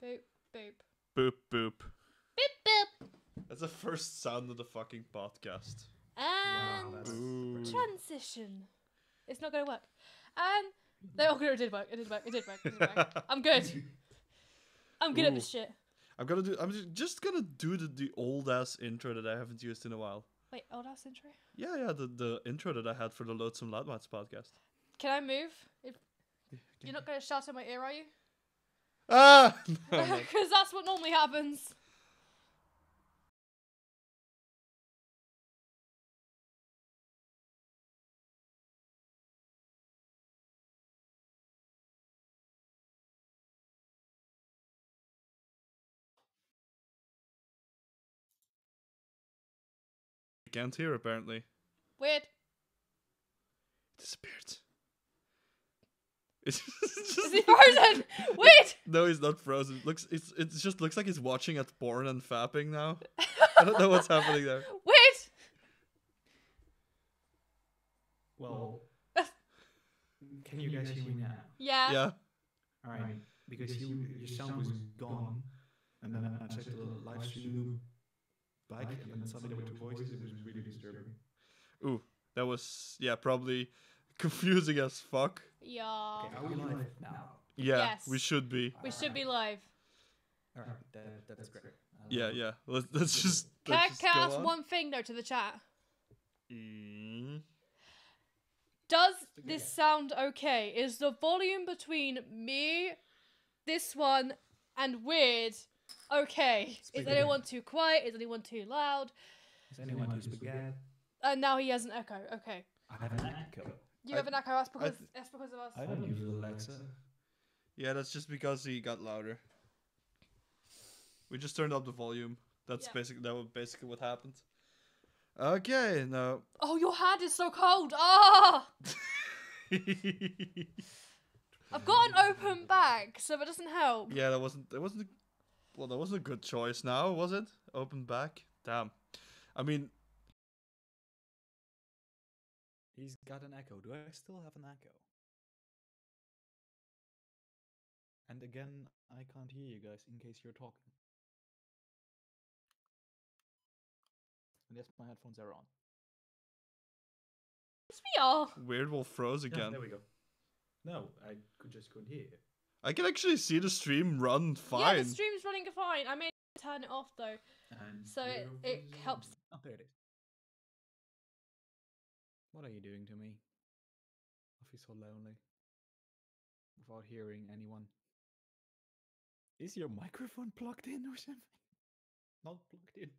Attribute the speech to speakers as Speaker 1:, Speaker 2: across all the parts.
Speaker 1: Boop, boop.
Speaker 2: Boop, boop.
Speaker 1: Boop, boop.
Speaker 2: That's the first sound of the fucking podcast.
Speaker 1: And
Speaker 2: Wow,
Speaker 1: transition. It's not going to work. And no, it did work. It did work. It did work. It did work. I'm good. I'm good at this shit.
Speaker 2: I'm just gonna do the old ass intro that I haven't used in a while.
Speaker 1: Wait, old ass intro?
Speaker 2: Yeah, the intro that I had for the Loathsome Loudmouths podcast.
Speaker 1: Can I move? You're not going to shout in my ear, are you?
Speaker 2: Ah!
Speaker 1: Because that's what normally happens.
Speaker 2: Can't hear apparently.
Speaker 1: Weird.
Speaker 2: It disappeared. It's
Speaker 1: Is he frozen? Wait!
Speaker 2: No, he's not frozen. It just looks like he's watching at porn and fapping now. I don't know what's happening there.
Speaker 1: Wait!
Speaker 3: Well, can you guys hear me now?
Speaker 1: Yeah.
Speaker 2: Yeah.
Speaker 3: Alright, because your sound was gone, and then I checked the live stream back, and then suddenly there were two voices. It was really disturbing.
Speaker 2: Ooh, that was probably confusing as fuck.
Speaker 1: Yeah.
Speaker 3: Okay, are we live now?
Speaker 2: Yeah,
Speaker 1: Yes.
Speaker 2: we should be.
Speaker 1: We should be live.
Speaker 3: Alright, that's great.
Speaker 2: Yeah. Let's just.
Speaker 1: Can
Speaker 2: let's just
Speaker 1: I
Speaker 2: go
Speaker 1: ask
Speaker 2: on.
Speaker 1: one thing though to the chat?
Speaker 2: Mm.
Speaker 1: Does this sound okay? Is the volume between me, this one, and Weird okay? Is anyone too quiet? Is anyone too loud?
Speaker 3: Is anyone too spaghetti?
Speaker 1: And now he has an echo. Okay.
Speaker 3: I have an echo.
Speaker 1: You have an echo. That's because of us.
Speaker 3: I don't use Alexa.
Speaker 2: Yeah, that's just because he got louder. We just turned up the volume. That's basically what happened. Okay, now.
Speaker 1: Oh, your hand is so cold. Ah! I've got an open back, so that doesn't help.
Speaker 2: Yeah, that wasn't a good choice now, was it? Open back? Damn. I mean,
Speaker 3: He's got an echo. Do I still have an echo? And again, I can't hear you guys in case you're talking. And yes, my headphones are on.
Speaker 1: Yes, we are.
Speaker 2: Weird Wolf froze
Speaker 3: Yeah,
Speaker 2: again.
Speaker 3: there we go. No, I just couldn't hear you.
Speaker 2: I can actually see the stream run fine.
Speaker 1: Yeah, the stream's running fine. I may turn it off though,
Speaker 3: And
Speaker 1: so it
Speaker 3: your voice is
Speaker 1: helps.
Speaker 3: on. Oh, there it is. What are you doing to me? I feel so lonely. Without hearing anyone. Is your microphone plugged in or something? Not plugged in.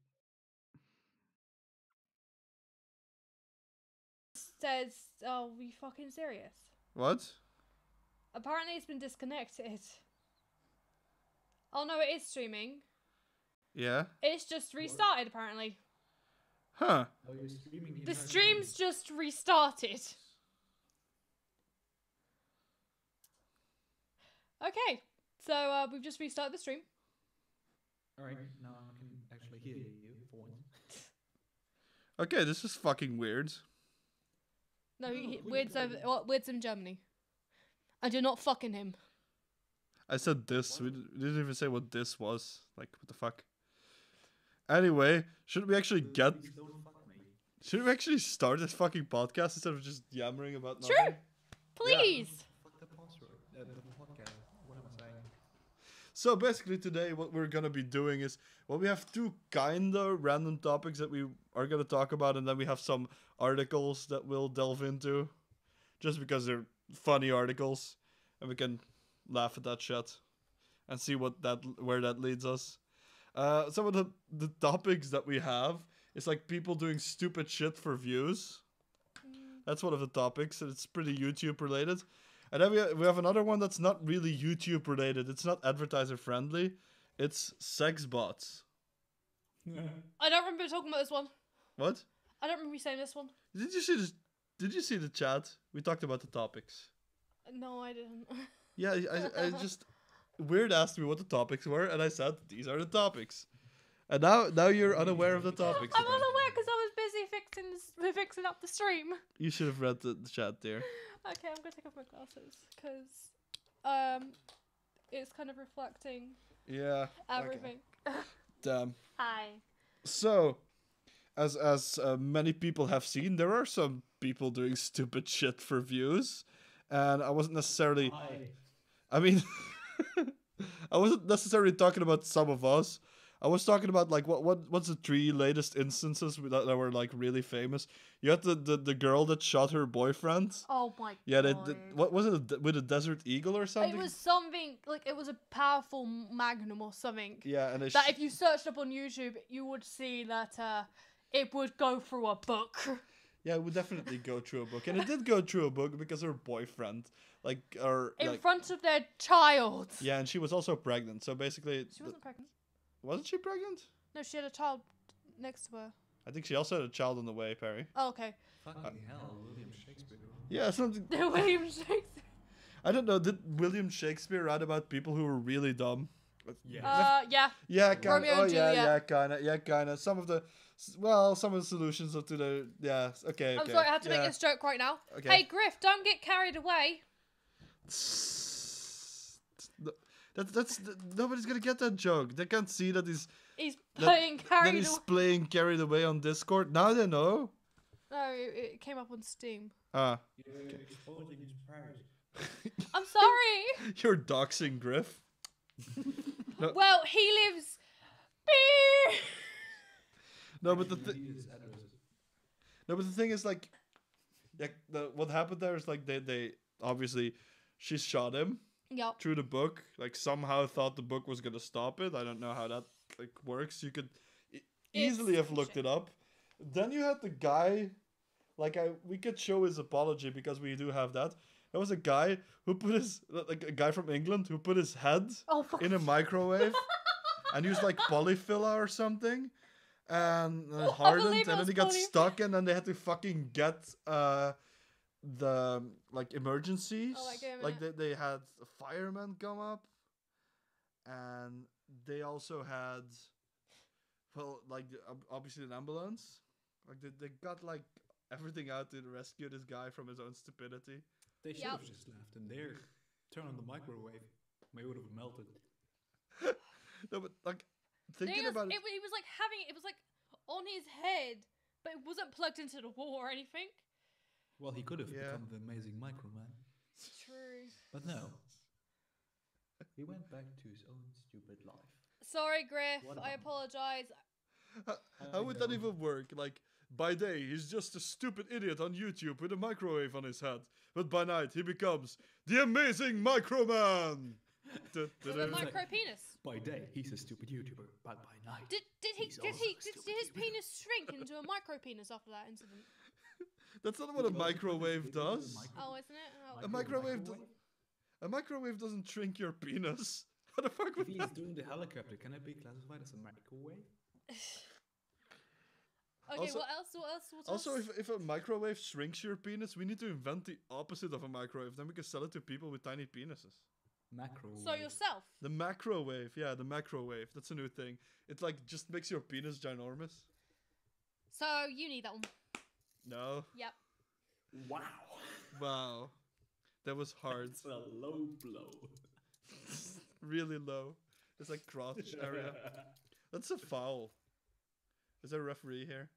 Speaker 1: Says, "Are we fucking serious?"
Speaker 2: What?
Speaker 1: Apparently, it's been disconnected. Oh no, it is streaming.
Speaker 2: Yeah.
Speaker 1: It's just restarted. Apparently,
Speaker 2: Huh.
Speaker 3: Oh, you're streaming
Speaker 1: the stream's just restarted. Okay, so we've just restarted the stream.
Speaker 3: Alright, now I can actually hear you for once.
Speaker 2: Okay, this is fucking weird.
Speaker 1: No,
Speaker 3: Oh,
Speaker 1: Weird's in Germany, and you're not fucking him.
Speaker 2: I said this. We didn't even say what this was. Like, what the fuck? Anyway, should we actually get...
Speaker 3: Please don't fuck me.
Speaker 2: Should we actually start this fucking podcast instead of just yammering about nothing?
Speaker 1: Sure, please.
Speaker 3: Fuck the password. The podcast. What am I saying?
Speaker 2: So basically today what we're gonna be doing is, well, we have two kinda random topics that we are gonna talk about, and then we have some articles that we'll delve into, just because they're funny articles, and we can laugh at that shit, and see where that leads us. Some of the topics that we have is like people doing stupid shit for views. That's one of the topics, and it's pretty YouTube related. And then we have another one that's not really YouTube related. It's not advertiser friendly. It's sex bots.
Speaker 1: I don't remember talking about this one.
Speaker 2: What?
Speaker 1: I don't remember you saying this one.
Speaker 2: Did you see this? Did you see the chat? We talked about the topics.
Speaker 1: No, I didn't.
Speaker 2: Yeah, I just Weird asked me what the topics were, and I said these are the topics. And now you're unaware of the topics.
Speaker 1: I'm unaware because I was busy fixing up the stream.
Speaker 2: You should have read the chat there.
Speaker 1: Okay, I'm gonna take off my glasses because it's kind of reflecting
Speaker 2: Yeah. Okay.
Speaker 1: Everything.
Speaker 2: Damn.
Speaker 1: Hi.
Speaker 2: So, as many people have seen, there are some people doing stupid shit for views, and I wasn't necessarily.
Speaker 3: Hi.
Speaker 2: I mean, I wasn't necessarily talking about some of us. I was talking about like what's the three latest instances that were like really famous. You had the girl that shot her boyfriend.
Speaker 1: Oh my
Speaker 2: Yeah,
Speaker 1: god.
Speaker 2: what was it with a desert eagle or something?
Speaker 1: It was something like it was a powerful magnum or something.
Speaker 2: Yeah, and
Speaker 1: That if you searched up on YouTube, you would see that it would go through a book.
Speaker 2: yeah, it would definitely go through a book, and it did go through a book because her boyfriend,
Speaker 1: In front of their child.
Speaker 2: yeah, and she was also pregnant. So basically,
Speaker 1: She wasn't pregnant.
Speaker 2: wasn't she pregnant?
Speaker 1: No, she had a child next to her.
Speaker 2: I think she also had a child on the way, Perry.
Speaker 1: Oh, okay.
Speaker 3: Fucking hell, William Shakespeare.
Speaker 2: Yeah, something.
Speaker 1: William Shakespeare.
Speaker 2: I don't know. Did William Shakespeare write about people who were really dumb?
Speaker 3: Yeah.
Speaker 1: Yeah.
Speaker 2: Yeah, kind
Speaker 1: Romeo
Speaker 2: of. Oh,
Speaker 1: and
Speaker 2: yeah,
Speaker 1: Juliet.
Speaker 2: yeah, kind of. Some of the solutions to the okay.
Speaker 1: I'm sorry, I have to make this joke right now.
Speaker 2: Okay.
Speaker 1: Hey, Griff, don't get carried away.
Speaker 2: That's nobody's gonna get that joke. They can't see that
Speaker 1: He's playing carried
Speaker 2: he's
Speaker 1: away.
Speaker 2: playing carried away on Discord. Now they know.
Speaker 1: No, it came up on Steam.
Speaker 2: Ah,
Speaker 3: You're exposing his privacy.
Speaker 1: I'm sorry.
Speaker 2: you're doxing Griff. No.
Speaker 1: Well, he lives.
Speaker 2: No, but the thing is like, what happened there is like they obviously she shot him
Speaker 1: Yup.
Speaker 2: through the book. Like somehow thought the book was gonna stop it. I don't know how that like works. You could easily have looked it up. Then you had the guy, we could show his apology because we do have that. There was a guy who put a guy from England who put his head in a microwave and used like polyfilla or something. And hardened, and then he got stuck, and then they had to fucking get the like emergencies.
Speaker 1: Oh,
Speaker 2: like they had a fireman come up, and they also had, obviously an ambulance. Like they got like everything out to rescue this guy from his own stupidity.
Speaker 3: They should have just left him there. Turn on the microwave. May would have melted.
Speaker 2: No, but like thinking about it.
Speaker 1: He was like it was like on his head, but it wasn't plugged into the wall or anything.
Speaker 3: Well, he could have become the amazing Microman.
Speaker 1: True.
Speaker 3: But no. He went back to his own stupid life.
Speaker 1: Sorry, Griff. I apologize.
Speaker 2: How would that even work? Like, by day, he's just a stupid idiot on YouTube with a microwave on his head. But by night, he becomes the amazing Microman!
Speaker 1: With a micro penis.
Speaker 3: By day, he's a stupid YouTuber, but by night,
Speaker 1: Did his penis shrink into a micro penis after that incident?
Speaker 2: That's not what a microwave does.
Speaker 1: Oh, isn't it? Oh.
Speaker 2: A microwave doesn't shrink your penis. How the fuck would
Speaker 3: if he's
Speaker 2: that?
Speaker 3: doing the helicopter, can it be classified as a microwave?
Speaker 1: Okay,
Speaker 2: Also-
Speaker 1: what else?
Speaker 2: Also, if a microwave shrinks your penis, we need to invent the opposite of a microwave. Then we can sell it to people with tiny penises.
Speaker 3: Macrowave.
Speaker 1: So yourself.
Speaker 2: The macrowave, yeah, the macrowave. That's a new thing. It like just makes your penis ginormous.
Speaker 1: So you need that one.
Speaker 2: No.
Speaker 1: Yep.
Speaker 3: Wow.
Speaker 2: Wow. That was hard.
Speaker 3: It's a low blow.
Speaker 2: Really low. It's like crotch area. That's a foul. Is there a referee here?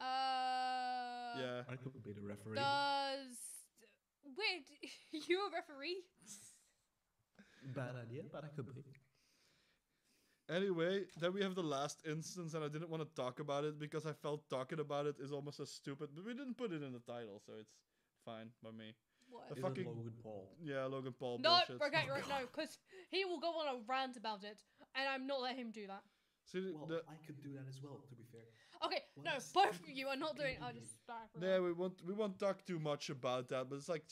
Speaker 2: Yeah.
Speaker 3: I could be the referee.
Speaker 1: Wait, you a referee?
Speaker 3: Bad idea, but I could be.
Speaker 2: Anyway, then we have the last instance, and I didn't want to talk about it because I felt talking about it is almost as stupid. But we didn't put it in the title, so it's fine by me.
Speaker 1: What?
Speaker 2: The
Speaker 3: Is
Speaker 2: fucking
Speaker 3: it Logan Paul?
Speaker 2: yeah, Logan Paul
Speaker 1: No,
Speaker 2: bullshit.
Speaker 1: okay, right, no, because he will go on a rant about it, and I'm not letting him do that.
Speaker 2: See,
Speaker 3: Well, I could do that as well, to be fair.
Speaker 1: Okay,
Speaker 3: Well,
Speaker 1: no,
Speaker 3: that's
Speaker 1: both of
Speaker 3: stupid.
Speaker 1: you are not doing. I'll just start.
Speaker 2: yeah, we won't talk too much about that, but it's like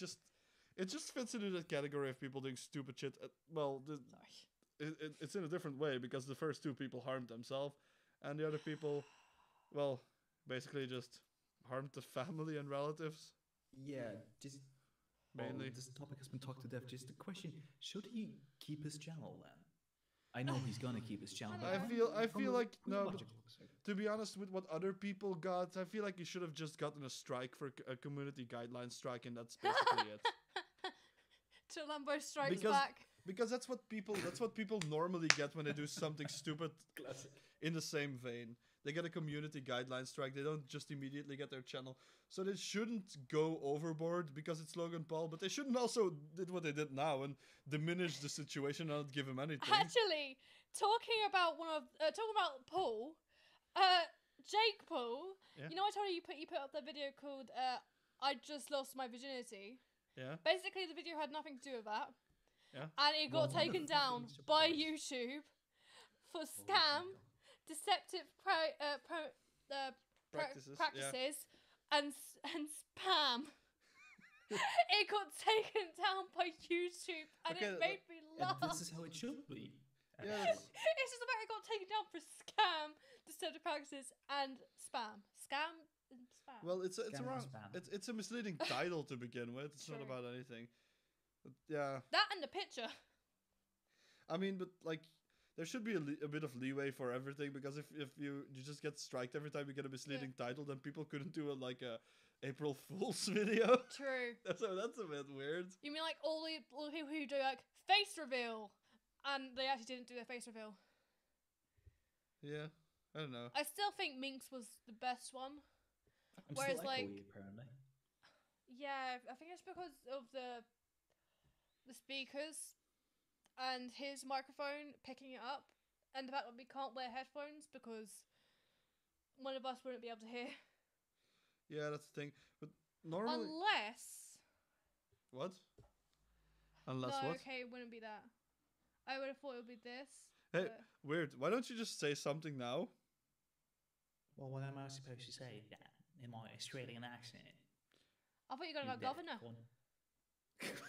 Speaker 2: it just fits into the category of people doing stupid shit. Well,
Speaker 1: Sorry.
Speaker 2: it's in a different way because the first two people harmed themselves, and the other people, well, basically just harmed the family and relatives.
Speaker 3: Yeah, just
Speaker 2: Mainly.
Speaker 3: this topic has been talked to death. Just the question: should he keep his channel then? I know he's gonna keep his channel.
Speaker 1: I
Speaker 2: feel like no. But
Speaker 3: Logical sake.
Speaker 2: to be honest, with what other people got, I feel like you should have just gotten a strike for a community guideline strike, and that's basically it.
Speaker 1: Trollumbo strikes
Speaker 2: Because-
Speaker 1: back.
Speaker 2: Because that's what people normally get when they do something stupid.
Speaker 3: Classic.
Speaker 2: In the same vein, they get a community guideline strike. They don't just immediately get their channel, so they shouldn't go overboard because it's Logan Paul. But they shouldn't also did what they did now and diminish the situation and not give him anything.
Speaker 1: Actually, talking about Paul, Jake Paul.
Speaker 2: Yeah.
Speaker 1: You know, I told you put up the video called "I Just Lost My Virginity."
Speaker 2: Yeah.
Speaker 1: Basically, the video had nothing to do with that.
Speaker 2: Yeah.
Speaker 1: And it got taken down by YouTube for scam, deceptive practices, and spam. It got taken down by YouTube, and it made me laugh.
Speaker 3: And this is how it should be.
Speaker 2: Yeah.
Speaker 1: It's just about it got taken down for scam, deceptive practices, and spam. Scam and spam.
Speaker 2: Well, it's
Speaker 3: Scam
Speaker 2: wrong.
Speaker 3: and spam.
Speaker 2: It's a misleading title to begin with. It's not
Speaker 1: True.
Speaker 2: about anything. But yeah.
Speaker 1: That and the picture.
Speaker 2: I mean, but like, there should be a bit of leeway for everything, because if you just get striked every time you get a misleading title, then people couldn't do a April Fool's video.
Speaker 1: True.
Speaker 2: that's a bit weird.
Speaker 1: You mean like all the people who do like face reveal, and they actually didn't do their face reveal?
Speaker 2: Yeah, I don't know.
Speaker 1: I still think Minx was the best one.
Speaker 3: I'm
Speaker 1: Whereas,
Speaker 3: still
Speaker 1: like-
Speaker 3: echoey, apparently.
Speaker 1: Yeah, I think it's because of the speakers and his microphone picking it up, and the fact that we can't wear headphones because one of us wouldn't be able to hear.
Speaker 2: Yeah, that's the thing. But normally,
Speaker 1: Unless.
Speaker 2: what? Unless
Speaker 1: No,
Speaker 2: what?
Speaker 1: okay, it wouldn't be that. I would have thought it would be this.
Speaker 2: Hey,
Speaker 1: but-
Speaker 2: weird. Why don't you just say something now?
Speaker 3: Well, what am I supposed to say? That in my Australian accent.
Speaker 1: I thought you were going to
Speaker 3: You
Speaker 1: go governor.
Speaker 3: dead cunt.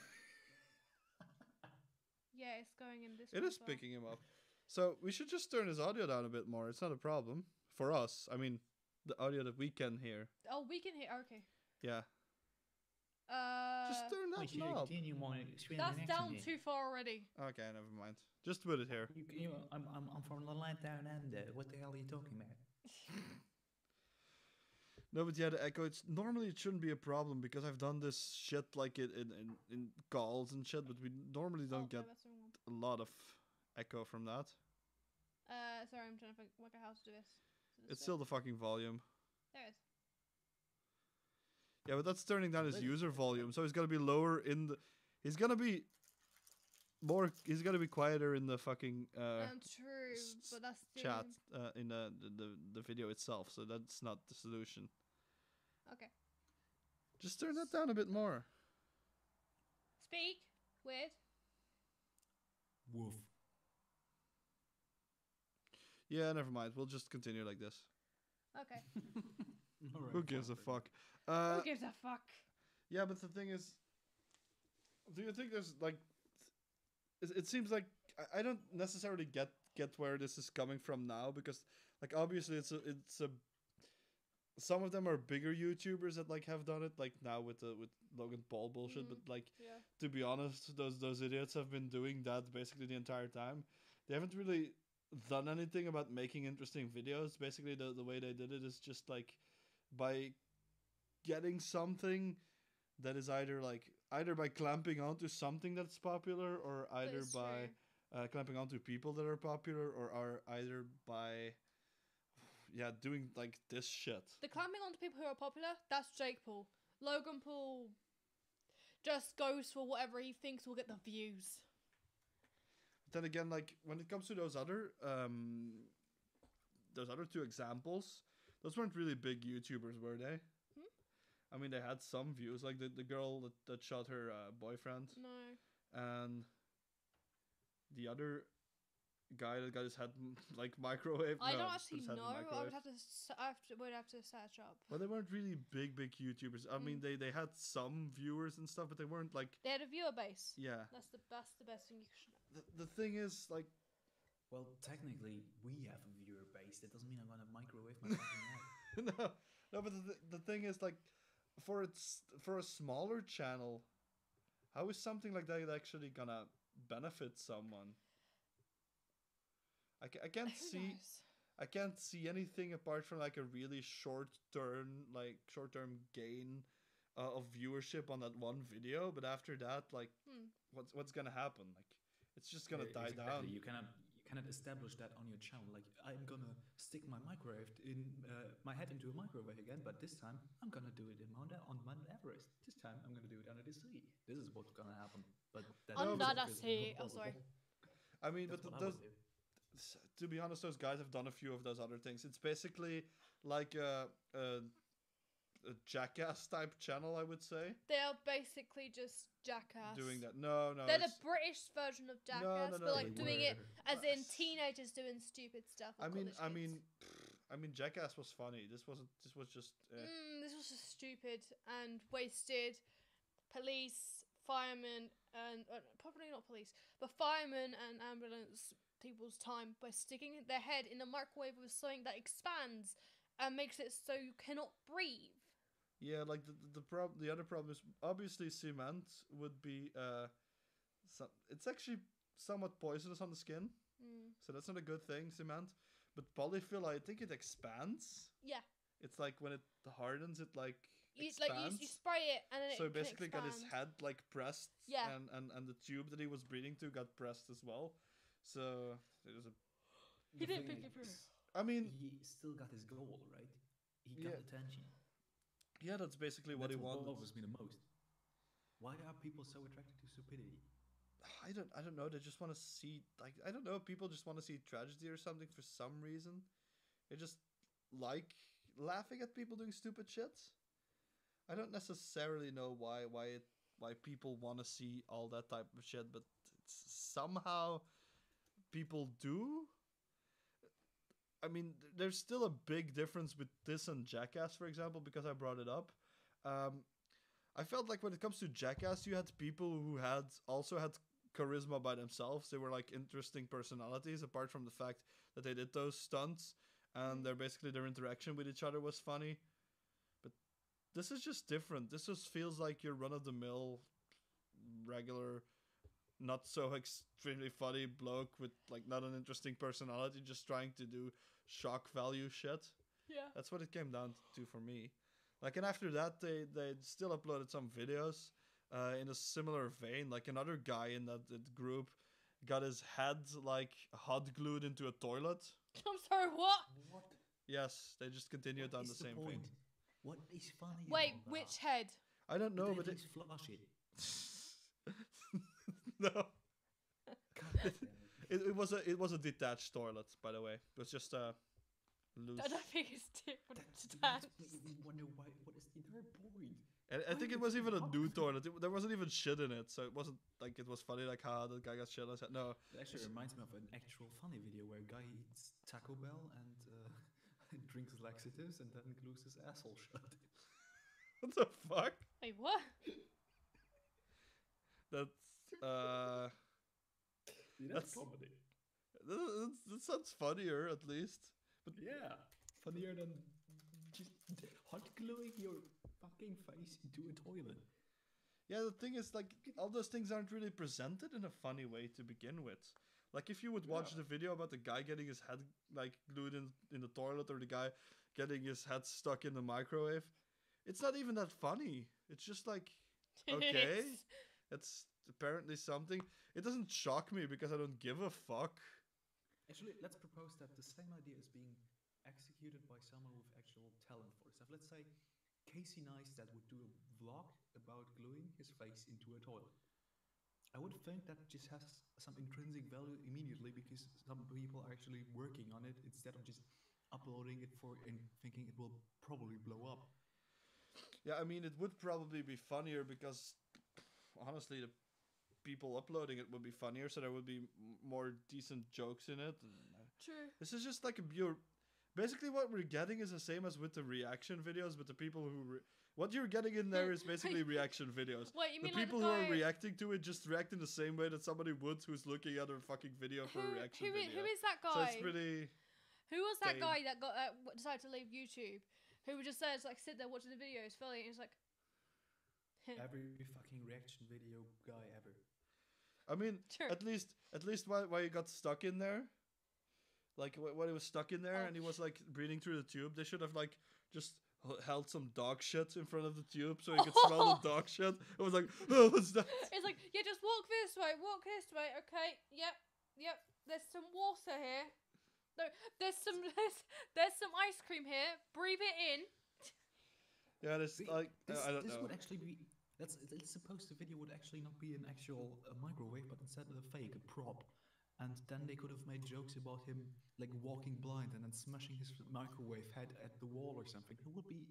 Speaker 1: Yeah, it's going in this
Speaker 2: It
Speaker 1: one
Speaker 2: is
Speaker 1: as well.
Speaker 2: picking him up. So we should just turn his audio down a bit more. It's not a problem for us. I mean, the audio that we can hear.
Speaker 1: Oh, we can hear. Okay.
Speaker 2: Yeah. Just turn that
Speaker 3: Wait, you
Speaker 2: knob.
Speaker 3: continue my Australian
Speaker 1: That's
Speaker 3: accent
Speaker 1: down
Speaker 3: here.
Speaker 1: too far already.
Speaker 2: Okay, never mind. Just put it here.
Speaker 3: I'm from the land down under. What the hell are you talking about?
Speaker 2: No, but yeah, the echo. Normally it shouldn't be a problem because I've done this shit like it in calls and shit, but we normally don't
Speaker 1: Oh, no,
Speaker 2: get
Speaker 1: that's the wrong one.
Speaker 2: a lot of echo from that.
Speaker 1: Sorry, I'm trying to work out how to do this.
Speaker 2: It's still the fucking volume.
Speaker 1: There it is.
Speaker 2: Yeah, but that's turning down his
Speaker 3: Really?
Speaker 2: user volume, so he's gonna be lower in the. He's gonna be more. He's gonna be quieter in the fucking
Speaker 1: True, but that's the
Speaker 2: chat in the video itself. So that's not the solution.
Speaker 1: Okay.
Speaker 2: Just turn that down a bit more.
Speaker 1: Speak. Weird.
Speaker 3: Woof.
Speaker 2: Yeah, never mind. We'll just continue like this.
Speaker 1: Okay.
Speaker 2: Who gives a fuck?
Speaker 1: Who gives a fuck?
Speaker 2: Yeah, but the thing is, do you think there's like, it seems like I don't necessarily get where this is coming from now, because like obviously it's a some of them are bigger YouTubers that like have done it, like now with Logan Paul bullshit, but like
Speaker 1: Yeah.
Speaker 2: to be honest, those idiots have been doing that basically the entire time. They haven't really done anything about making interesting videos. Basically the way they did it is just like by getting something that is either by clamping onto something that's popular, or either
Speaker 1: is
Speaker 2: by clamping onto people that are popular, or are either by doing like this shit.
Speaker 1: The clamping onto people who are popular, that's Jake Paul. Logan Paul just goes for whatever he thinks will get the views.
Speaker 2: Then again, like when it comes to those other two examples, those weren't really big YouTubers, were they? I mean, they had some views, like the girl that shot her boyfriend,
Speaker 1: No.
Speaker 2: and the other guy that got his head like microwave.
Speaker 1: I
Speaker 2: no,
Speaker 1: don't
Speaker 2: put
Speaker 1: actually
Speaker 2: his head in the
Speaker 1: know. I
Speaker 2: microwave.
Speaker 1: would have to search up.
Speaker 2: Well, they weren't really big YouTubers. I mean, they had some viewers and stuff, but they weren't like.
Speaker 1: They had a viewer base.
Speaker 2: Yeah.
Speaker 1: That's the best thing you should know.
Speaker 2: The thing is, like,
Speaker 3: Well, technically, we have a viewer base. That doesn't mean I'm gonna microwave my fucking head.
Speaker 2: no, but the thing is, like, for a smaller channel, how is something like that actually gonna benefit someone? I can't
Speaker 1: Who
Speaker 2: see.
Speaker 1: knows?
Speaker 2: I can't see anything apart from like a really short term gain of viewership on that one video. But after that, like, what's gonna happen? Like, it's just gonna die
Speaker 3: exactly.
Speaker 2: down.
Speaker 3: You cannot establish that on your channel. Like, I'm gonna stick my microwave in my head into a microwave again, but this time I'm gonna do it on Mount Everest. This time I'm gonna do it under the sea. This is what's gonna happen. But that
Speaker 1: Under
Speaker 3: is
Speaker 1: the
Speaker 3: obviously
Speaker 1: sea.
Speaker 3: not
Speaker 1: Oh, sorry.
Speaker 3: possible.
Speaker 2: I mean,
Speaker 3: That's
Speaker 2: but
Speaker 3: what I
Speaker 2: those,
Speaker 3: would do.
Speaker 2: to be honest, those guys have done a few of those other things. It's basically like a Jackass type channel, I would say.
Speaker 1: They are basically just Jackass.
Speaker 2: Doing that. No,
Speaker 1: They're the
Speaker 2: it's-
Speaker 1: British version of Jackass,
Speaker 2: no,
Speaker 1: but like
Speaker 3: They
Speaker 1: doing it
Speaker 3: were.
Speaker 1: as in teenagers doing stupid stuff. Or
Speaker 2: I mean,
Speaker 1: college kids.
Speaker 2: Jackass was funny. This wasn't. This was just.
Speaker 1: This was just stupid and wasted police, firemen, and probably not police, but firemen and ambulance people's time by sticking their head in a microwave with something that expands and makes it so you cannot breathe.
Speaker 2: Yeah, like the other problem is obviously cement would be it's actually somewhat poisonous on the skin, so that's not a good thing, cement. But polyfill, I think it expands.
Speaker 1: Yeah.
Speaker 2: It's like when it hardens, it like
Speaker 1: You
Speaker 2: expands.
Speaker 1: you spray it and then
Speaker 2: So
Speaker 1: it
Speaker 2: basically
Speaker 1: can
Speaker 2: got his
Speaker 1: expand.
Speaker 2: head like pressed,
Speaker 1: Yeah.
Speaker 2: and the tube that he was breathing to got pressed as well. So it was a.
Speaker 1: He didn't
Speaker 3: thing
Speaker 1: pick it through.
Speaker 3: is,
Speaker 2: I mean,
Speaker 3: he still got his goal, right? He
Speaker 2: Yeah.
Speaker 3: got attention.
Speaker 2: yeah, that's basically what he
Speaker 3: That's
Speaker 2: wanted.
Speaker 3: bothers me the most. Why are people so attracted to stupidity?
Speaker 2: I don't know. They just want to see, like, I don't know. People just want to see tragedy or something for some reason. They just like laughing at people doing stupid shit. I don't necessarily know why people want to see all that type of shit, but somehow people do. I mean, there's still a big difference with this and Jackass, for example, because I brought it up. I felt like when it comes to Jackass, you had people who also had charisma by themselves. They were like interesting personalities, apart from the fact that they did those stunts, and their interaction with each other was funny. But this is just different. This just feels like your run of the mill, regular, not so extremely funny bloke with like not an interesting personality, just trying to do shock value shit.
Speaker 1: Yeah.
Speaker 2: That's what it came down to for me. Like, and after that, they still uploaded some videos in a similar vein. Like, another guy in that group got his head like hot glued into a toilet.
Speaker 1: I'm sorry, what?
Speaker 3: What?
Speaker 2: Yes, they just continued on the same thing.
Speaker 3: What is funny?
Speaker 1: Wait,
Speaker 3: about
Speaker 1: which
Speaker 3: that?
Speaker 1: head?
Speaker 2: I don't know,
Speaker 3: Did
Speaker 2: but
Speaker 3: they
Speaker 2: it,
Speaker 3: flush it?
Speaker 2: no,
Speaker 3: God damn it.
Speaker 2: it was a detached toilet, by the way. It was just a loose.
Speaker 1: I don't think his dick would
Speaker 3: That's
Speaker 1: attach.
Speaker 3: made me wonder why. What is the entire point?
Speaker 2: And I think it was even a new toilet. There wasn't even shit in it, so it wasn't like it was funny. Like, the guy got shit on his head. No,
Speaker 3: It actually reminds me of an actual funny video where a guy eats Taco Bell and drinks laxatives and then glues his asshole shut.
Speaker 2: what the fuck?
Speaker 1: Wait, what?
Speaker 2: That's That's-
Speaker 3: comedy.
Speaker 2: that sounds funnier at least. But
Speaker 3: Yeah, funnier than just hot gluing your fucking face into a toilet.
Speaker 2: yeah, the thing is, like, all those things aren't really presented in a funny way to begin with. Like, if you would watch the video about the guy getting his head like glued in the toilet, or the guy getting his head stuck in the microwave, it's not even that funny. It's just like, okay, it's apparently something. It doesn't shock me because I don't give a fuck.
Speaker 3: Actually, let's propose that the same idea is being executed by someone with actual talent for stuff. Let's say Casey Neistat would do a vlog about gluing his face into a toilet. I would think that just has some intrinsic value immediately because some people are actually working on it instead of just uploading it and thinking it will probably blow up.
Speaker 2: Yeah, I mean, it would probably be funnier because, honestly, the people uploading it would be funnier, so there would be more decent jokes in it.
Speaker 1: True.
Speaker 2: This is just like a pure. Basically, what we're getting is the same as with the reaction videos, but the people who. What you're getting in there is basically reaction videos.
Speaker 1: Wait, you
Speaker 2: The
Speaker 1: mean like
Speaker 2: people
Speaker 1: the
Speaker 2: who
Speaker 1: guy...
Speaker 2: are reacting to it just react in the same way that somebody would who's looking at a fucking video for a reaction
Speaker 1: who
Speaker 2: video.
Speaker 1: is that guy?
Speaker 2: So it's pretty.
Speaker 1: Who was that
Speaker 2: tame.
Speaker 1: guy that got decided to leave YouTube? Who would just like sit there watching the videos, filming, and he's like,
Speaker 3: Every fucking reaction video guy ever.
Speaker 2: I mean,
Speaker 1: Sure.
Speaker 2: at least why he got stuck in there. Like when he was stuck in there
Speaker 1: Oh.
Speaker 2: and he was like breathing through the tube, they should have like just held some dog shit in front of the tube so he could smell the dog shit. It was like, oh, what's that?
Speaker 1: It's like, yeah, just walk this way, okay, yep, there's some water here. No, there's some ice cream here, breathe it in.
Speaker 2: Yeah, this like I don't
Speaker 3: this
Speaker 2: know.
Speaker 3: would actually be it's supposed the video would actually not be an actual microwave, but instead a fake, a prop. And then they could have made jokes about him like walking blind and then smashing his microwave head at the wall or something. It would be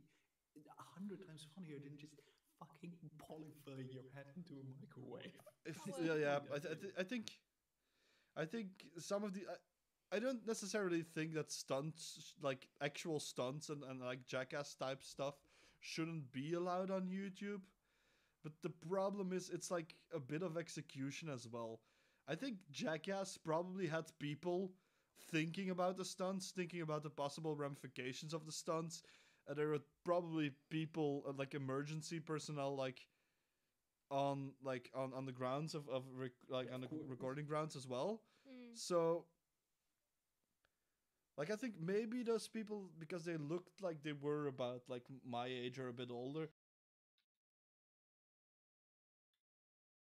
Speaker 3: 100 times funnier than just fucking polyfilling your head into a microwave.
Speaker 2: I think some of the I don't necessarily think that stunts, like actual stunts and like jackass type stuff, shouldn't be allowed on YouTube. But the problem is, it's like a bit of execution as well. I think Jackass probably had people thinking about the stunts, thinking about the possible ramifications of the stunts. And there were probably people, like emergency personnel, like on the grounds of on the recording grounds as well. So like I think maybe those people, because they looked like they were about like my age or a bit older.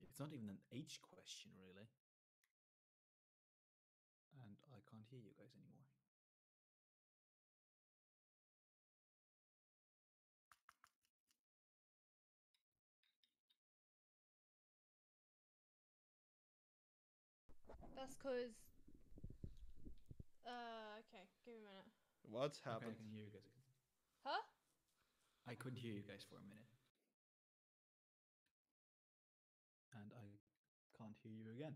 Speaker 3: It's not even an age question, really. And I can't hear you guys anymore.
Speaker 1: That's because. Okay, give me a minute.
Speaker 2: What's happened?
Speaker 3: Okay, I can hear you guys again.
Speaker 1: Huh?
Speaker 3: I couldn't hear you guys for a minute. And I can't hear you again.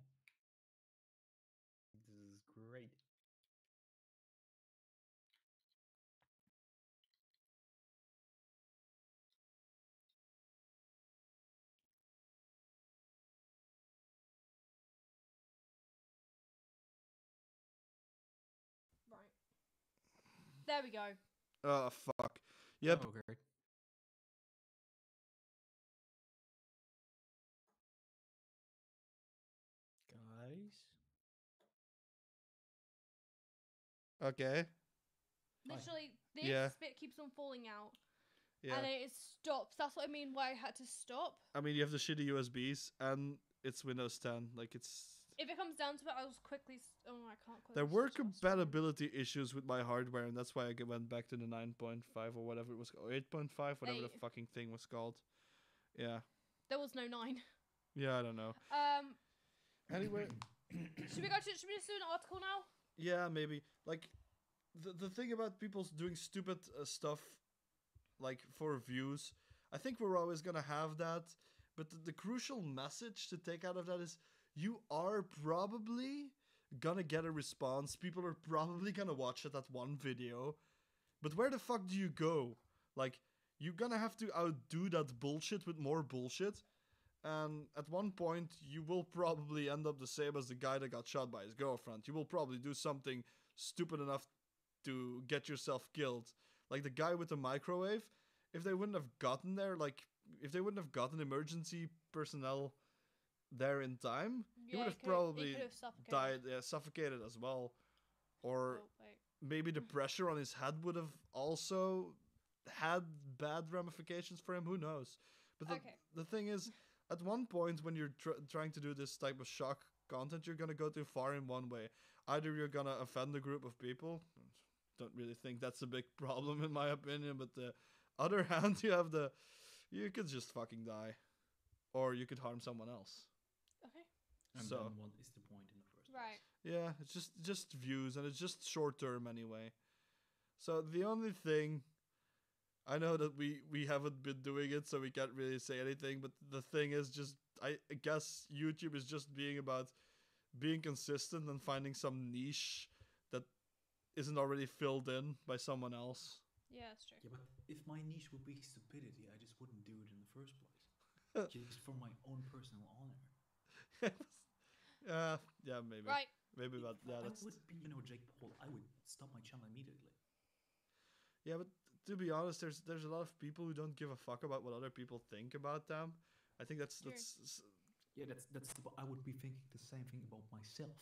Speaker 3: This is great.
Speaker 1: Right. There we go.
Speaker 2: Oh, fuck. Yep.
Speaker 3: Oh, great. Guys?
Speaker 2: Okay.
Speaker 1: Literally, this
Speaker 2: Yeah.
Speaker 1: bit keeps on falling out.
Speaker 2: Yeah.
Speaker 1: And it stops. That's what I mean why I had to stop.
Speaker 2: I mean, you have the shitty USBs, and it's Windows 10. Like, it's...
Speaker 1: If it comes down to it, I was quickly... Oh, I can't quickly
Speaker 2: There were
Speaker 1: switch on.
Speaker 2: compatibility issues with my hardware, and that's why I went back to the 9.5 or whatever it was called. 8.5, whatever the
Speaker 1: 8.
Speaker 2: fucking thing was called. Yeah.
Speaker 1: There was no 9.
Speaker 2: Yeah, I don't know. Anyway...
Speaker 1: Should we just do an article now?
Speaker 2: Yeah, maybe. Like, the thing about people doing stupid stuff, like, for views, I think we're always gonna have that, but the crucial message to take out of that is you are probably gonna get a response. People are probably gonna watch that one video, but where the fuck do you go? Like, you're gonna have to outdo that bullshit with more bullshit. And at one point, you will probably end up the same as the guy that got shot by his girlfriend. You will probably do something stupid enough to get yourself killed. Like the guy with the microwave, if they wouldn't have gotten there, like, if they wouldn't have gotten emergency personnel there in time, he would have probably died, suffocated as well. Or maybe the pressure on his head would have also had bad ramifications for him. Who knows? But the thing is, at one point when you're trying to do this type of shock content, you're gonna go too far in one way. Either you're gonna offend a group of people. Don't really think that's a big problem in my opinion, but the other hand, you could just fucking die, or you could harm someone else.
Speaker 1: Okay.
Speaker 3: And
Speaker 2: so,
Speaker 3: then what is the point in the first place?
Speaker 1: Right.
Speaker 2: Yeah, it's just views, and it's just short term anyway. So the only thing, I know that we haven't been doing it, so we can't really say anything, but the thing is just, I guess YouTube is just being about being consistent and finding some niche that isn't already filled in by someone else.
Speaker 1: Yeah, that's true.
Speaker 3: Yeah, but if my niche would be stupidity, I just wouldn't do it in the first place. Just for my own personal honor.
Speaker 2: Yeah, maybe.
Speaker 1: Right.
Speaker 2: Maybe, but yeah,
Speaker 3: I
Speaker 2: that's...
Speaker 3: would be, Jake Paul, I would stop my channel immediately.
Speaker 2: Yeah, but to be honest, there's a lot of people who don't give a fuck about what other people think about them. I think that's
Speaker 3: yeah, I would be thinking the same thing about myself.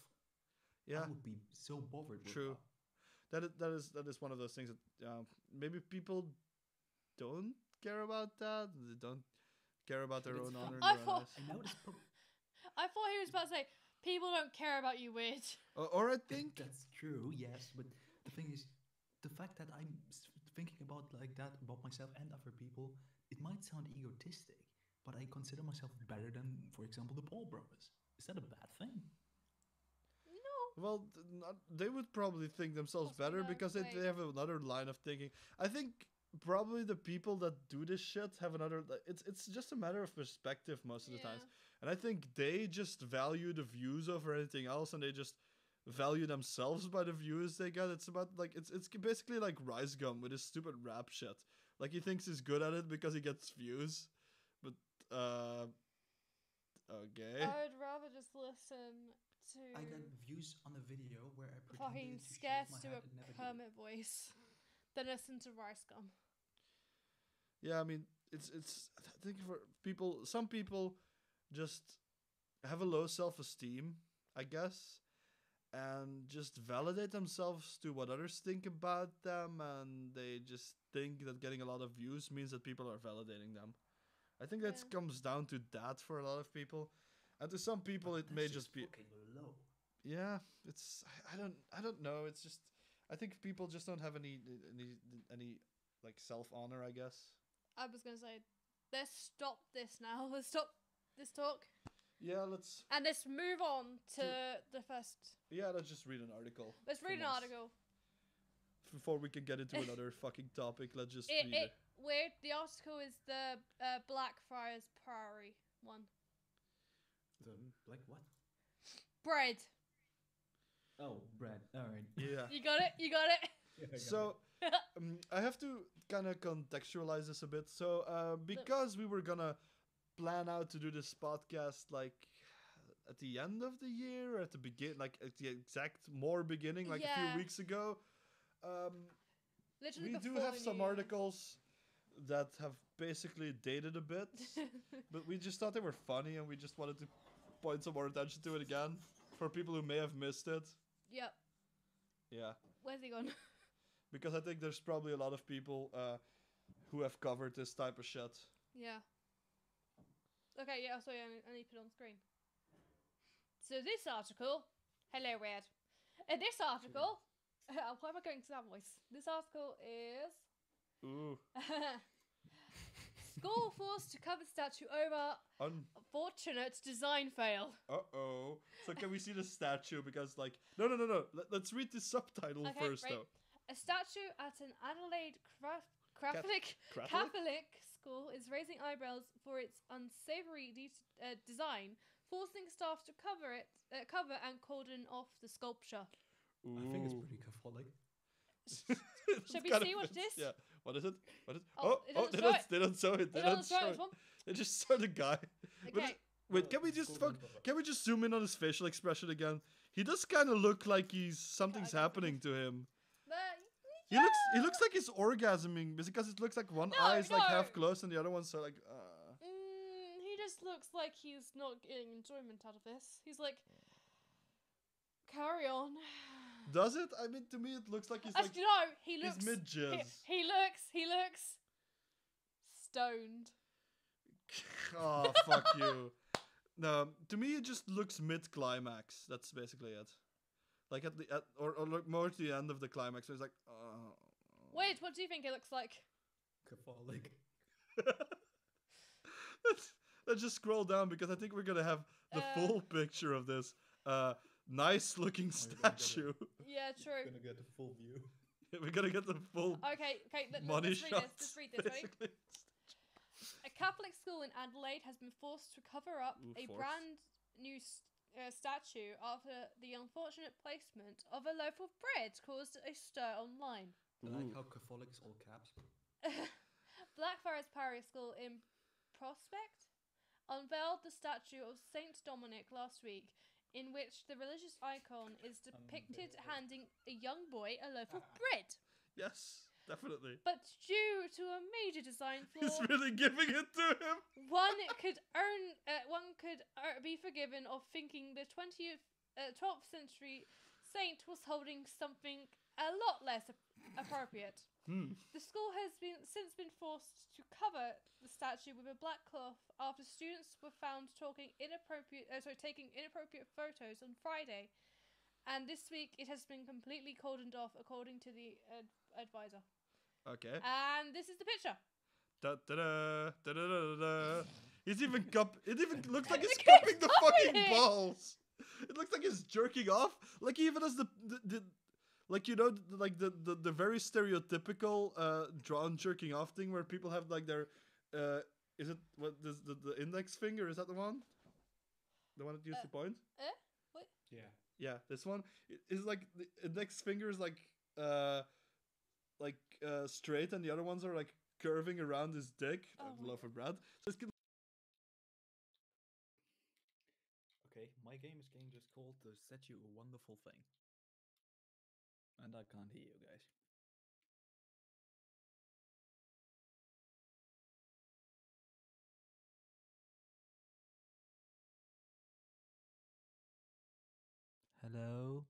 Speaker 2: Yeah,
Speaker 3: I would be so bothered with
Speaker 2: true. That is one of those things that maybe people don't care about that. They don't care about their
Speaker 3: But
Speaker 2: own
Speaker 3: it's
Speaker 2: honor.
Speaker 1: I
Speaker 2: and their own
Speaker 1: thought-
Speaker 2: eyes.
Speaker 3: I noticed
Speaker 1: I thought he was about to say, people don't care about you, weird.
Speaker 2: Or I think
Speaker 3: that's true, yes, but the thing is, the fact that I'm thinking about like that about myself and other people, it might sound egotistic, but I consider myself better than, for example, the Paul brothers. Is that a bad thing?
Speaker 1: No.
Speaker 2: well, they would probably think themselves
Speaker 1: Possibly
Speaker 2: better
Speaker 1: no,
Speaker 2: because they
Speaker 1: wait.
Speaker 2: have another line of thinking. I think probably the people that do this shit have another. It's just a matter of perspective most of the times, and I think they just value the views over anything else, and they just value themselves by the views they get. It's about like it's basically like Rice Gum with his stupid rap shit. Like he thinks he's good at it because he gets views, but okay.
Speaker 1: I would rather just listen to
Speaker 3: I got views on a video where I
Speaker 1: fucking
Speaker 3: pretended to
Speaker 1: scared
Speaker 3: shave
Speaker 1: to
Speaker 3: my
Speaker 1: do
Speaker 3: head and never
Speaker 1: a
Speaker 3: did it.
Speaker 1: Kermit voice than listen to Rice Gum.
Speaker 2: Yeah, I mean, it's. I think for people, some people just have a low self-esteem, I guess, and just validate themselves to what others think about them, and they just think that getting a lot of views means that people are validating them. I think that
Speaker 1: Yeah.
Speaker 2: comes down to that for a lot of people, and to some people
Speaker 3: But
Speaker 2: it may
Speaker 3: that's
Speaker 2: just be.
Speaker 3: fucking low.
Speaker 2: Yeah, it's. I don't know. It's just. I think people just don't have any like self-honor, I guess.
Speaker 1: I was gonna say, let's stop this now. Let's stop this talk
Speaker 2: Yeah, let's.
Speaker 1: and let's move on to the first.
Speaker 2: Yeah, let's just read an article.
Speaker 1: Let's read
Speaker 2: from
Speaker 1: an
Speaker 2: us.
Speaker 1: article.
Speaker 2: Before we can get into another fucking topic, let's just read it.
Speaker 1: Weird. The article is the Blackfriars Priory one.
Speaker 3: Like what?
Speaker 1: Bread.
Speaker 3: Oh, bread. All right.
Speaker 2: Yeah.
Speaker 1: You got it. You got it.
Speaker 2: So I have to kind of contextualize this a bit. So because we were gonna plan out to do this podcast like at the end of the year or at the begin, like at the exact more beginning, like a
Speaker 1: Yeah.
Speaker 2: few weeks ago,
Speaker 1: Literally
Speaker 2: we do
Speaker 1: before
Speaker 2: have
Speaker 1: the
Speaker 2: some
Speaker 1: New Year.
Speaker 2: articles that have basically dated a bit, but we just thought they were funny and we just wanted to point some more attention to it again for people who may have missed it.
Speaker 1: Yep.
Speaker 2: Yeah.
Speaker 1: Where's he gone?
Speaker 2: Because I think there's probably a lot of people who have covered this type of shit.
Speaker 1: Yeah. Okay, yeah, sorry, I need to put it on screen. So this article... Hello, Red. This article... why am I going to that voice? This article is...
Speaker 2: Ooh.
Speaker 1: School forced to cover statue over unfortunate design fail.
Speaker 2: Uh-oh. So can we see the statue? Because, like... No. Let's read the subtitle
Speaker 1: Okay,
Speaker 2: first,
Speaker 1: right.
Speaker 2: though.
Speaker 1: A statue at an Adelaide Catholic school is raising eyebrows for its unsavory design, forcing staff to cover and cordon off the sculpture.
Speaker 2: Ooh.
Speaker 3: I think it's pretty Catholic.
Speaker 1: Should we
Speaker 2: Kinda
Speaker 1: see what
Speaker 2: fits.
Speaker 1: it is?
Speaker 2: Yeah. What is it? What is?
Speaker 1: Oh, it doesn't show it.
Speaker 2: They don't show it. They
Speaker 1: It
Speaker 2: don't
Speaker 1: doesn't show
Speaker 2: show
Speaker 1: it,
Speaker 2: it.
Speaker 1: Tom.
Speaker 2: They just show the guy. But
Speaker 1: Okay.
Speaker 2: wait, can we just can we just zoom in on his facial expression again? He does kind of look like something's
Speaker 1: Okay.
Speaker 2: happening to him.
Speaker 1: But,
Speaker 2: He looks like he's orgasming because it looks like one
Speaker 1: No,
Speaker 2: eye is like half
Speaker 1: no.
Speaker 2: closed and the other one's so like.
Speaker 1: he just looks like he's not getting enjoyment out of this. He's like, carry on.
Speaker 2: Does it? I mean, to me, it looks like he's like
Speaker 1: Actually, no, he
Speaker 2: he's
Speaker 1: looks.
Speaker 2: mid jizz.
Speaker 1: He looks stoned.
Speaker 2: Oh fuck you! No, to me it just looks mid climax. That's basically it. Like or like more to the end of the climax. Where it's like, oh.
Speaker 1: Wait, what do you think it looks like?
Speaker 3: Catholic.
Speaker 2: Let's just scroll down because I think we're gonna have the full picture of this. Nice looking
Speaker 3: you're gonna get it.
Speaker 2: statue.
Speaker 1: Yeah, true.
Speaker 3: Gonna get the full view.
Speaker 2: We're gonna get the full
Speaker 1: Okay,
Speaker 2: money
Speaker 1: let's read this.
Speaker 2: shots.
Speaker 1: Let's read this, ready?
Speaker 2: basically.
Speaker 1: A Catholic school in Adelaide has been forced to cover up a
Speaker 2: Forced.
Speaker 1: brand new statue after the unfortunate placement of a loaf of bread caused a stir online.
Speaker 3: I like how Catholic is all caps.
Speaker 1: Blackfriars Parish School in Prospect unveiled the statue of Saint Dominic last week, in which the religious icon is depicted handing a young boy a loaf of bread.
Speaker 2: Yes, definitely.
Speaker 1: But due to a major design flaw,
Speaker 2: He's really giving it to him.
Speaker 1: one could be forgiven of thinking the 12th century saint was holding something a lot less appropriate. The school has since been forced to cover the statue with a black cloth after students were found taking inappropriate photos on Friday, and this week it has been completely cordoned off, according to the advisor.
Speaker 2: Okay.
Speaker 1: And this is the picture.
Speaker 2: Da, da, da, da, da, da, da. He's even it even looks like he's cupping the fucking balls. It looks like he's jerking off. Like he even has the like, you know, like the very stereotypical drawn jerking off thing where people have like their is it what this the index finger, is that the one? The one that used to point?
Speaker 1: What?
Speaker 3: Yeah.
Speaker 2: Yeah, this one is like the index finger is like straight, and the other ones are like curving around his dick.
Speaker 1: Oh
Speaker 2: I'd love for Brad. So it's
Speaker 3: Okay, my game is just called The Statue a Wonderful Thing. And I can't hear you guys. Hello?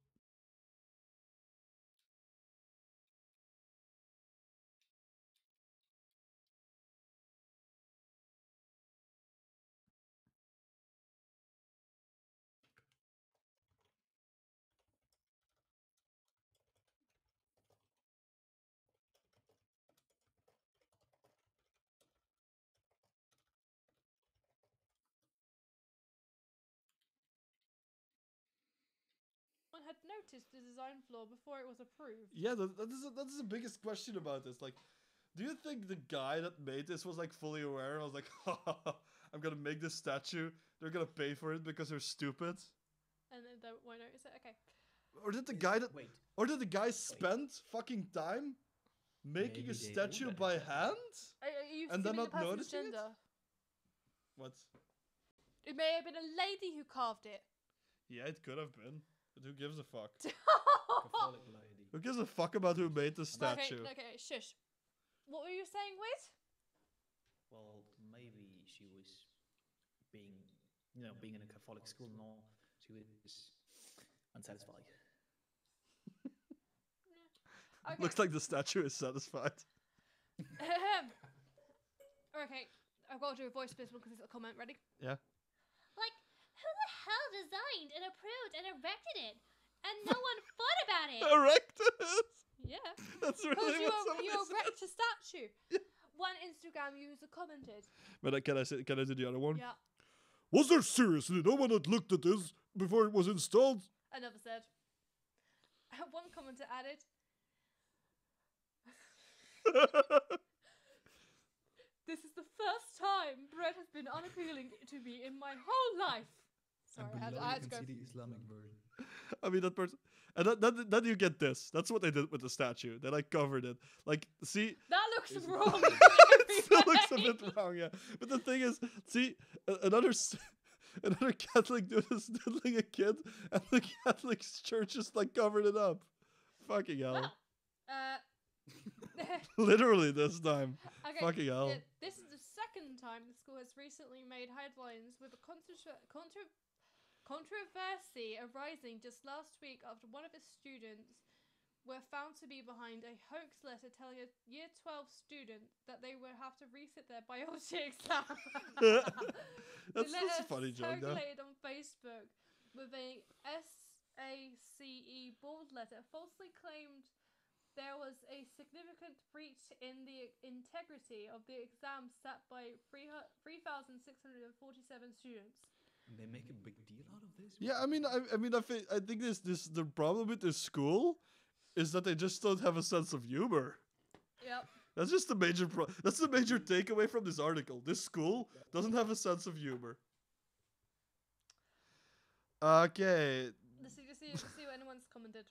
Speaker 1: One had noticed the design flaw before it was approved.
Speaker 2: yeah, that is the biggest question about this. Like, do you think the guy that made this was like fully aware? I was like, I'm gonna make this statue. They're gonna pay for it because they're stupid.
Speaker 1: And then they won't notice it. Okay.
Speaker 2: Or did the guy that
Speaker 3: Wait.
Speaker 2: Or did the guy spend fucking time making
Speaker 3: Maybe
Speaker 2: a
Speaker 3: they
Speaker 2: statue
Speaker 3: ordered
Speaker 2: by
Speaker 3: it.
Speaker 2: hand?
Speaker 1: You've
Speaker 2: And
Speaker 1: seen
Speaker 2: they're
Speaker 1: the
Speaker 2: not
Speaker 1: person's
Speaker 2: noticing it?
Speaker 1: gender.
Speaker 2: What?
Speaker 1: It may have been a lady who carved it.
Speaker 2: Yeah, it could have been. But who gives a fuck?
Speaker 3: Catholic lady.
Speaker 2: Who gives a fuck about who made the statue?
Speaker 1: Okay, shush. What were you saying, Wiz?
Speaker 4: Well, maybe she was being in a Catholic school, no, she was unsatisfied.
Speaker 1: Okay.
Speaker 2: Looks like the statue is satisfied.
Speaker 1: Okay, I've got to do a voice for this one because it's a comment. Ready?
Speaker 2: Yeah.
Speaker 5: Like, who the hell designed and approved and erected it? And no one thought about it.
Speaker 2: Erected it!
Speaker 1: Yeah.
Speaker 2: That's
Speaker 1: Because
Speaker 2: really what somebody
Speaker 1: you
Speaker 2: said.
Speaker 1: erect a statue. One Instagram user commented.
Speaker 2: But can I do the other one?
Speaker 1: Yeah.
Speaker 2: Was there seriously no one that looked at this before it was installed?
Speaker 1: Another said. One commenter added. This is the first time bread has been unappealing to me in my whole life. Sorry, I had to go.
Speaker 3: see the Islamic version.
Speaker 2: I mean, that person. And then you get this. That's what they did with the statue. They like covered it. Like, see,
Speaker 1: That looks wrong.
Speaker 2: it still looks a bit wrong, yeah. But the thing is, see, another Catholic dude is diddling a kid, and the Catholic church just like covered it up. Fucking hell. Literally this time.
Speaker 1: Okay,
Speaker 2: Fucking hell.
Speaker 1: this is the second time the school has recently made headlines with a controversy arising just last week after one of its students were found to be behind a hoax letter telling a Year 12 student that they would have to resit their biology exam.
Speaker 2: That's a funny joke, though.
Speaker 1: Circulated on Facebook with a SACE bold letter falsely claimed there was a significant breach in the integrity of the exam sat by 3,647 students.
Speaker 3: And they make a big deal out of this?
Speaker 2: Yeah, I mean, I think the problem with this school is that they just don't have a sense of humor.
Speaker 1: Yep.
Speaker 2: That's just the major that's the major takeaway from this article. This school doesn't have a sense of humor. Okay.
Speaker 1: Let's see what anyone's commented.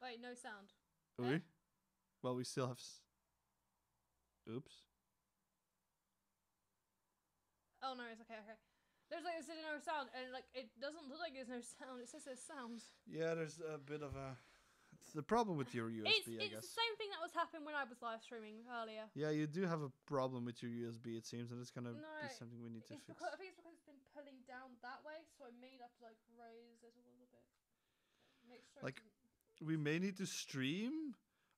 Speaker 1: Wait, no sound.
Speaker 2: Oui? Well, we still have. Oops.
Speaker 1: Oh no, it's okay. There's no sound, and like it doesn't look like there's no sound. It says there's sound.
Speaker 2: Yeah, there's a bit of a. It's the problem with your USB, I
Speaker 1: It's
Speaker 2: guess.
Speaker 1: the same thing that was happening when I was live streaming earlier.
Speaker 2: Yeah, you do have a problem with your USB, it seems, and it's gonna
Speaker 1: No,
Speaker 2: be something we need to
Speaker 1: It's
Speaker 2: fix.
Speaker 1: because, I think it's because it's been pulling down that way, so I may have to like raise it a little bit. Make sure
Speaker 2: Like-
Speaker 1: it
Speaker 2: We may need to stream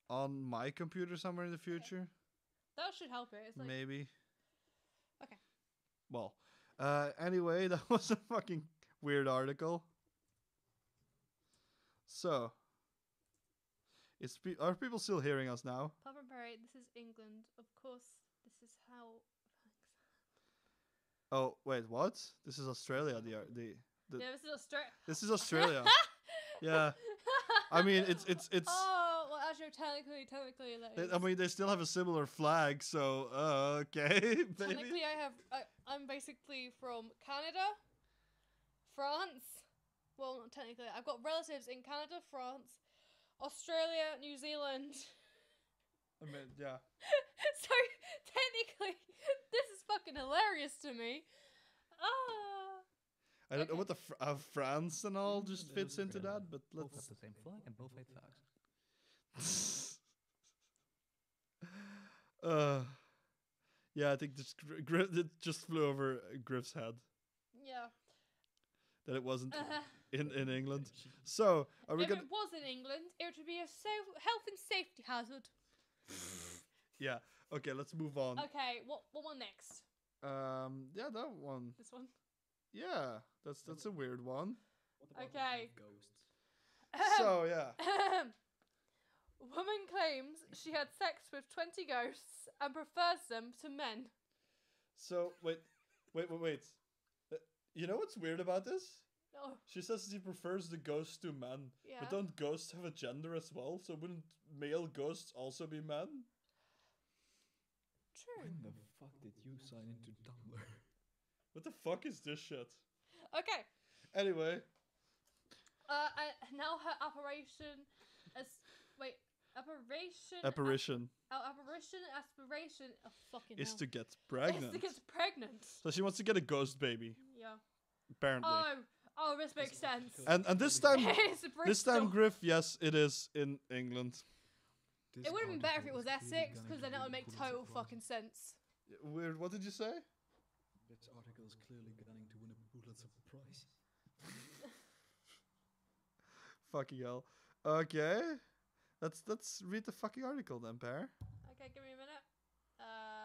Speaker 2: on my computer somewhere in the future.
Speaker 1: doesn't. That should help it. It's like
Speaker 2: Maybe.
Speaker 1: Okay.
Speaker 2: Well, anyway, that was a fucking weird article. So, are people still hearing us now?
Speaker 1: Papa Perry, this is England. Of course, this is how.
Speaker 2: Oh, wait, what? This is Australia. The
Speaker 1: Yeah, this is Australia.
Speaker 2: this is Australia. Yeah. I mean, it's.
Speaker 1: Oh well, actually, technically, that is.
Speaker 2: I mean, they still have a similar flag, so okay, maybe.
Speaker 1: Technically, I'm basically from Canada, France. Well, not technically. I've got relatives in Canada, France, Australia, New Zealand.
Speaker 2: I mean, yeah.
Speaker 1: So technically, this is fucking hilarious to me. Ah.
Speaker 2: I don't know
Speaker 1: Okay.
Speaker 2: what the France and all just
Speaker 3: It
Speaker 2: fits
Speaker 3: doesn't
Speaker 2: into
Speaker 3: really
Speaker 2: that,
Speaker 3: matter.
Speaker 2: but
Speaker 3: Both
Speaker 2: let's.
Speaker 3: have the same flag and both hate fags.
Speaker 2: Yeah, I think this it just flew over Griff's head
Speaker 1: Yeah.
Speaker 2: that it wasn't
Speaker 1: Uh,
Speaker 2: in England. So are we
Speaker 1: if
Speaker 2: gonna?
Speaker 1: it was in England, it would be a health and safety hazard.
Speaker 2: Yeah. Okay, let's move on.
Speaker 1: Okay, what one next?
Speaker 2: Yeah, that one.
Speaker 1: This one.
Speaker 2: Yeah, that's a weird one.
Speaker 4: What about the
Speaker 1: Okay.
Speaker 4: ghosts?
Speaker 2: So yeah,
Speaker 1: Woman claims she had sex with 20 ghosts and prefers them to men.
Speaker 2: so wait. You know what's weird about this?
Speaker 1: Oh,
Speaker 2: She says she prefers the ghosts to men.
Speaker 1: yeah.
Speaker 2: But don't ghosts have a gender as well? So wouldn't male ghosts also be men?
Speaker 1: True.
Speaker 3: When the fuck did you sign into Tumblr?
Speaker 2: What the fuck is this shit?
Speaker 1: Okay.
Speaker 2: Anyway,
Speaker 1: Now her apparition apparition.
Speaker 2: apparition
Speaker 1: Aspiration. Oh, fucking
Speaker 2: is
Speaker 1: hell.
Speaker 2: to get
Speaker 1: Is
Speaker 2: pregnant.
Speaker 1: to get pregnant.
Speaker 2: So she wants to get a ghost baby,
Speaker 1: Yeah.
Speaker 2: apparently.
Speaker 1: Oh, this makes sense.
Speaker 2: And this time,
Speaker 1: It's
Speaker 2: this time,
Speaker 1: Bristol.
Speaker 2: Griff, yes, it is in England.
Speaker 1: It would have been better if it was Essex, because then it would make total fucking sense.
Speaker 2: Weird. What did you say?
Speaker 3: This article is clearly gunning to win a Pulitzer Prize.
Speaker 2: Fucking hell. Okay, let's read the fucking article then, Pear.
Speaker 1: Okay, give me a minute.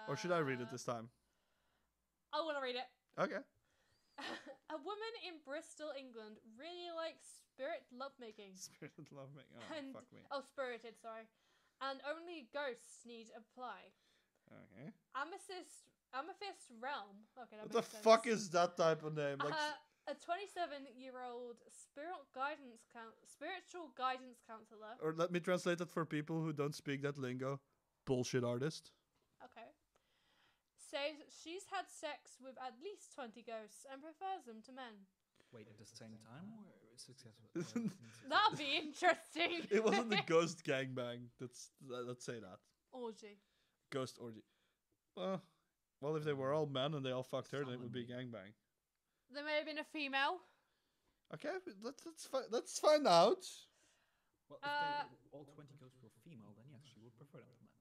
Speaker 2: Or should I read it this time?
Speaker 1: I want to read it.
Speaker 2: Okay.
Speaker 1: A woman in Bristol, England, really likes spirit lovemaking.
Speaker 2: Spirited lovemaking. Oh,
Speaker 1: And
Speaker 2: fuck me.
Speaker 1: spirited, sorry. And only ghosts need apply.
Speaker 2: Okay.
Speaker 1: Amethyst Realm. Okay, that
Speaker 2: What the
Speaker 1: makes sense.
Speaker 2: fuck is that type of name? Like,
Speaker 1: A 27-year-old spiritual guidance counselor.
Speaker 2: or let me translate that for people who don't speak that lingo. Bullshit artist.
Speaker 1: Okay. Says she's had sex with at least 20 ghosts and prefers them to men.
Speaker 3: Wait, at the same time or successful?
Speaker 1: That'd be interesting.
Speaker 2: It wasn't the ghost gangbang. Let's say that.
Speaker 1: Orgy.
Speaker 2: Ghost orgy. Well, if they were all men and they all fucked her, then it would be gangbang.
Speaker 1: There may have been a female.
Speaker 2: Okay, but let's find out.
Speaker 3: Well, if all 20 ghosts were female, then yes, she would prefer them to men.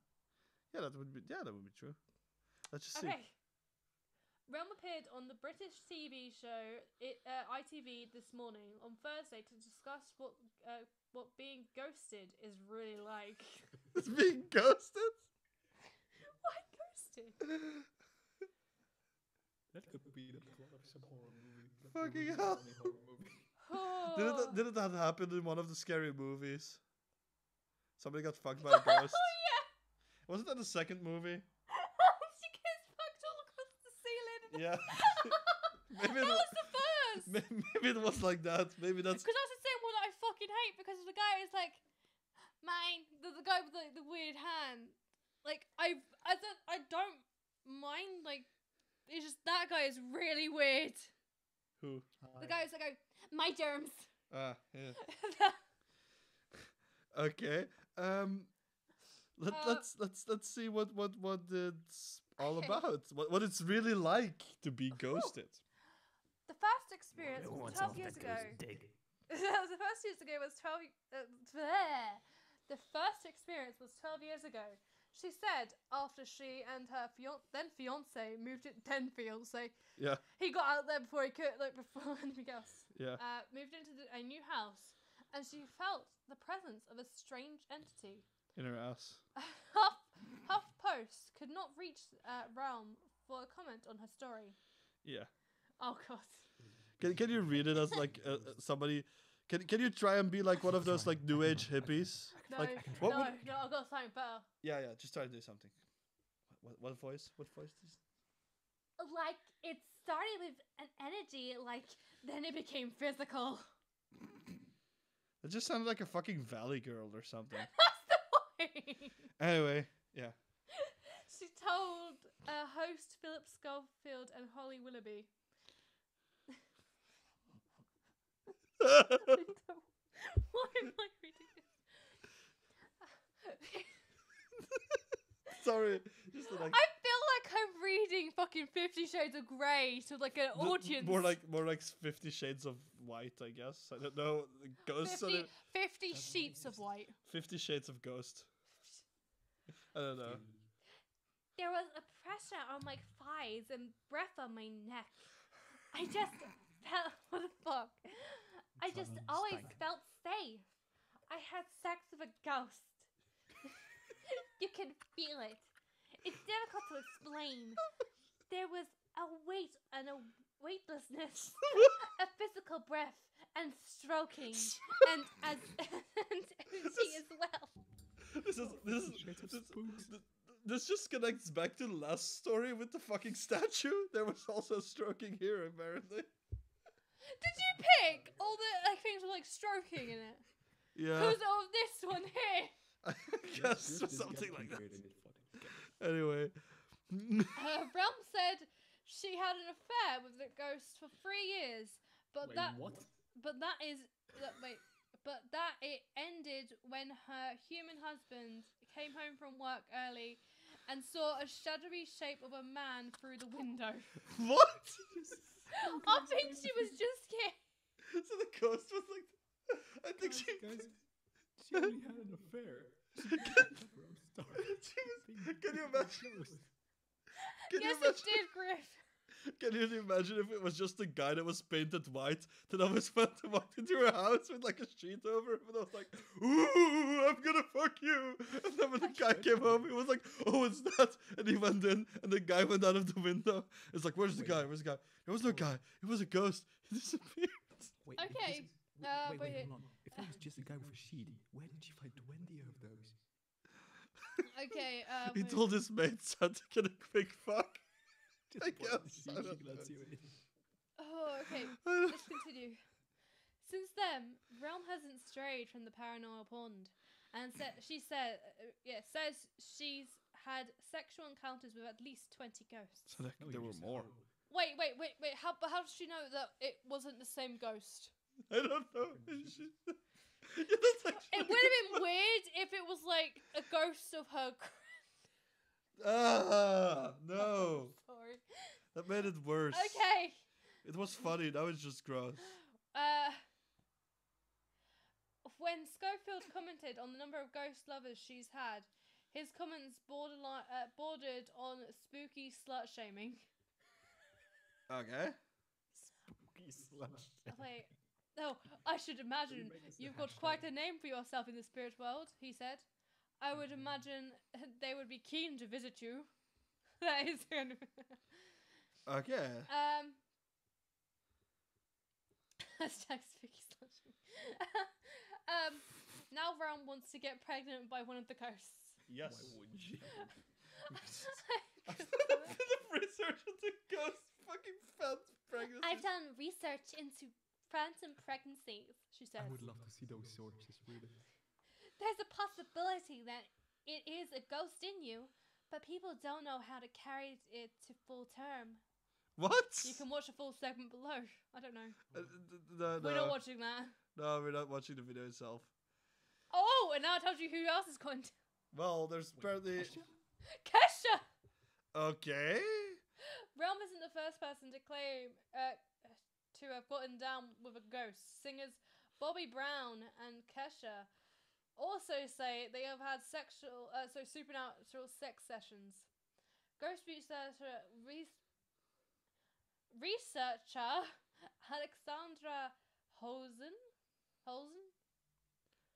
Speaker 2: Yeah, that would be true. Let's just see.
Speaker 1: Okay. Realm appeared on the British TV show ITV this morning on Thursday to discuss what being ghosted is really like.
Speaker 2: It's being ghosted.
Speaker 1: Why ghosted?
Speaker 3: That could be the plot of some horror movie. That
Speaker 2: Fucking
Speaker 3: ruins
Speaker 2: hell.
Speaker 3: any horror movie.
Speaker 1: Oh.
Speaker 2: Didn't that happen in one of the scary movies? Somebody got fucked by a ghost.
Speaker 1: Oh yeah.
Speaker 2: Wasn't that the second movie?
Speaker 1: She gets fucked all across the ceiling.
Speaker 2: Yeah. Maybe
Speaker 1: That was the first.
Speaker 2: maybe it was like that. Maybe that's.
Speaker 1: Because that's the same one that I fucking hate because the guy is like, mine. The guy with the weird hand. Like I don't mind. Like it's just that guy is really weird.
Speaker 2: Who?
Speaker 1: The guy is like, my germs.
Speaker 2: Ah, yeah. Okay. Let's see what it's all
Speaker 1: Okay.
Speaker 2: about. What it's really like to be ghosted.
Speaker 1: The first experience was 12 years ago. The first years ago was 12. The first experience was 12 years ago. She said after she and her fiance moved it. Then fiance.
Speaker 2: Yeah.
Speaker 1: He got out there before he could, like before anything else.
Speaker 2: Yeah.
Speaker 1: Moved into a new house, and she felt the presence of a strange entity.
Speaker 2: In her ass.
Speaker 1: HuffPost could not reach Realm for a comment on her story.
Speaker 2: Yeah.
Speaker 1: Oh god.
Speaker 2: Can you read it as like somebody? Can you try and be like one of those like new age hippies?
Speaker 1: No,
Speaker 2: Like what would?
Speaker 1: no, I've got something better.
Speaker 2: Yeah. Just try to do something. What voice? What voice is?
Speaker 5: Like, it started with an energy, like,
Speaker 1: Then it became physical.
Speaker 2: It just sounded like a fucking Valley Girl or something.
Speaker 1: That's the point.
Speaker 2: Anyway, yeah.
Speaker 1: She told host Philip Schofield and Holly Willoughby. Why am I reading this?
Speaker 2: Sorry, just like
Speaker 1: I feel like I'm reading fucking 50 Shades of Grey to like an audience.
Speaker 2: more like 50 Shades of White, I guess. I don't know. Ghosts.
Speaker 1: 50 sheets of white.
Speaker 2: 50 Shades of Ghost. I don't know.
Speaker 5: there was a pressure on my thighs and breath on my neck. I just felt, what the fuck? I just always felt safe. I had sex with a ghost. You can feel it. It's difficult to explain. There was a weight and a weightlessness, a physical breath and stroking, and energy as well.
Speaker 2: This just connects back to the last story with the fucking statue. There was also stroking here, apparently.
Speaker 1: Did you pick all the things with like stroking in it?
Speaker 2: Yeah.
Speaker 1: Because of this one here.
Speaker 2: I guess something like that. Anyway.
Speaker 1: Realm said she had an affair with the ghost for 3 years, but
Speaker 3: Wait,
Speaker 1: that
Speaker 3: what?
Speaker 1: but that it ended when her human husband came home from work early and saw a shadowy shape of a man through the window.
Speaker 2: What?
Speaker 1: I think she was just kidding.
Speaker 2: So the ghost was like, I think
Speaker 3: Guys,
Speaker 2: she
Speaker 3: only had an affair.
Speaker 2: Can you imagine?
Speaker 1: Yes, it did, Griff.
Speaker 2: Can you imagine if it was just a guy that was painted white that always went to walk into her house with like a sheet over him and I was like, ooh, I'm gonna fuck you. And then when the guy came home, he was like, oh, it's that. And he went in and the guy went out of the window. It's like, where's the guy? Where's the guy? There was no guy. It was a ghost. He disappeared.
Speaker 3: Wait,
Speaker 1: Okay,
Speaker 3: wait, hold on. If it was just a guy with a sheet, where did she find 20 of those?
Speaker 1: Okay,
Speaker 2: He told his mates how to get a quick fuck.
Speaker 3: Just
Speaker 2: I
Speaker 3: one
Speaker 2: guess.
Speaker 3: sheet,
Speaker 2: I
Speaker 3: she
Speaker 2: don't
Speaker 3: could not
Speaker 2: know.
Speaker 3: see what it is.
Speaker 1: Oh, okay. Let's continue. Since then, Realm hasn't strayed from the paranoid pond, and says she's had sexual encounters with at least 20 ghosts.
Speaker 2: So there were more.
Speaker 1: Wait. How does she know that it wasn't the same ghost?
Speaker 2: I don't know. Yeah, that's actually
Speaker 1: It would have been weird if it was like a ghost of her.
Speaker 2: No.
Speaker 1: Sorry.
Speaker 2: That made it worse.
Speaker 1: Okay.
Speaker 2: It was funny. Now it's just gross.
Speaker 1: When Schofield commented on the number of ghost lovers she's had, his comments bordered on spooky slut shaming.
Speaker 2: Okay.
Speaker 3: Spooky slush.
Speaker 1: Wait. No, I should imagine you've got quite a name for yourself in the spirit world, he said. I would imagine they would be keen to visit you. That is kind of...
Speaker 2: Okay.
Speaker 1: Hashtag spooky slushing. Now Realm wants to get pregnant by one of the ghosts.
Speaker 2: Yes.
Speaker 3: Why wouldn't she?
Speaker 2: I've done a bit of research into ghost fucking phantom pregnancies.
Speaker 5: I've done research into phantom pregnancies,
Speaker 1: She says.
Speaker 3: I would love to see those sources, really.
Speaker 5: There's a possibility that it is a ghost in you, but people don't know how to carry it to full term.
Speaker 2: What?
Speaker 1: You can watch a full segment below. I don't know.
Speaker 2: No,
Speaker 1: We're not watching that.
Speaker 2: No, we're not watching the video itself.
Speaker 1: Oh, and now I told you who else is going to.
Speaker 2: Well, there's apparently...
Speaker 1: Kesha!
Speaker 2: Okay.
Speaker 1: Realm isn't the first person to claim to have gotten down with a ghost. Singers Bobby Brown and Kesha also say they have had supernatural sex sessions. Ghost researcher Alexandra Holzen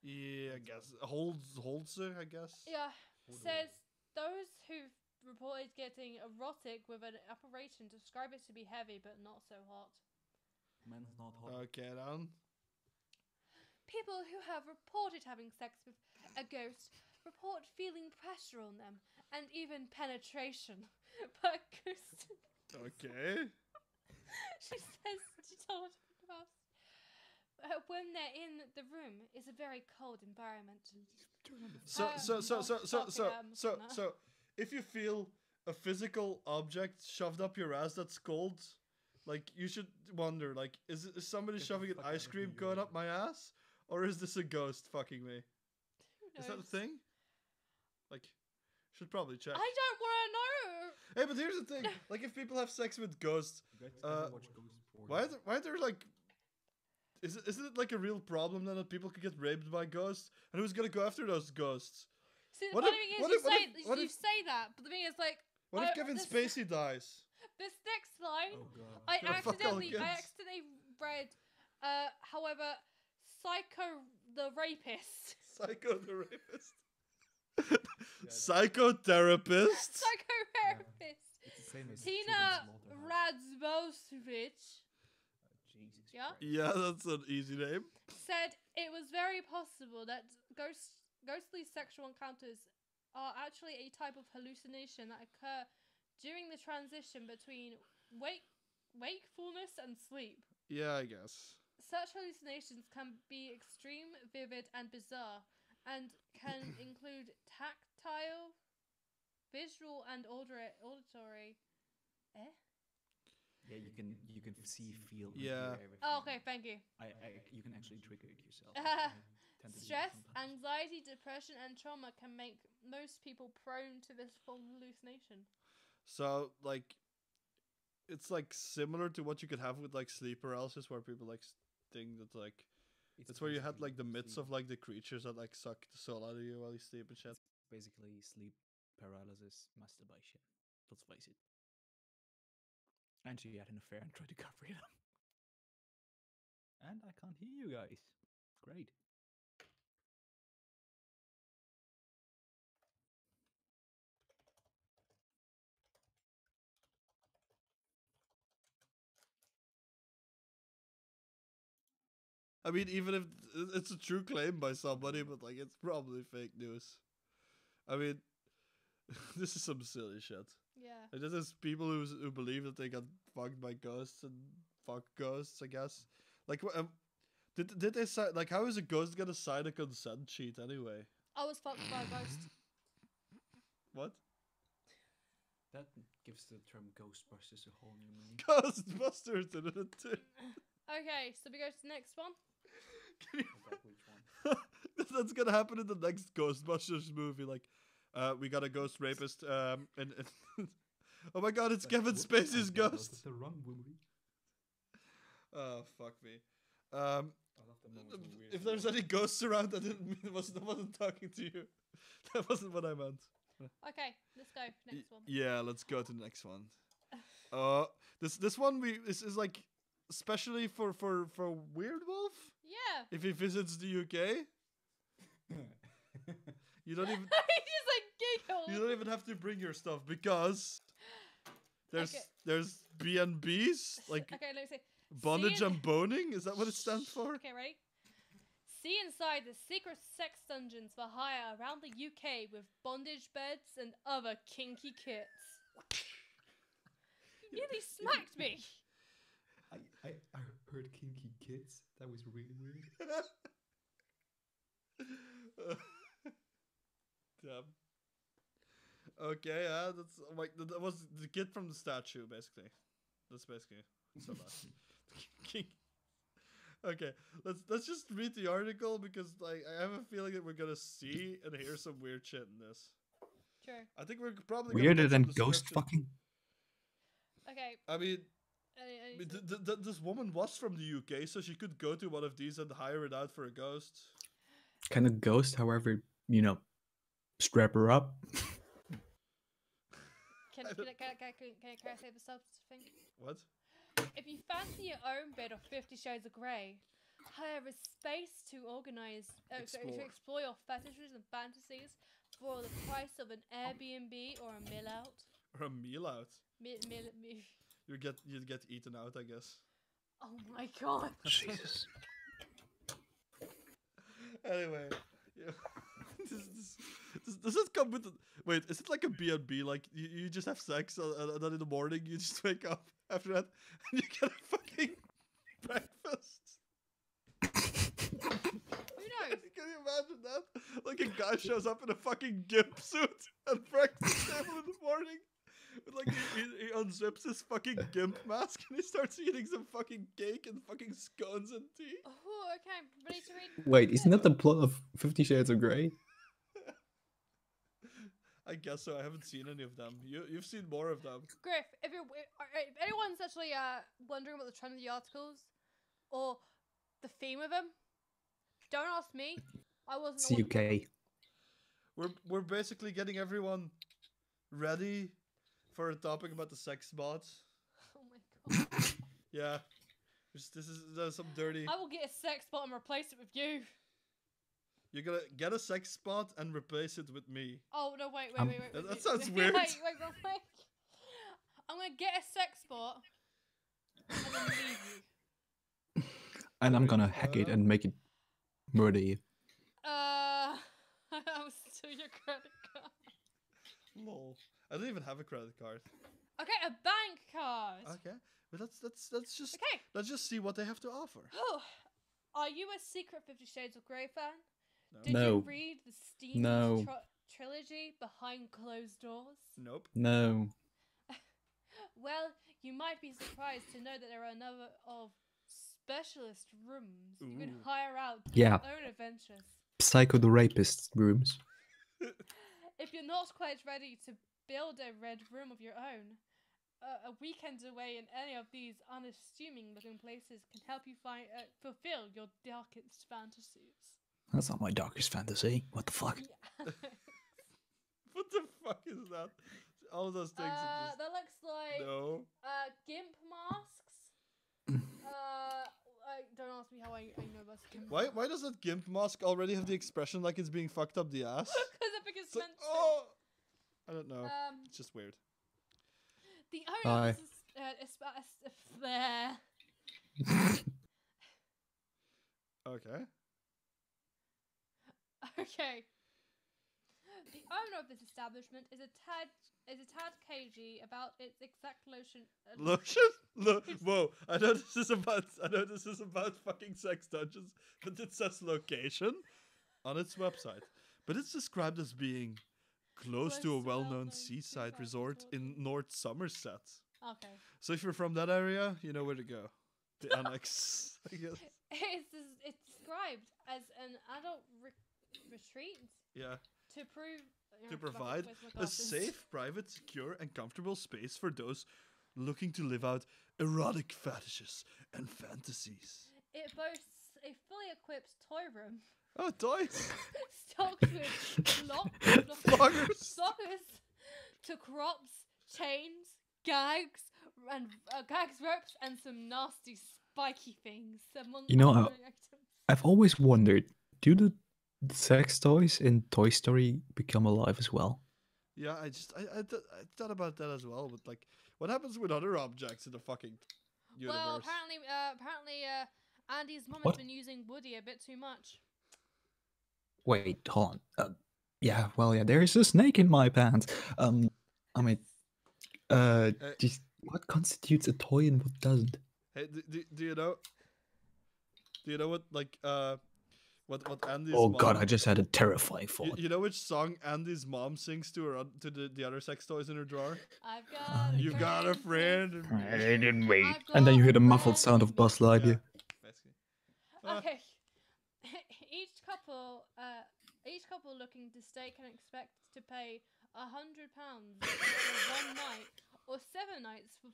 Speaker 2: Yeah, I guess. Holzer, I guess.
Speaker 1: Yeah, says those who've reported getting erotic with an operation describe it to be heavy but not so hot.
Speaker 3: Man's not hot.
Speaker 2: Okay, then.
Speaker 1: People who have reported having sex with a ghost report feeling pressure on them and even penetration. But ghost.
Speaker 2: Okay.
Speaker 1: She says she told us when they're in the room is a very cold environment.
Speaker 2: So,
Speaker 1: fuck,
Speaker 2: if you feel a physical object shoved up your ass that's cold, like, you should wonder, like, is somebody
Speaker 3: Get the
Speaker 2: shoving an
Speaker 3: fuck out
Speaker 2: ice
Speaker 3: of
Speaker 2: cream
Speaker 3: me,
Speaker 2: cone
Speaker 3: you
Speaker 2: up my ass? Or is this a ghost fucking me?
Speaker 1: Who
Speaker 2: Is that a
Speaker 1: knows?
Speaker 2: thing? Like, should probably check.
Speaker 1: I don't want to know.
Speaker 2: Hey, but here's the thing. Like, if people have sex with ghosts,
Speaker 3: You guys ever watch Ghost porn?
Speaker 2: why are there, like... Isn't it, like, a real problem then that people could get raped by ghosts? And who's gonna go after those ghosts?
Speaker 1: See, the
Speaker 2: What
Speaker 1: funny
Speaker 2: if-
Speaker 1: thing is,
Speaker 2: what
Speaker 1: you
Speaker 2: if- what if-
Speaker 1: say that, but the thing is, like,
Speaker 2: What if Kevin
Speaker 1: this,
Speaker 2: Spacey dies?
Speaker 1: this next line,
Speaker 3: Oh god.
Speaker 1: I
Speaker 2: Yeah, fuck all
Speaker 1: accidentally
Speaker 2: kids.
Speaker 1: read, however, Psycho the Rapist.
Speaker 2: Psycho the rapist. Psychotherapist.
Speaker 1: Psycho Rapist.
Speaker 3: It's the same as
Speaker 1: Tina
Speaker 3: Children's Slaughterhouse.
Speaker 1: Radzvosvich,
Speaker 4: Jesus.
Speaker 1: Yeah?
Speaker 4: Christ.
Speaker 2: Yeah, that's an easy name.
Speaker 1: said it was very possible that ghostly sexual encounters are actually a type of hallucination that occur during the transition between wakefulness and sleep.
Speaker 2: Yeah, I guess.
Speaker 1: Such hallucinations can be extreme, vivid, and bizarre, and can include tactile, visual, and auditory. Eh?
Speaker 3: Yeah, you can see, feel, and
Speaker 2: Yeah.
Speaker 3: hear everything.
Speaker 1: Oh, okay, thank you.
Speaker 3: You can actually trigger it yourself. I tend to do that
Speaker 1: Stress,
Speaker 3: sometimes.
Speaker 1: anxiety, depression, and trauma can make most people prone to this form of hallucination.
Speaker 2: So, like, it's like similar to what you could have with like sleep paralysis, where people like think that like it's where you had like the myths
Speaker 3: sleep-
Speaker 2: of like the creatures that like suck the soul out of you while you sleep and shit.
Speaker 3: basically sleep paralysis, masturbation. Let's face it. And she had an affair and tried to cover it up. And I can't hear you guys. Great.
Speaker 2: I mean, even if it's a true claim by somebody, but like it's probably fake news. I mean, this is some silly shit.
Speaker 1: Yeah.
Speaker 2: Like, this is people who believe that they got fucked by ghosts and fuck ghosts, I guess. Like, did they sign? Like, how is a ghost gonna sign a consent sheet anyway?
Speaker 1: I was fucked by a ghost.
Speaker 2: What?
Speaker 3: That gives the term Ghostbusters a whole new meaning.
Speaker 2: Ghostbusters did it too.
Speaker 1: Okay, so we go to the next one.
Speaker 2: Can you-
Speaker 3: Forgot which one.
Speaker 2: That's gonna happen in the next Ghostbusters movie. Like, we got a ghost rapist. And oh my god, it's
Speaker 3: Like,
Speaker 2: Kevin
Speaker 3: whoops,
Speaker 2: Spacey's
Speaker 3: I downloaded
Speaker 2: ghost.
Speaker 3: The wrong movie.
Speaker 2: Oh fuck me.
Speaker 3: I love the moments when weird
Speaker 2: If there's any ghosts around, I didn't mean I wasn't talking to you. That wasn't what I meant.
Speaker 1: Okay, let's go. Next one.
Speaker 2: Yeah, let's go to the next one. This one is like especially for Weird Wolf.
Speaker 1: Yeah.
Speaker 2: If he visits the UK, you don't even
Speaker 1: He just like giggled.
Speaker 2: you don't even have to bring your stuff because there's
Speaker 1: Okay.
Speaker 2: there's B&Bs like
Speaker 1: Okay, let me see.
Speaker 2: bondage
Speaker 1: See
Speaker 2: and boning. Is that what it stands for?
Speaker 1: Okay, ready? See inside the secret sex dungeons for hire around the UK with bondage beds and other kinky kits. You nearly smacked me.
Speaker 3: I heard kinky kids. That was really weird.
Speaker 2: Damn. Okay, yeah, that's like that was the kid from the statue, basically. That's basically so bad. Okay, let's just read the article because like I have a feeling that we're gonna see and hear some weird shit in this.
Speaker 1: Sure.
Speaker 2: I think we're probably gonna
Speaker 3: Weirder
Speaker 2: get some
Speaker 3: than ghost
Speaker 2: description.
Speaker 3: fucking.
Speaker 1: Okay.
Speaker 2: I mean,
Speaker 1: any
Speaker 2: this woman was from the UK, so she could go to one of these and hire it out for a ghost.
Speaker 3: Kind of ghost, however, strap her up.
Speaker 1: can I say the substance thing?
Speaker 2: What?
Speaker 1: If you fancy your own bit of 50 Shades of Grey,
Speaker 5: However, space to organize, to explore your fetishes and fantasies for the price of an Airbnb or a meal out.
Speaker 2: Or a meal out.
Speaker 5: Meal.
Speaker 2: You'd get eaten out, I guess.
Speaker 5: Oh my god.
Speaker 4: Jesus.
Speaker 2: Anyway, yeah. Does it come with? Wait, is it like a B&B? Like you just have sex and then in the morning you just wake up after that and you get a fucking breakfast.
Speaker 5: Who knows?
Speaker 2: Can you imagine that? Like a guy shows up in a fucking gimp suit and breakfast table in the morning. With like he unzips his fucking gimp mask and he starts eating some fucking cake and fucking scones and tea.
Speaker 5: Oh, okay. Ready to read?
Speaker 3: Wait, isn't that the plot of 50 Shades of Grey?
Speaker 2: I guess so. I haven't seen any of them. You've seen more of them.
Speaker 5: Griff, if anyone's actually wondering about the trend of the articles or the theme of them, don't ask me. I wasn't.
Speaker 3: It's
Speaker 5: the one-
Speaker 3: UK.
Speaker 2: We're basically getting everyone ready for a topic about the sex bots.
Speaker 5: Oh my god.
Speaker 2: Yeah. There's some dirty.
Speaker 5: I will get a sex bot and replace it with you.
Speaker 2: You're gonna get a sex spot and replace it with me.
Speaker 5: Oh no! Wait.
Speaker 2: That sounds weird.
Speaker 5: Wait. I'm gonna get a sex bot and then leave you.
Speaker 3: And I'm gonna hack it and make it murder you.
Speaker 5: I'll steal your credit card.
Speaker 2: Lol. I don't even have a credit card.
Speaker 5: Okay, a bank card.
Speaker 2: Okay, but let's just see what they have to offer.
Speaker 5: Oh, are you a secret 50 Shades of Grey fan?
Speaker 2: No.
Speaker 5: Did
Speaker 3: No.
Speaker 5: you read the steamy
Speaker 3: No.
Speaker 5: trilogy behind closed doors?
Speaker 2: Nope.
Speaker 3: No.
Speaker 5: Well, you might be surprised to know that there are a number of specialist rooms you can
Speaker 2: Ooh.
Speaker 5: hire out for
Speaker 3: Yeah.
Speaker 5: your own adventures.
Speaker 3: Psycho the Rapist rooms.
Speaker 5: If you're not quite ready to build a red room of your own, a weekend away in any of these unassuming looking places can help you fulfill your darkest fantasies.
Speaker 3: That's not my darkest fantasy. What the fuck?
Speaker 5: Yeah.
Speaker 2: What the fuck is that? All of those things. Are just...
Speaker 5: That looks like
Speaker 2: No.
Speaker 5: gimp masks. Don't ask me how I know about gimp.
Speaker 2: Why does that gimp mask already have the expression like it's being fucked up the ass?
Speaker 5: Because I think it's
Speaker 2: It's like,
Speaker 5: meant to.
Speaker 2: oh! I don't know. It's just weird.
Speaker 5: The owner
Speaker 3: Hi.
Speaker 5: of this there.
Speaker 2: Okay.
Speaker 5: Okay. The owner of this establishment is a tad cagey about its exact lotion.
Speaker 2: Lotion? Whoa! I know this is about fucking sex dungeons, but it says location on its website. But it's described as being close to a well-known seaside resort in North Somerset.
Speaker 5: Okay.
Speaker 2: So if you're from that area, you know where to go. The annex, I guess.
Speaker 5: It's described as an adult retreat
Speaker 2: Yeah.
Speaker 5: to
Speaker 2: Provide a safe, private, secure, and comfortable space for those looking to live out erotic fetishes and fantasies.
Speaker 5: It boasts a fully equipped toy room
Speaker 2: Oh, toys!
Speaker 5: stocked with
Speaker 2: Floggers.
Speaker 5: to crops, chains, gags, and gags, ropes, and some nasty spiky things. Among
Speaker 3: You know,
Speaker 5: other items.
Speaker 3: I've always wondered, do the sex toys in Toy Story become alive as well?
Speaker 2: Yeah, I thought about that as well, but like, what happens with other objects in the fucking universe?
Speaker 5: Well, apparently, Andy's mum has
Speaker 3: What?
Speaker 5: been using Woody a bit too much.
Speaker 3: Wait, hold on. Yeah, there is a snake in my pants. I mean, just what constitutes a toy and what doesn't?
Speaker 2: Hey, do you know? Do you know what like what Andy's?
Speaker 3: Oh
Speaker 2: mom,
Speaker 3: god, I just had a terrifying thought.
Speaker 2: You know which song Andy's mom sings to her to the other sex toys in her drawer?
Speaker 5: I've got a
Speaker 2: You've got a friend. And me.
Speaker 5: I've
Speaker 3: And then you
Speaker 5: got
Speaker 3: hear
Speaker 5: a
Speaker 3: the muffled
Speaker 5: friend.
Speaker 3: sound of Buzz Lightyear.
Speaker 2: Basically.
Speaker 5: Okay. Each couple looking to stay can expect to pay £100 for 1 night or 7 nights for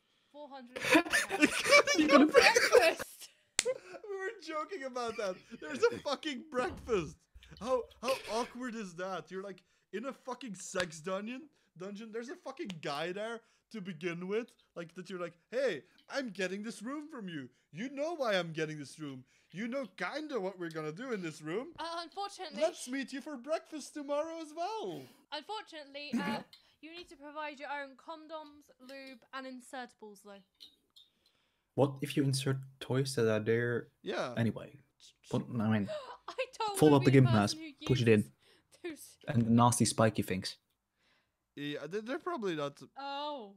Speaker 5: £400.
Speaker 2: You got a
Speaker 5: Breakfast.
Speaker 2: We were joking about that. There's a fucking breakfast. How awkward is that? You're like in a fucking sex dungeon. dungeon, there's a fucking guy there to begin with. Like, that you're like, hey, I'm getting this room from you. You know why I'm getting this room. You know kinda what we're gonna do in this room.
Speaker 1: Unfortunately,
Speaker 2: Let's meet you for breakfast tomorrow as well.
Speaker 1: unfortunately, you need to provide your own condoms, lube, and insertables, though.
Speaker 3: What if you insert toys that are there
Speaker 2: Yeah.
Speaker 3: anyway? But, I mean,
Speaker 1: I don't
Speaker 3: fold
Speaker 1: wanna
Speaker 3: up the
Speaker 1: be
Speaker 3: gimp
Speaker 1: person
Speaker 3: mask,
Speaker 1: who
Speaker 3: push it in,
Speaker 1: uses those-
Speaker 3: and the nasty spiky things.
Speaker 2: Yeah, they're probably not.
Speaker 1: Oh.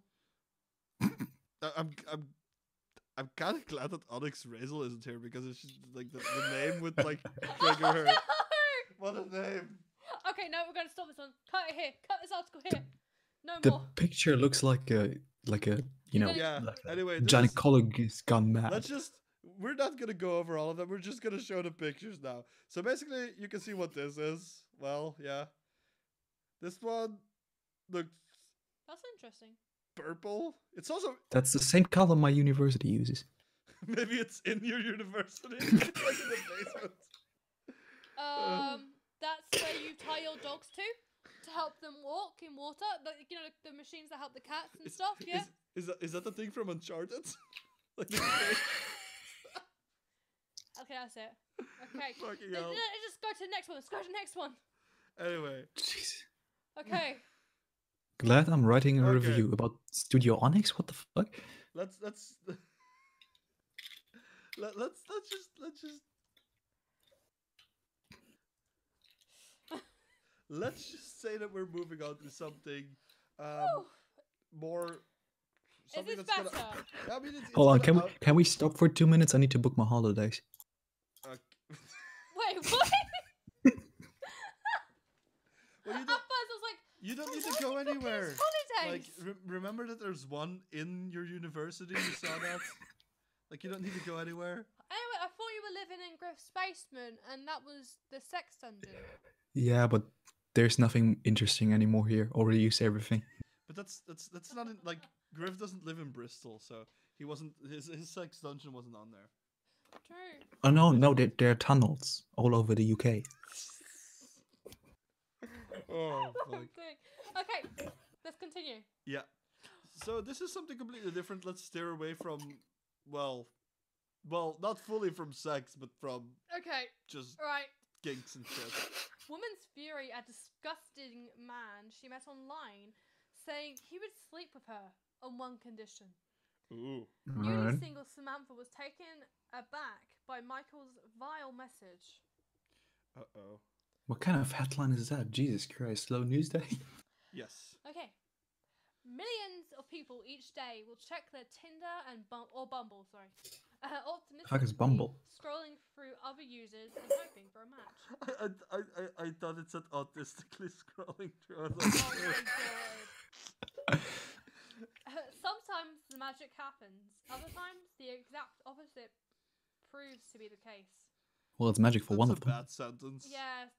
Speaker 2: I'm kind of glad that Onyx Razel isn't here because it's just like the name would like trigger her.
Speaker 1: No!
Speaker 2: What a name!
Speaker 1: Okay, no, we're gonna stop this one. Cut it here. Cut this article here. No
Speaker 3: The
Speaker 1: more.
Speaker 3: picture looks like a you know,
Speaker 2: Yeah.
Speaker 3: like a
Speaker 2: Anyway, this is-
Speaker 3: gynecologist has gone mad.
Speaker 2: let's just. We're not gonna go over all of them. We're just gonna show the pictures now. So basically, you can see what this is. Well, yeah. This one looks
Speaker 1: That's interesting.
Speaker 2: purple. It's also
Speaker 3: That's the same color my university uses.
Speaker 2: maybe it's in your university, it's like in the basement.
Speaker 1: That's where you tie your dogs to help them walk in water. Like, you know, the machines that help the cats and stuff. Yeah.
Speaker 2: Is that the thing from Uncharted? Like the
Speaker 1: Okay, that's it. Okay.
Speaker 2: Fucking
Speaker 1: Let's
Speaker 2: hell.
Speaker 1: just go to the next one. Let's go to the next one.
Speaker 2: Anyway,
Speaker 3: Jeez.
Speaker 1: Okay.
Speaker 3: Glad I'm writing a
Speaker 2: Okay.
Speaker 3: review about Studio Onyx. What the fuck?
Speaker 2: let's let's just say that we're moving on to something
Speaker 1: Whew.
Speaker 2: more.
Speaker 1: Is
Speaker 2: Something
Speaker 1: this
Speaker 2: that's
Speaker 1: better?
Speaker 2: gonna. I mean, it's
Speaker 3: Hold on,
Speaker 2: gonna
Speaker 3: can we stop for 2 minutes? I need to book my holidays.
Speaker 1: Wait, what?
Speaker 2: Well,
Speaker 1: At first I was like,
Speaker 2: you don't need
Speaker 1: why
Speaker 2: to go
Speaker 1: are you booking these
Speaker 2: anywhere.
Speaker 1: holidays?
Speaker 2: Like, remember that there's one in your university. You saw that. Like, you don't need to go anywhere.
Speaker 1: Anyway, I thought you were living in Griff's basement, and that was the sex dungeon.
Speaker 3: Yeah, but there's nothing interesting anymore here. Already used everything.
Speaker 2: But that's not in, like, Griff doesn't live in Bristol, so he wasn't his sex dungeon wasn't on there.
Speaker 1: True.
Speaker 3: Oh no, there are tunnels all over the UK.
Speaker 2: Oh fuck.
Speaker 1: Okay, let's continue.
Speaker 2: Yeah. So this is something completely different. Let's steer away from, well, not fully from sex, but from
Speaker 1: Okay,
Speaker 2: just
Speaker 1: alright.
Speaker 2: kinks and shit.
Speaker 1: Woman's fury at disgusting man she met online, saying he would sleep with her on one condition.
Speaker 2: Ooh.
Speaker 1: Newly
Speaker 3: Alright.
Speaker 1: single Samantha was taken aback by Michael's vile message.
Speaker 2: Uh-oh.
Speaker 3: What kind of headline is that? Jesus Christ, slow news day.
Speaker 2: Yes.
Speaker 1: Okay. Millions of people each day will check their Tinder and Bumble, sorry.
Speaker 3: Fuck is Bumble?
Speaker 1: Scrolling through other users and hoping for a match.
Speaker 2: I thought it said autistically scrolling through.
Speaker 1: Oh my god. Sometimes the magic happens. Other times the exact opposite proves to be the case.
Speaker 3: Well, it's magic for
Speaker 2: That's
Speaker 3: one
Speaker 2: a
Speaker 3: of them.
Speaker 2: bad sentence.
Speaker 1: Yeah,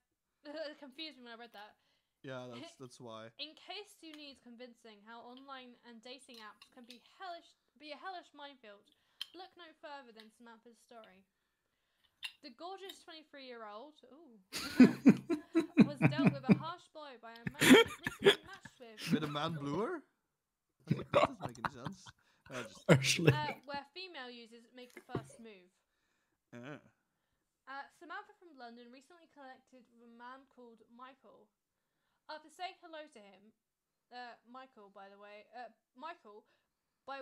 Speaker 1: it confused me when I read that.
Speaker 2: Yeah, that's why.
Speaker 1: In case you need convincing how online and dating apps can be a hellish minefield, look no further than Samantha's story. The gorgeous 23-year-old was dealt with a harsh blow by a man she recently matched with.
Speaker 2: Did a man blew her? That doesn't make any sense.
Speaker 3: Actually.
Speaker 1: Where female users make the first move.
Speaker 2: Uh,
Speaker 1: Samantha from London recently connected with a man called Michael. After saying hello to him, Michael, by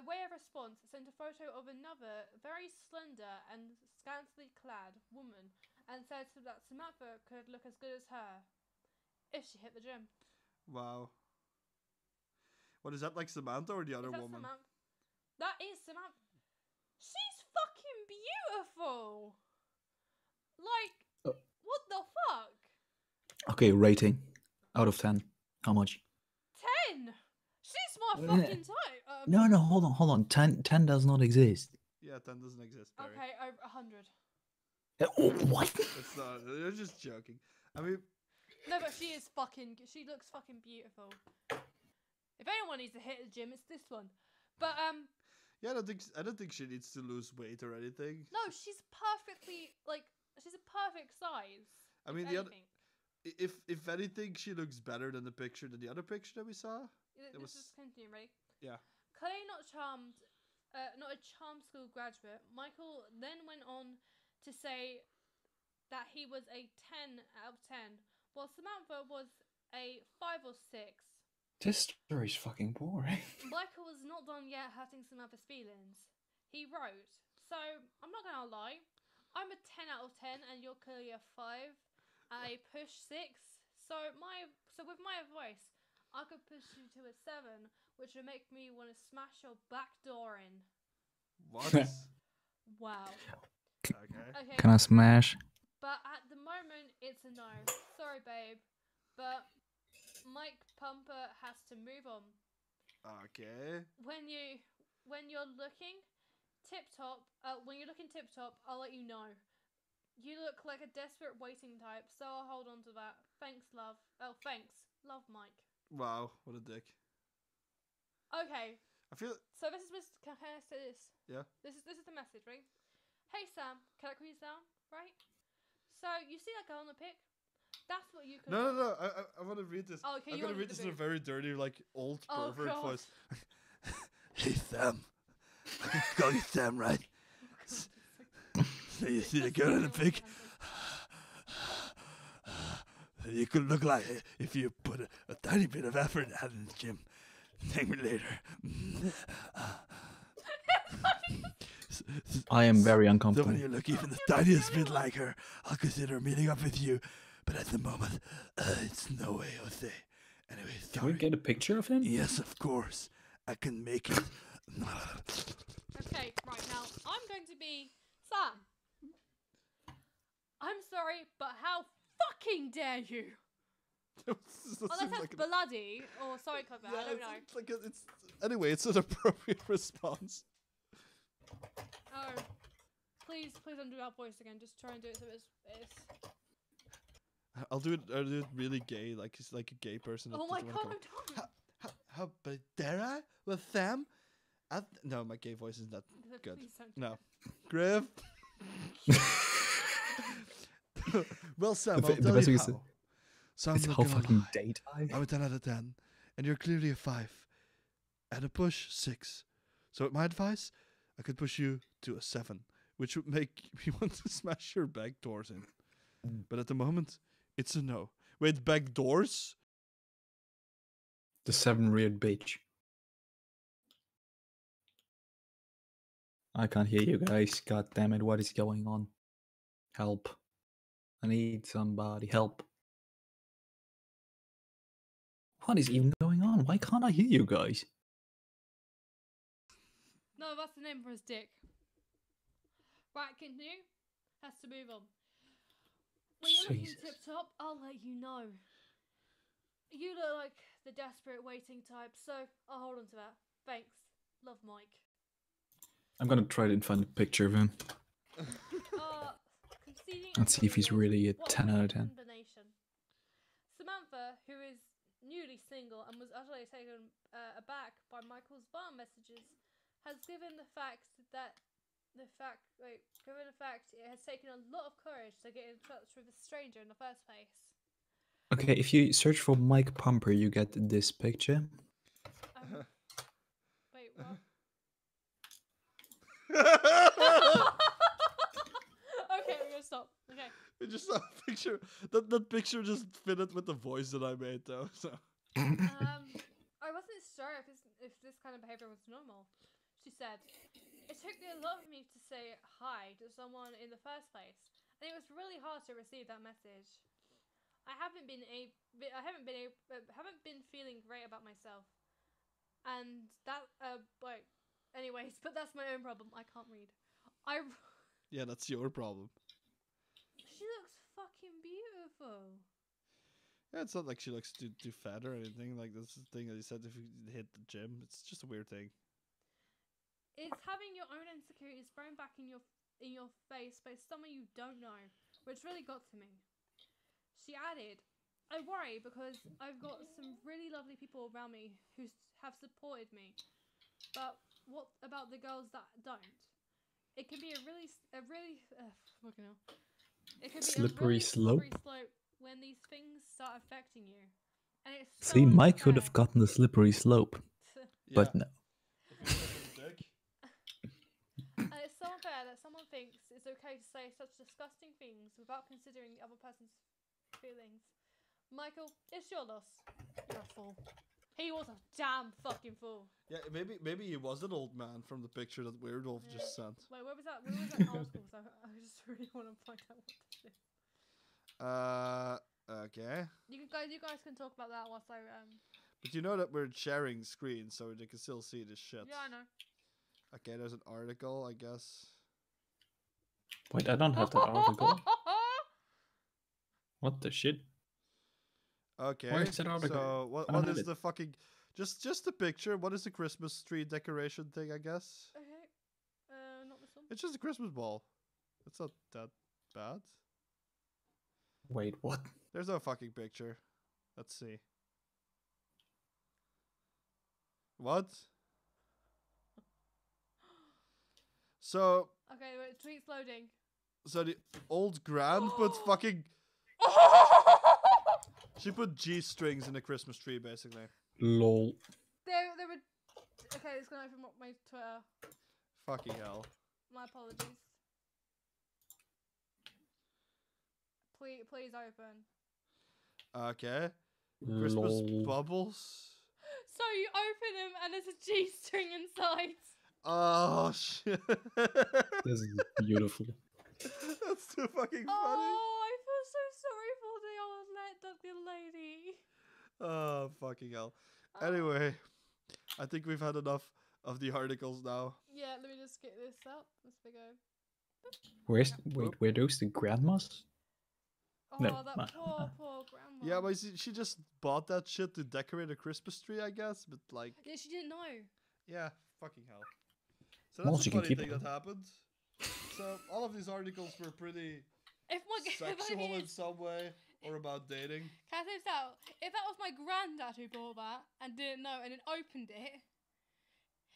Speaker 1: way of response, sent a photo of another very slender and scantily clad woman and said that Samantha could look as good as her if she hit the gym.
Speaker 2: wow. What is that, like Samantha or the other
Speaker 1: Is that
Speaker 2: woman?
Speaker 1: That is Samantha. She's fucking beautiful. Like, what the fuck?
Speaker 3: Okay, rating out of 10. How much?
Speaker 1: 10. She's my fucking type.
Speaker 3: No, hold on. 10 does not exist.
Speaker 2: Yeah, 10 doesn't exist, Barry.
Speaker 1: Okay, over 100.
Speaker 3: What?
Speaker 2: It's not. You're just joking. I mean,
Speaker 1: No, but she looks fucking beautiful. If anyone needs to hit the gym, it's this one. But
Speaker 2: yeah, I don't think she needs to lose weight or anything.
Speaker 1: no, she's perfectly she's a perfect size.
Speaker 2: I mean,
Speaker 1: if
Speaker 2: the other,
Speaker 1: anything.
Speaker 2: if anything, she looks better than the other picture that we saw.
Speaker 1: This is continue, ready?
Speaker 2: Yeah.
Speaker 1: Clearly not a charm school graduate, Michael then went on to say that he was a 10 out of 10, while Samantha was a 5 or 6.
Speaker 3: This story's fucking boring.
Speaker 1: Michael was not done yet hurting Samantha's feelings. He wrote, "So, I'm not gonna lie, I'm a 10 out of 10 and you're clearly a 5, a push 6. So with my advice, I could push you to a 7, which would make me want to smash your back door in."
Speaker 2: What?
Speaker 1: Wow.
Speaker 2: Okay.
Speaker 1: Okay.
Speaker 3: Can I smash?
Speaker 1: But at the moment, it's a no. Sorry, babe. But Mike Pumper has to move on.
Speaker 2: Okay.
Speaker 1: When you're looking tip top, I'll let you know. You look like a desperate waiting type, so I'll hold on to that. Thanks, love. Oh, thanks. Love, Mike.
Speaker 2: Wow, what a dick.
Speaker 1: Okay.
Speaker 2: I feel.
Speaker 1: So this is can I say this?
Speaker 2: Yeah.
Speaker 1: This is the message, right? Hey Sam, can I call you Sam? Right? So you see that girl on the pic? That's what you could.
Speaker 2: No. I want to read this.
Speaker 1: Oh, okay,
Speaker 2: I'm
Speaker 1: you
Speaker 2: gonna
Speaker 1: wanna
Speaker 2: read
Speaker 1: read
Speaker 2: this
Speaker 1: the
Speaker 2: in a very dirty, like old
Speaker 1: Oh,
Speaker 2: pervert
Speaker 1: God.
Speaker 2: voice. Hey Sam, I can call you Sam, right? So you see the girl in the pic? You could look like it if you put a tiny bit of effort out in the gym. Thank me later.
Speaker 3: I am very
Speaker 2: So
Speaker 3: uncomfortable.
Speaker 2: when you look even the tiniest bit like her, I'll consider meeting up with you. But at the moment, it's no way, Jose. Anyway,
Speaker 3: Can we
Speaker 2: sorry.
Speaker 3: get a picture of him?
Speaker 2: Yes, of course. I can make it.
Speaker 1: Okay, right now I'm going to be Sam. I'm sorry, but how fucking dare you? Unless that's bloody or something like that. I don't know.
Speaker 2: Anyway, it's an appropriate response.
Speaker 1: Oh, please don't do that voice again. Just try and do it so it's.
Speaker 2: I'll do it really gay, like it's like a gay person. That
Speaker 1: Oh my
Speaker 2: doesn't
Speaker 1: god,
Speaker 2: wanna
Speaker 1: I'm
Speaker 2: come. How but dare I with Sam? No, my gay voice is not
Speaker 1: done.
Speaker 2: good.
Speaker 1: Please don't do
Speaker 2: No, Griff. Well, Sam,
Speaker 3: The
Speaker 2: I'll
Speaker 3: the
Speaker 2: tell
Speaker 3: best
Speaker 2: you
Speaker 3: thing is
Speaker 2: how. So I'm
Speaker 3: It's
Speaker 2: not
Speaker 3: how
Speaker 2: gonna
Speaker 3: fucking
Speaker 2: lie.
Speaker 3: daytime.
Speaker 2: I'm a 10 out of 10, and you're clearly a 5. At a push, 6. So with my advice, I could push you to a 7, which would make me want to smash your back doors in. But at the moment, it's a no. Wait, back doors?
Speaker 3: The 7-reared bitch. I can't hear you guys. God damn it, what is going on? Help. I need somebody. Help. What is even going on? Why can't I hear you guys?
Speaker 1: No, that's the name for his dick. Right, continue. Has to move on. When you're looking
Speaker 3: Jesus.
Speaker 1: tip top, I'll let you know. You look like the desperate waiting type, so I'll hold on to that. Thanks. Love, Mike.
Speaker 3: I'm gonna try to find a picture of him.
Speaker 1: Conceding
Speaker 3: Let's see if he's really a
Speaker 1: what
Speaker 3: 10 out of 10.
Speaker 1: combination. Samantha, who is newly single and was utterly taken aback by Michael's bar messages, has given the fact it has taken a lot of courage to get in touch with a stranger in the first place.
Speaker 3: Okay, if you search for Mike Pumper, you get this picture.
Speaker 1: Wait, what? Okay, we're gonna stop. Okay.
Speaker 2: I just saw a picture. That picture just fitted with the voice that I made, though. So.
Speaker 1: I wasn't sure if this kind of behavior was normal. She said, "It took me a lot of me to say hi to someone in the first place, and it was really hard to receive that message. I haven't been feeling great about myself, and that anyways, but that's my own problem. I can't read.
Speaker 2: Yeah, that's your problem.
Speaker 1: She looks fucking beautiful.
Speaker 2: Yeah, it's not like she looks too fat or anything. Like that's the thing that you said. If you hit the gym, it's just a weird thing.
Speaker 1: It's having your own insecurities thrown back in your face by someone you don't know, which really got to me." She added, "I worry because I've got some really lovely people around me who have supported me, but what about the girls that don't? It can be a really fucking hell. It can be
Speaker 3: Slippery
Speaker 1: a really
Speaker 3: slope.
Speaker 1: slippery slope when these things start affecting you.
Speaker 5: And it's so
Speaker 3: See, Mike could have
Speaker 5: unfair.
Speaker 3: gotten the slippery slope,
Speaker 2: Yeah.
Speaker 3: but no.
Speaker 2: If you look at the dick.
Speaker 5: And it's so unfair that someone thinks it's okay to say such disgusting things without considering the other person's feelings. Michael, it's your loss. You're a fool. He was a damn fucking fool.
Speaker 2: Yeah, maybe he was an old man from the picture that Weirdwolf
Speaker 5: Yeah.
Speaker 2: just sent.
Speaker 5: Wait, where was that? Where was that article? So I just really want to find out what this is.
Speaker 2: Okay.
Speaker 5: You guys can talk about that whilst I
Speaker 2: But you know that we're sharing screens, so they can still see this shit.
Speaker 5: Yeah, I know.
Speaker 2: Okay, there's an article, I guess.
Speaker 3: Wait, I don't have that article. What the shit?
Speaker 2: Okay.
Speaker 3: Where's that article?
Speaker 2: So what
Speaker 3: I don't
Speaker 2: what
Speaker 3: have
Speaker 2: is
Speaker 3: it.
Speaker 2: the fucking just a picture? What is the Christmas tree decoration thing? I guess
Speaker 5: Okay. Not this one.
Speaker 2: it's just a Christmas ball. It's not that bad.
Speaker 3: Wait, what?
Speaker 2: There's no fucking picture. Let's see. What? So
Speaker 5: Okay, wait, tweet's loading.
Speaker 2: the old grand put fucking she put G strings in the Christmas tree basically.
Speaker 3: Lol.
Speaker 5: There were. Okay, it's gonna open up my Twitter.
Speaker 2: Fucking hell.
Speaker 5: My apologies. Please open.
Speaker 2: Okay. Christmas
Speaker 3: Lol.
Speaker 2: bubbles.
Speaker 5: So you open them and there's a G-string inside.
Speaker 2: Oh shit.
Speaker 3: This is beautiful.
Speaker 2: That's too fucking funny.
Speaker 5: Oh, I feel so sorry for the lady.
Speaker 2: Oh fucking hell.
Speaker 5: Oh.
Speaker 2: Anyway, I think we've had enough of the articles now.
Speaker 5: Yeah, let me just get this up. Let's go.
Speaker 3: Where those the grandmas?
Speaker 5: Oh,
Speaker 3: No,
Speaker 5: that
Speaker 3: ma-
Speaker 5: poor grandma.
Speaker 2: Yeah, but she just bought that shit to decorate a Christmas tree, I guess. But like,
Speaker 5: Yeah, she didn't know.
Speaker 2: yeah, fucking hell. So
Speaker 3: Well,
Speaker 2: that's
Speaker 3: she
Speaker 2: a
Speaker 3: can
Speaker 2: funny
Speaker 3: keep
Speaker 2: thing
Speaker 3: it.
Speaker 2: that happened. So all of these articles were pretty
Speaker 5: If my
Speaker 2: sexual in some way or about dating.
Speaker 5: Can I say this out? If that was my granddad who bought that and didn't know and then opened it,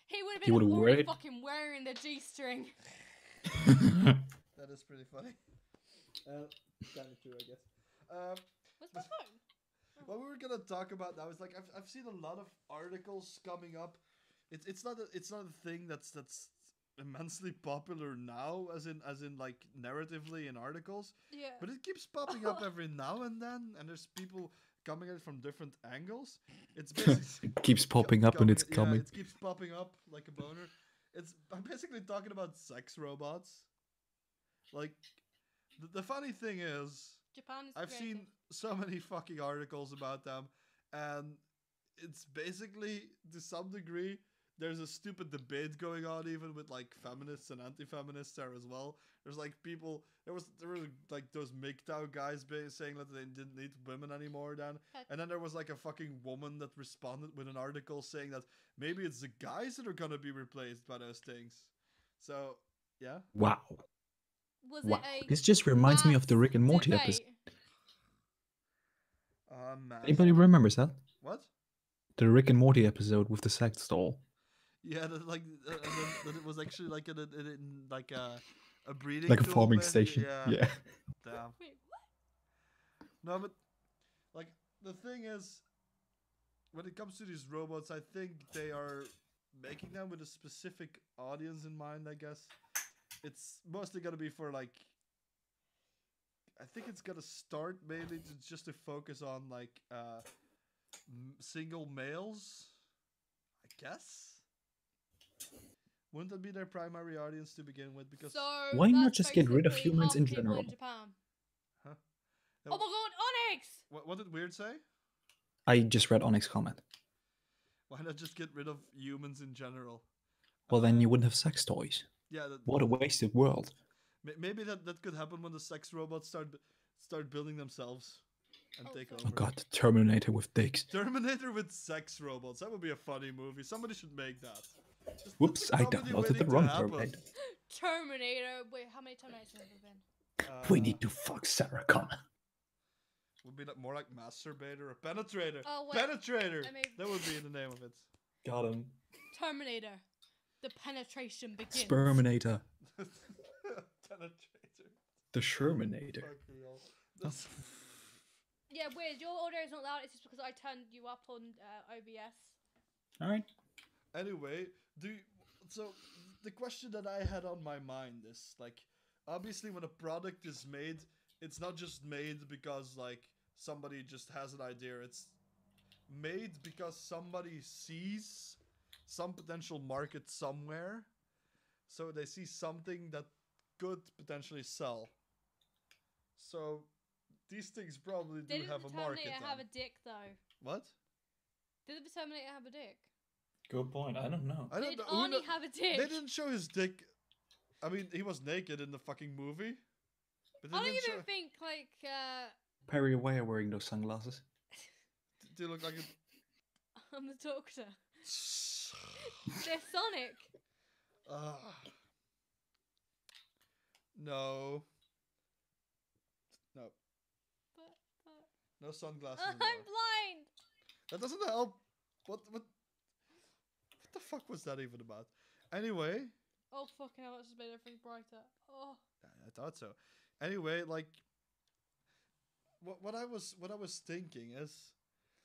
Speaker 5: he would have
Speaker 3: He
Speaker 5: been
Speaker 3: would've
Speaker 5: already
Speaker 3: worried.
Speaker 5: fucking wearing the G-string.
Speaker 2: That is pretty funny. Kind of true, I guess.
Speaker 5: What's my phone?
Speaker 2: What we were gonna talk about now is like I've seen a lot of articles coming up. It's not a thing that's immensely popular now, as in like narratively in articles.
Speaker 5: Yeah.
Speaker 2: But it keeps popping up every now and then, and there's people coming at it from different angles. It's basically
Speaker 3: It keeps popping up and it's
Speaker 2: yeah,
Speaker 3: coming.
Speaker 2: it keeps popping up like a boner. I'm basically talking about sex robots. Like the funny thing is,
Speaker 5: Japan is
Speaker 2: I've
Speaker 5: creative.
Speaker 2: seen so many fucking articles about them, and it's basically, to some degree, there's a stupid debate going on even with like feminists and anti-feminists there as well. There's like people, there were like those MGTOW guys saying that they didn't need women anymore then. And then there was like a fucking woman that responded with an article saying that maybe it's the guys that are gonna be replaced by those things. So, yeah.
Speaker 3: Wow.
Speaker 5: Was
Speaker 3: Wow.
Speaker 5: it a
Speaker 3: This just reminds me of the Rick and Morty
Speaker 5: debate?
Speaker 3: episode.
Speaker 2: Massive.
Speaker 3: Anybody remembers that?
Speaker 2: What?
Speaker 3: The Rick and Morty episode with the sex doll.
Speaker 2: Yeah, like, and then that it was actually like in like a breeding
Speaker 3: Like a
Speaker 2: tool,
Speaker 3: farming
Speaker 2: basically.
Speaker 3: station.
Speaker 2: Yeah.
Speaker 3: Yeah.
Speaker 2: Damn.
Speaker 5: Wait, what?
Speaker 2: No, but like the thing is, when it comes to these robots, I think they are making them with a specific audience in mind. I guess it's mostly gonna be for like. I think it's gonna start mainly just to focus on like single males. I guess. Wouldn't that be their primary audience to begin with? Because
Speaker 5: So
Speaker 3: Why not
Speaker 5: that's
Speaker 3: just get rid of
Speaker 5: basically
Speaker 3: humans
Speaker 5: half
Speaker 3: in
Speaker 5: the people
Speaker 3: general?
Speaker 5: In Japan.
Speaker 2: Huh?
Speaker 5: Oh my god, Onyx!
Speaker 2: What did Weird say?
Speaker 3: I just read Onyx comment.
Speaker 2: Why not just get rid of humans in general?
Speaker 3: Well, then you wouldn't have sex toys.
Speaker 2: Yeah,
Speaker 3: What a wasted world.
Speaker 2: maybe that could happen when the sex robots start building themselves and
Speaker 5: Oh,
Speaker 2: take
Speaker 5: fuck.
Speaker 2: over.
Speaker 3: Oh god, Terminator with dicks.
Speaker 2: Terminator with sex robots. That would be a funny movie. Somebody should make that. Just-
Speaker 3: Whoops,
Speaker 2: that's a
Speaker 3: I
Speaker 2: comedy
Speaker 3: downloaded the
Speaker 2: waiting to
Speaker 3: wrong
Speaker 2: happen.
Speaker 3: Terminator.
Speaker 5: Terminator. Wait, how many Terminators have there been?
Speaker 3: We need to fuck Sarah Connor.
Speaker 2: Would be like more like masturbator or penetrator.
Speaker 5: Oh, wait.
Speaker 2: Penetrator.
Speaker 5: I mean-
Speaker 2: That would be the name of it.
Speaker 3: Got him.
Speaker 5: Terminator. The penetration begins.
Speaker 3: Sperminator.
Speaker 2: Penetrator.
Speaker 3: The Shermanator.
Speaker 2: Fuck me all. That's
Speaker 5: Yeah,
Speaker 1: Weird. Your audio is not loud. It's just because I turned you up on OBS.
Speaker 3: All right.
Speaker 2: Anyway, so the question that I had on my mind is like, obviously when a product is made, it's not just made because like somebody just has an idea. It's made because somebody sees some potential market somewhere, so they see something that could potentially sell. So these things probably do
Speaker 1: Didn't
Speaker 2: have
Speaker 1: the
Speaker 2: a market.
Speaker 1: Terminator have a
Speaker 2: then.
Speaker 1: dick though?
Speaker 2: What?
Speaker 1: Did the Terminator have a dick?
Speaker 3: Good point. I don't know.
Speaker 2: I don't
Speaker 1: Did
Speaker 2: know. Who
Speaker 1: Arnie have a dick?
Speaker 2: They didn't show his dick. I mean, he was naked in the fucking movie. But they
Speaker 1: I don't
Speaker 2: didn't
Speaker 1: even think like
Speaker 3: Perry, why are you wearing those sunglasses?
Speaker 2: They look like
Speaker 1: I'm the Doctor.
Speaker 2: a...
Speaker 1: They're Sonic.
Speaker 2: No. No.
Speaker 1: But
Speaker 2: No sunglasses.
Speaker 1: I'm
Speaker 2: anymore.
Speaker 1: blind.
Speaker 2: That doesn't help. What the fuck was that even about? Anyway.
Speaker 1: Oh fucking hell! That just made everything brighter. Oh.
Speaker 2: I thought so. Anyway, like, what I was thinking is,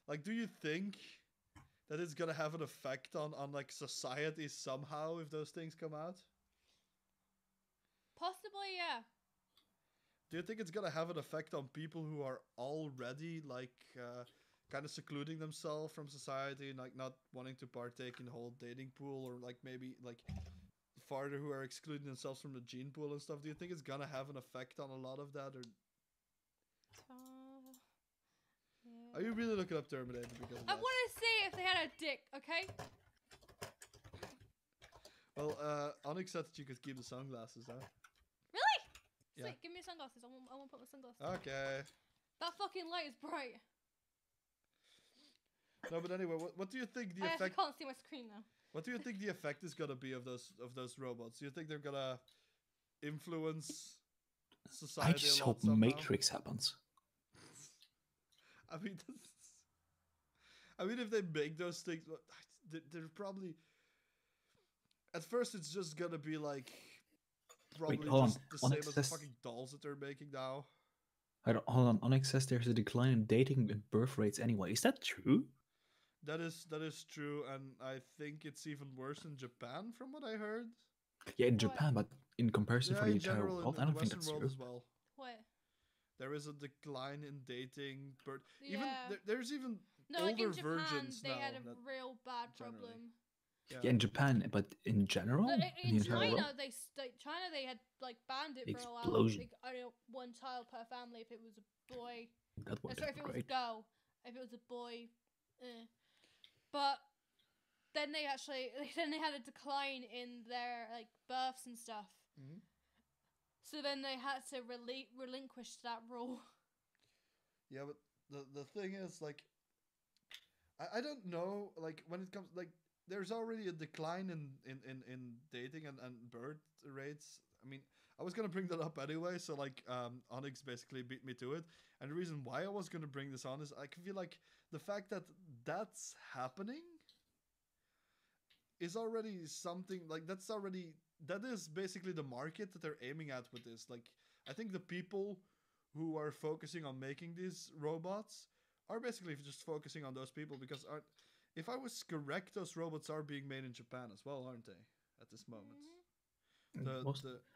Speaker 2: like, do you think that it's gonna have an effect on like society somehow if those things come out?
Speaker 1: Possibly, yeah.
Speaker 2: Do you think it's gonna have an effect on people who are already like kind of secluding themselves from society, and like not wanting to partake in the whole dating pool, or like maybe like farther who are excluding themselves from the gene pool and stuff? Do you think it's gonna have an effect on a lot of that, or
Speaker 1: Yeah.
Speaker 2: are you really looking up Terminator because of
Speaker 1: I
Speaker 2: that?
Speaker 1: want to see if they had a dick. Okay.
Speaker 2: Well, Onyx said that you could keep the sunglasses, huh?
Speaker 1: Really?
Speaker 2: Yeah.
Speaker 1: Sweet. Give me sunglasses. I want to put my sunglasses.
Speaker 2: Okay.
Speaker 1: That fucking light is bright.
Speaker 2: No, but anyway, what do you think the
Speaker 1: I actually
Speaker 2: effect?
Speaker 1: can't see my screen now.
Speaker 2: What do you think the effect is gonna be of those robots? Do you think they're gonna influence society?
Speaker 3: I just
Speaker 2: a lot
Speaker 3: hope
Speaker 2: somehow?
Speaker 3: Matrix happens.
Speaker 2: I mean, if they make those things, they're probably. At first, it's just gonna be like probably
Speaker 3: hold on.
Speaker 2: just the same
Speaker 3: Onyx
Speaker 2: as the
Speaker 3: says-
Speaker 2: fucking dolls that they're making now.
Speaker 3: Hold on. Onyx says there's a decline in dating and birth rates anyway. Is that true?
Speaker 2: That is true, and I think it's even worse in Japan, from what I heard.
Speaker 3: Yeah, in
Speaker 1: What?
Speaker 3: Japan, but in comparison for
Speaker 2: in
Speaker 3: the entire
Speaker 2: general,
Speaker 3: world,
Speaker 2: in
Speaker 3: I
Speaker 2: the
Speaker 3: don't think
Speaker 2: Western
Speaker 3: that's
Speaker 2: world
Speaker 3: true.
Speaker 2: as well.
Speaker 1: What?
Speaker 2: There is a decline in dating, but
Speaker 1: Yeah.
Speaker 2: even there's even
Speaker 1: No, like
Speaker 2: older
Speaker 1: in Japan,
Speaker 2: virgins
Speaker 1: they
Speaker 2: now.
Speaker 1: had a
Speaker 2: that-
Speaker 1: real bad
Speaker 2: generally.
Speaker 1: problem.
Speaker 3: Yeah, in Japan, but in general,
Speaker 1: But
Speaker 3: in
Speaker 1: in
Speaker 3: the entire
Speaker 1: China,
Speaker 3: world?
Speaker 1: China they had like banned it for a while.
Speaker 3: Explosion.
Speaker 1: Like, only one child per family if it was a boy.
Speaker 3: That would
Speaker 1: Sorry, if
Speaker 3: be
Speaker 1: it was a
Speaker 3: great.
Speaker 1: girl. If it was a boy, But then they had a decline in their like births and stuff.
Speaker 2: Mhm.
Speaker 1: So then they had to relinquish that rule.
Speaker 2: Yeah, but the thing is, like, I don't know, like, when it comes, like, there's already a decline in dating and birth rates. I mean, I was gonna bring that up anyway, so like, Onyx basically beat me to it. And the reason why I was gonna bring this on is I feel like the fact that that's happening is already something, like, that is basically the market that they're aiming at with this. Like, I think the people who are focusing on making these robots are basically just focusing on those people, because if I was correct, those robots are being made in Japan as well, aren't they? At this moment.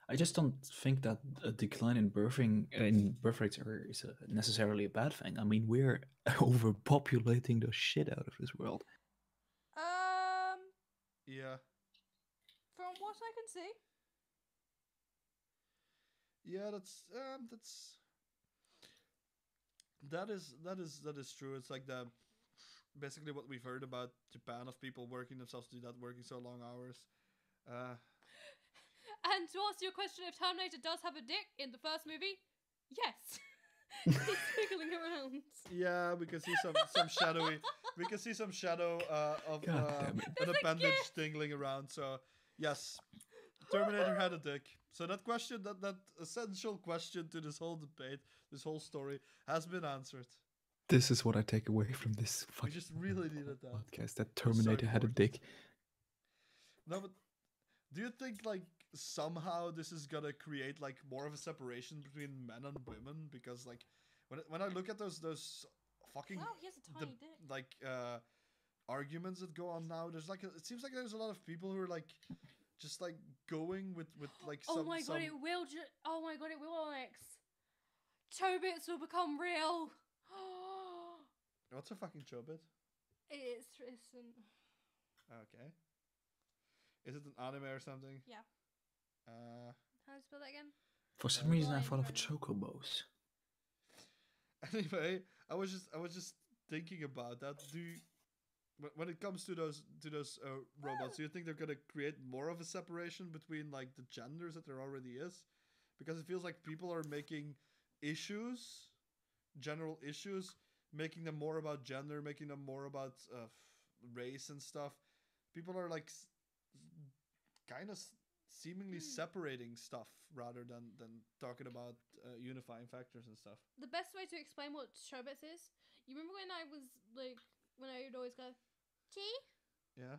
Speaker 3: I just don't think that a decline in birth rates is necessarily a bad thing. I mean, we're overpopulating the shit out of this world.
Speaker 2: Yeah.
Speaker 1: From what I can see.
Speaker 2: Yeah, that is true. It's like basically what we've heard about Japan, of people working themselves to do that, working so long hours.
Speaker 1: And to answer your question, if Terminator does have a dick in the first movie, yes. He's wiggling around.
Speaker 2: Yeah, we can see some shadowy. We can see some shadow of
Speaker 3: God damn it.
Speaker 2: an
Speaker 1: It's a
Speaker 2: appendage
Speaker 1: gift.
Speaker 2: dangling around. So yes, Terminator had a dick. So that question, that essential question to this whole debate, this whole story, has been answered.
Speaker 3: This is what I take away from this
Speaker 2: We
Speaker 3: fucking
Speaker 2: just really needed that.
Speaker 3: podcast. That Terminator had a
Speaker 2: important.
Speaker 3: dick.
Speaker 2: No, but do you think like somehow this is gonna create like more of a separation between men and women? Because like when I look at those fucking
Speaker 5: Wow, he has a
Speaker 2: the
Speaker 5: tiny dick.
Speaker 2: like arguments that go on now. There's like it seems like there's a lot of people who are like just like going with like
Speaker 1: Oh
Speaker 2: some
Speaker 1: my god, it will. Oh my god, it will, Onyx. Chobits will become real.
Speaker 2: what's a fucking chobit?
Speaker 1: It's
Speaker 2: Okay. Is it an anime or something?
Speaker 1: Yeah.
Speaker 2: Uh.
Speaker 1: How do you spell that again?
Speaker 3: For some reason, I
Speaker 1: Blind
Speaker 3: thought of
Speaker 1: Roman.
Speaker 3: chocobos.
Speaker 2: Anyway, I was just thinking about that. When it comes to those robots, do you think they're gonna create more of a separation between like the genders that there already is? Because it feels like people are making general issues, making them more about gender, making them more about race and stuff. People are like kind of seemingly separating stuff rather than talking about unifying factors and stuff.
Speaker 1: The best way to explain what Chobits is, you remember when I was like, when I would always go, Chi?
Speaker 2: Yeah.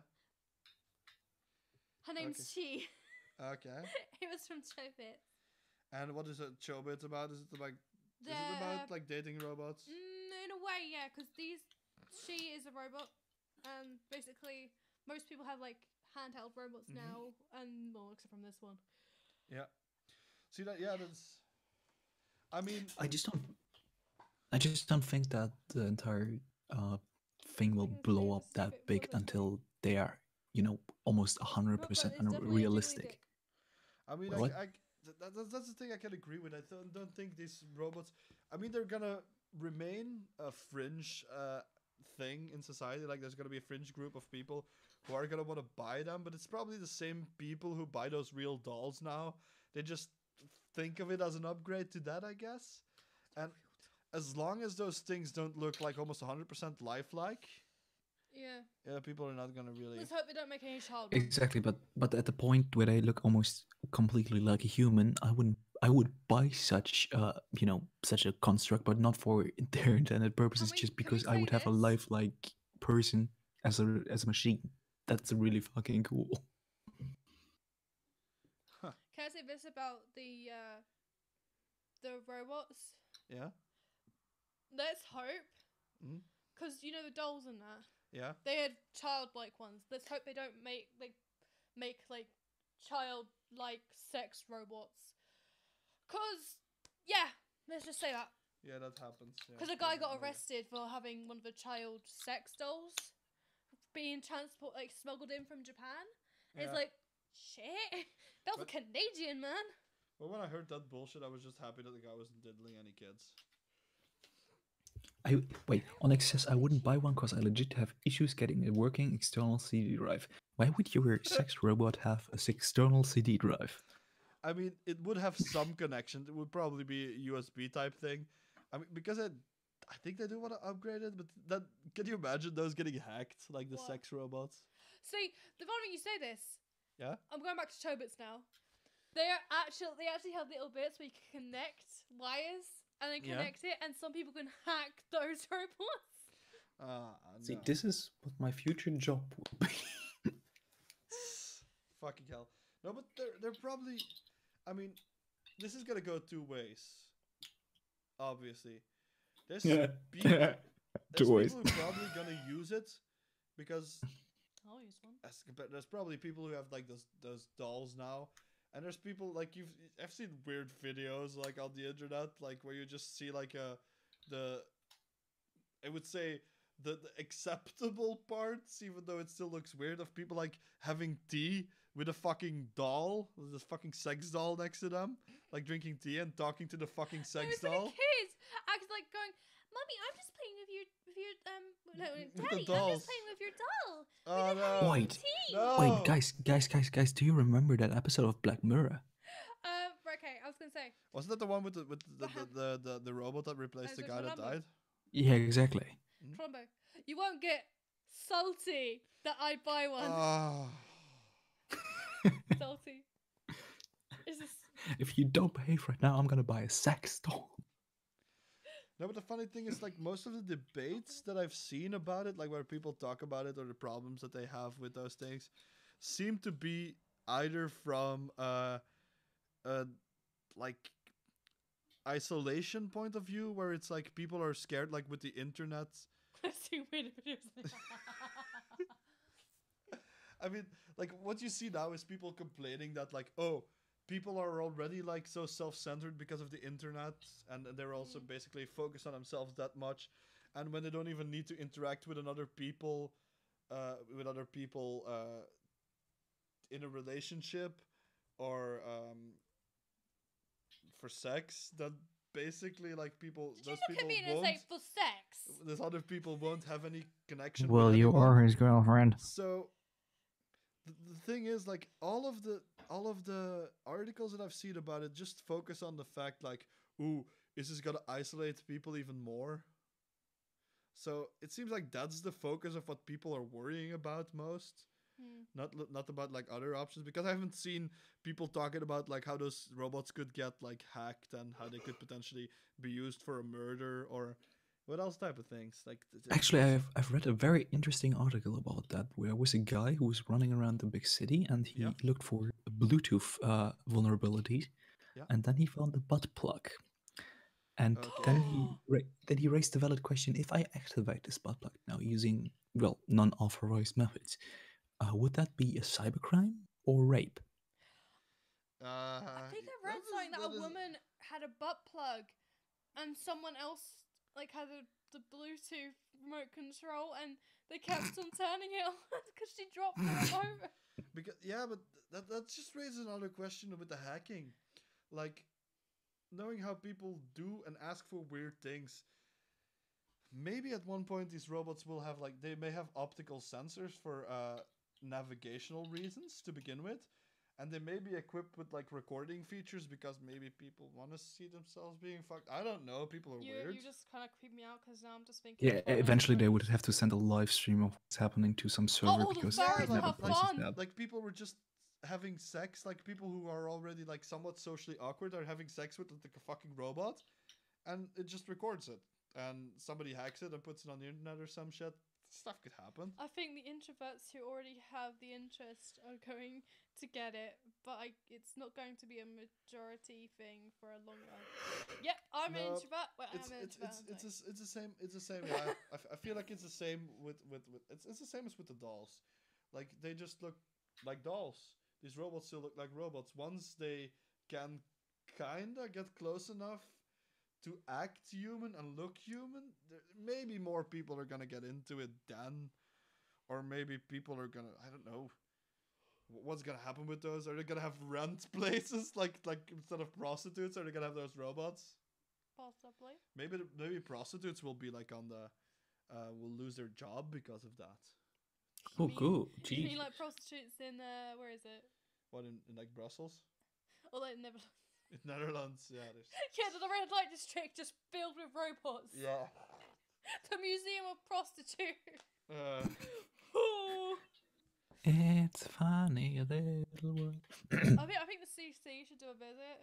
Speaker 1: Her name's Chi.
Speaker 2: Okay.
Speaker 1: It was from Chobits.
Speaker 2: And what is a chobit about? Is it like is it about like dating robots?
Speaker 1: In a way, yeah, because she is a robot. Basically, most people have like handheld robots now, and well, except from this one.
Speaker 2: Yeah. See that? Yeah, that's. I mean,
Speaker 3: I just don't think that the entire thing will blow up that big until they are, almost 100% unrealistic.
Speaker 2: I mean,
Speaker 3: What?
Speaker 2: that's the thing I can agree with. I don't think these robots. I mean, they're gonna remain a fringe thing in society. Like, there's gonna be a fringe group of people who are gonna want to buy them, but it's probably the same people who buy those real dolls now. They just think of it as an upgrade to that, I guess. And as long as those things don't look like almost 100% lifelike, yeah, people are not gonna really.
Speaker 1: Let's hope they don't make any child.
Speaker 3: Exactly, but at the point where they look almost completely like a human, I would buy such such a construct, but not for their intended purposes, just because I would have a lifelike person as a machine. That's really fucking cool.
Speaker 2: Huh.
Speaker 1: Can I say this about the robots?
Speaker 2: Yeah.
Speaker 1: Let's hope, because the dolls in that.
Speaker 2: Yeah.
Speaker 1: They had childlike ones. Let's hope they don't make like childlike sex robots. Cause let's just say that.
Speaker 2: Yeah, that happens.
Speaker 1: Because a guy got arrested for having one of the child sex dolls being smuggled in from Japan. Yeah. It's like, shit. That was a Canadian man.
Speaker 2: Well, when I heard that bullshit, I was just happy that the guy wasn't diddling any kids.
Speaker 3: Wait, Onyx says I wouldn't buy one because I legit have issues getting a working external CD drive. Why would your sex robot have a external CD drive?
Speaker 2: I mean, it would have some connection. It would probably be a USB type thing. I mean, because I think they do want to upgrade it, but can you imagine those getting hacked, like the sex robots?
Speaker 1: See, the moment you say this,
Speaker 2: yeah,
Speaker 1: I'm going back to Chobits now. They actually have little bits where you can connect wires and then connect it, and some people can hack those robots.
Speaker 2: No.
Speaker 3: See, this is what my future job will be.
Speaker 2: Fucking hell. No, but they're probably. I mean, this is gonna go two ways. Obviously, there's people who are probably gonna use it because
Speaker 1: I'll use one.
Speaker 2: There's probably people who have like those dolls now, and there's people like I've seen weird videos like on the internet, like where you just see like I would say the acceptable parts, even though it still looks weird, of people like having tea with a fucking doll, with this fucking sex doll next to them, like drinking tea and talking to the fucking sex doll.
Speaker 1: Like kids actually like going, "Mommy, I'm just playing with your Daddy, I'm just playing with your doll."
Speaker 2: Oh no!
Speaker 3: Wait, guys, do you remember that episode of Black Mirror?
Speaker 1: Okay, I was gonna say.
Speaker 2: Wasn't that the one with the robot that replaced the guy that died?
Speaker 3: Yeah, exactly.
Speaker 1: Trollumbo, you won't get salty that I buy one. Salty.
Speaker 3: If you don't behave right now, I'm gonna buy a sex doll.
Speaker 2: No, but the funny thing is, like, most of the debates that I've seen about it, like where people talk about it or the problems that they have with those things, seem to be either from like isolation point of view, where it's like people are scared, like with the internet.
Speaker 1: I've seen weird videos.
Speaker 2: I mean, like what you see now is people complaining that like, oh, people are already like so self-centered because of the internet, and they're also basically focused on themselves that much, and when they don't even need to interact with another people, in a relationship or for sex, that basically like people,
Speaker 1: Did
Speaker 2: those
Speaker 1: you look
Speaker 2: people
Speaker 1: at me and
Speaker 2: won't.
Speaker 1: say for sex?
Speaker 2: Those other people won't have any connection.
Speaker 3: Well,
Speaker 2: with
Speaker 3: you
Speaker 2: anyone.
Speaker 3: are his girlfriend.
Speaker 2: So the thing is, like, all of the articles that I've seen about it just focus on the fact like, ooh, is this gonna isolate people even more? So it seems like that's the focus of what people are worrying about most. Not about like other options, because I haven't seen people talking about like how those robots could get like hacked and how they could potentially be used for a murder or what else type of things. Like
Speaker 3: Actually, I've read a very interesting article about that, where there was a guy who was running around the big city and he
Speaker 2: Yeah.
Speaker 3: looked for Bluetooth vulnerabilities,
Speaker 2: Yeah.
Speaker 3: and then he found the butt plug. And
Speaker 2: Okay.
Speaker 3: then he raised the valid question: if I activate this butt plug now using non-authorized methods, would that be a cybercrime or rape?
Speaker 1: I think I read something that a woman had a butt plug, and someone else like had the Bluetooth remote control, and they kept on turning it on because she dropped the remote.
Speaker 2: Because but that just raises another question with the hacking, like knowing how people do and ask for weird things. Maybe at one point these robots will have like, they may have optical sensors for navigational reasons to begin with, and they may be equipped with like recording features because maybe people want to see themselves being fucked. I don't know. People are weird.
Speaker 1: You just kind of creep me out because now I'm just thinking.
Speaker 3: Yeah, eventually they would have to send a live stream of what's happening to some server
Speaker 1: the
Speaker 3: because
Speaker 1: furries
Speaker 3: they've never
Speaker 1: have
Speaker 3: places
Speaker 1: fun.
Speaker 3: that.
Speaker 2: Like people were just having sex, like people who are already like somewhat socially awkward are having sex with like a fucking robot, and it just records it, and somebody hacks it and puts it on the internet or some shit. Stuff could happen.
Speaker 1: I think the introverts who already have the interest are going to get it, but it's not going to be a majority thing for a long run. Yep, I'm an introvert. Well, I'm an introvert.
Speaker 2: It's the same. It's the same. Yeah, I feel like it's the same with it's the same as with the dolls. Like they just look like dolls. These robots still look like robots. Once they can kinda get close enough to act human and look human, maybe more people are gonna get into it then, or maybe people are gonna, I don't know, what's gonna happen with those? Are they gonna have rent places like instead of prostitutes? Are they gonna have those robots?
Speaker 1: Possibly.
Speaker 2: Maybe prostitutes will be like on the will lose their job because of that.
Speaker 3: Oh, cool.
Speaker 1: You
Speaker 3: Jeez.
Speaker 1: mean like prostitutes in where is it?
Speaker 2: What in like Brussels?
Speaker 1: Or like never.
Speaker 2: In Netherlands, yeah.
Speaker 1: Yeah, the red light district just filled with robots.
Speaker 2: Yeah.
Speaker 1: The Museum of Prostitute.
Speaker 2: Uh,
Speaker 3: It's funny, a little word.
Speaker 1: I think the CC should do a visit.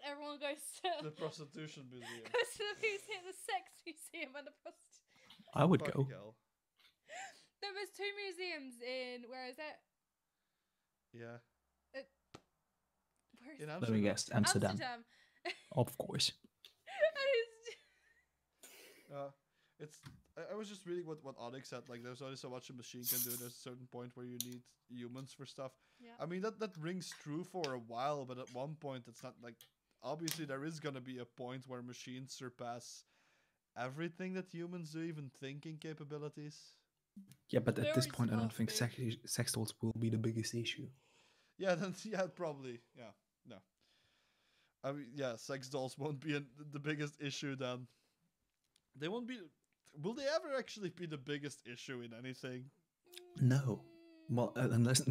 Speaker 1: Everyone goes to
Speaker 2: the prostitution museum.
Speaker 1: goes to the museum, the sex museum, and the prostitution.
Speaker 3: I would
Speaker 2: Fucking
Speaker 3: go.
Speaker 2: hell.
Speaker 1: There was 2 museums in where is it?
Speaker 2: Yeah.
Speaker 1: Where is
Speaker 2: In
Speaker 1: it?
Speaker 3: Let me guess, Amsterdam. Of course.
Speaker 2: It's. I was just reading what Onyx said. Like, there's only so much a machine can do. There's a certain point where you need humans for stuff.
Speaker 1: Yeah.
Speaker 2: I mean, that rings true for a while, but at one point, it's not like. Obviously, there is gonna be a point where machines surpass everything that humans do, even thinking capabilities.
Speaker 3: Yeah, but at
Speaker 1: Very
Speaker 3: this point, I don't think
Speaker 1: smart
Speaker 3: sex dolls will be the biggest issue.
Speaker 2: Yeah, then probably. Yeah, no. I mean, yeah, sex dolls won't be the biggest issue then. They won't be. Will they ever actually be the biggest issue in anything?
Speaker 3: No. Well, unless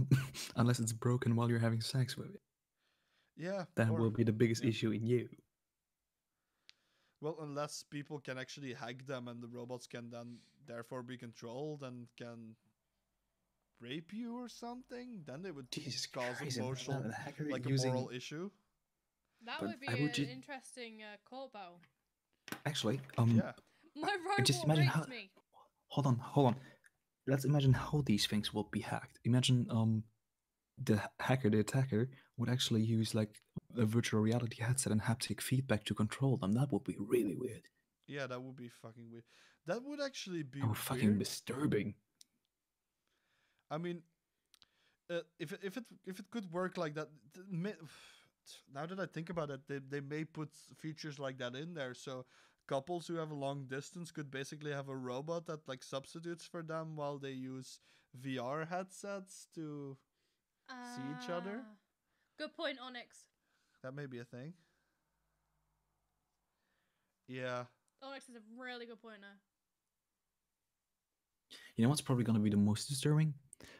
Speaker 3: unless it's broken while you're having sex with it.
Speaker 2: Yeah.
Speaker 3: That will be the biggest issue in you.
Speaker 2: Well, unless people can actually hack them and the robots can then therefore be controlled and can rape you or something, then they would
Speaker 3: Jesus
Speaker 2: cause
Speaker 3: Christ,
Speaker 2: emotional,
Speaker 3: a hacker
Speaker 2: like a
Speaker 3: using...
Speaker 2: moral issue.
Speaker 1: That
Speaker 3: But
Speaker 1: would be
Speaker 3: I would
Speaker 1: an
Speaker 3: ju-
Speaker 1: interesting call battle.
Speaker 3: Actually,
Speaker 2: Yeah.
Speaker 1: My robot
Speaker 3: just imagine
Speaker 1: raped
Speaker 3: how...
Speaker 1: me.
Speaker 3: Hold on. Let's imagine how these things will be hacked. Imagine the attacker, would actually use like a virtual reality headset and haptic feedback to control them. That would be really weird.
Speaker 2: Yeah, that would be fucking weird. That would actually be
Speaker 3: Or fucking
Speaker 2: weird.
Speaker 3: disturbing.
Speaker 2: I mean, if it could work like that, now that I think about it, they may put features like that in there, so couples who have a long distance could basically have a robot that like substitutes for them while they use VR headsets to see each other.
Speaker 1: Ah. Good point, Onyx.
Speaker 2: That may be a thing. Yeah.
Speaker 1: Onyx is a really good point now.
Speaker 3: You know what's probably going to be the most disturbing?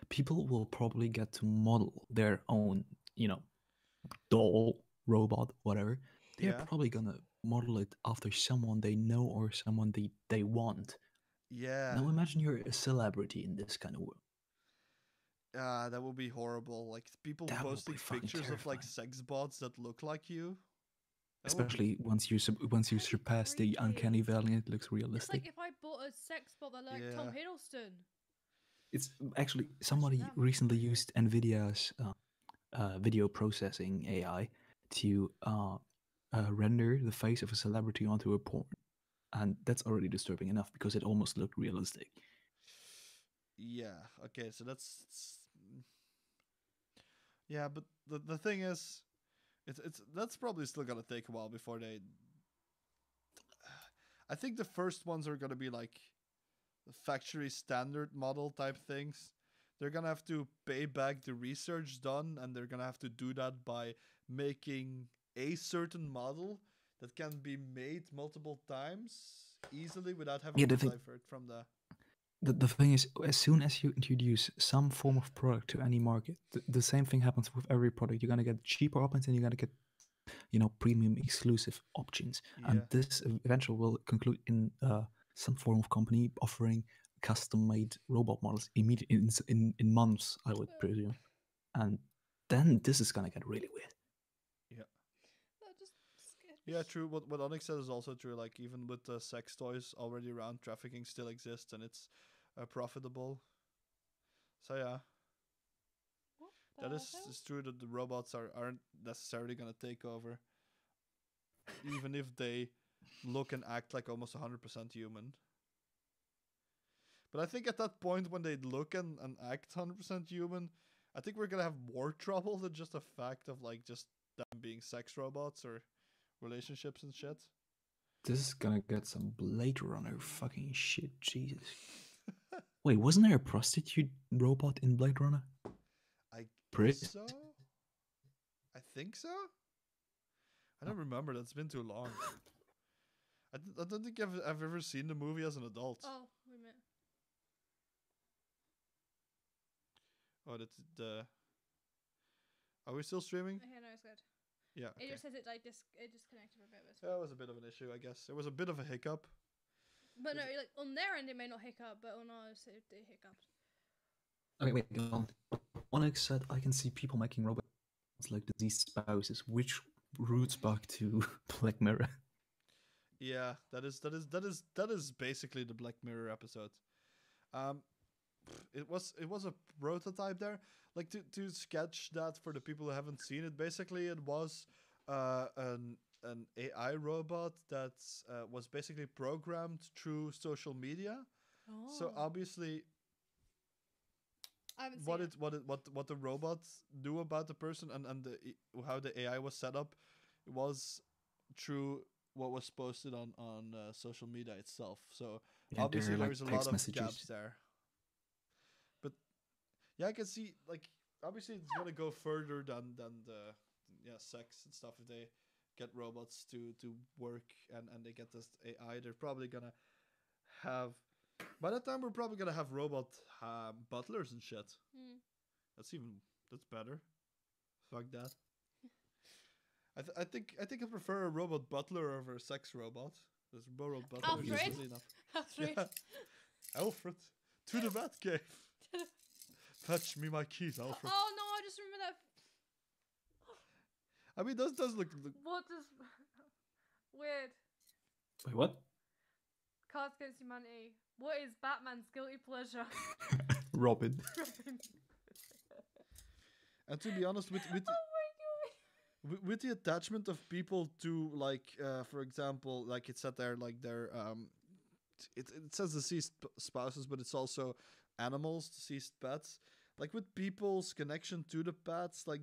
Speaker 3: People will probably get to model their own, doll, robot, whatever. They're
Speaker 2: Yeah.
Speaker 3: probably going to model it after someone they know or someone they want.
Speaker 2: Yeah.
Speaker 3: Now imagine you're a celebrity in this kind of world.
Speaker 2: That would be horrible. Like people
Speaker 3: That would
Speaker 2: posting
Speaker 3: be fucking
Speaker 2: pictures of like
Speaker 3: terrifying.
Speaker 2: sex bots that look like you. That would be-
Speaker 3: Especially once you
Speaker 1: That'd be
Speaker 3: surpass the uncanny
Speaker 1: creepy.
Speaker 3: valley and it looks
Speaker 1: It's
Speaker 3: realistic.
Speaker 1: like if I bought a sex bot that looked like Tom
Speaker 2: Yeah.
Speaker 1: Hiddleston.
Speaker 3: It's actually somebody
Speaker 1: that.
Speaker 3: recently used Nvidia's video processing AI to render the face of a celebrity onto a porn, and that's already disturbing enough because it almost looked realistic.
Speaker 2: Yeah. Okay. So yeah, but the thing is, it's that's probably still gonna take a while before they. I think the first ones are gonna be like factory standard model type things. They're gonna have to pay back the research done, and they're gonna have to do that by making a certain model that can be made multiple times easily without having
Speaker 3: Yeah,
Speaker 2: to
Speaker 3: the thing-
Speaker 2: divert from the.
Speaker 3: The thing is, as soon as you introduce some form of product to any market, the same thing happens with every product. You're gonna get cheaper options and you're gonna get, premium exclusive options.
Speaker 2: Yeah.
Speaker 3: And this eventually will conclude in some form of company offering custom-made robot models immediately in months, I would presume. And then this is gonna get really weird.
Speaker 1: That just scared me.
Speaker 2: Yeah, true. What Onyx said is also true. Like even with the sex toys already around, trafficking still exists and it's profitable. So yeah,
Speaker 1: What
Speaker 2: that
Speaker 1: the
Speaker 2: is
Speaker 1: hell?
Speaker 2: it's true that the robots aren't necessarily gonna take over, even if they look and act like almost 100% human. But I think at that point when they look and act 100% human, I think we're gonna have more trouble than just the fact of like just them being sex robots or relationships and shit.
Speaker 3: This is gonna get some Blade Runner fucking shit, Jesus. Wait, wasn't there a prostitute robot in Blade Runner?
Speaker 2: I
Speaker 3: Pretty-
Speaker 2: guess so. I think so. I don't remember. That's been too long. I don't think I've ever seen the movie as an adult.
Speaker 1: Oh, wait a minute.
Speaker 2: Oh, that's the. Are we still streaming?
Speaker 1: Okay, no, it's good.
Speaker 2: Yeah.
Speaker 1: It
Speaker 2: Okay.
Speaker 1: just says it it disconnected for a bit. But it's
Speaker 2: That was a bit of an issue, I guess. It was a bit of a hiccup.
Speaker 1: But no, like on their end it may not hiccup, but on ours it hiccuped.
Speaker 3: Okay, wait, go on. Onyx said I can see people making robots like diseased spouses, which roots back to Black Mirror.
Speaker 2: Yeah, that is basically the Black Mirror episode. It was a prototype there. Like to sketch that for the people who haven't seen it. Basically, it was an AI robot that was basically programmed through social media.
Speaker 1: Oh.
Speaker 2: So obviously,
Speaker 1: I haven't
Speaker 2: what
Speaker 1: seen
Speaker 2: it what the robots knew about the person and how the AI was set up was through what was posted on social media itself. So
Speaker 3: Yeah,
Speaker 2: obviously
Speaker 3: they're like
Speaker 2: there's a lot
Speaker 3: text
Speaker 2: of
Speaker 3: messages.
Speaker 2: gaps there. But yeah, I can see like obviously it's gonna go further than the sex and stuff. If they get robots to work and they get this AI, they're probably gonna have. By that time, we're probably gonna have robot butlers and shit.
Speaker 1: Hmm.
Speaker 2: That's better. Fuck that. I think I prefer a robot butler over a sex robot. There's robot butler
Speaker 1: Alfred?
Speaker 2: easily enough.
Speaker 1: Alfred.
Speaker 2: Yeah. Alfred, to the Batcave. Fetch me my keys, Alfred.
Speaker 1: Oh no, I just remember that.
Speaker 2: I mean, those does look.
Speaker 1: What does weird
Speaker 3: Wait, what?
Speaker 1: Cards Against Humanity? What is Batman's guilty pleasure?
Speaker 3: Robin.
Speaker 2: And to be honest, with
Speaker 5: Oh my god.
Speaker 2: with the attachment of people to like, for example, like it said there, like their it says deceased spouses, but it's also animals, deceased pets. Like with people's connection to the pets, like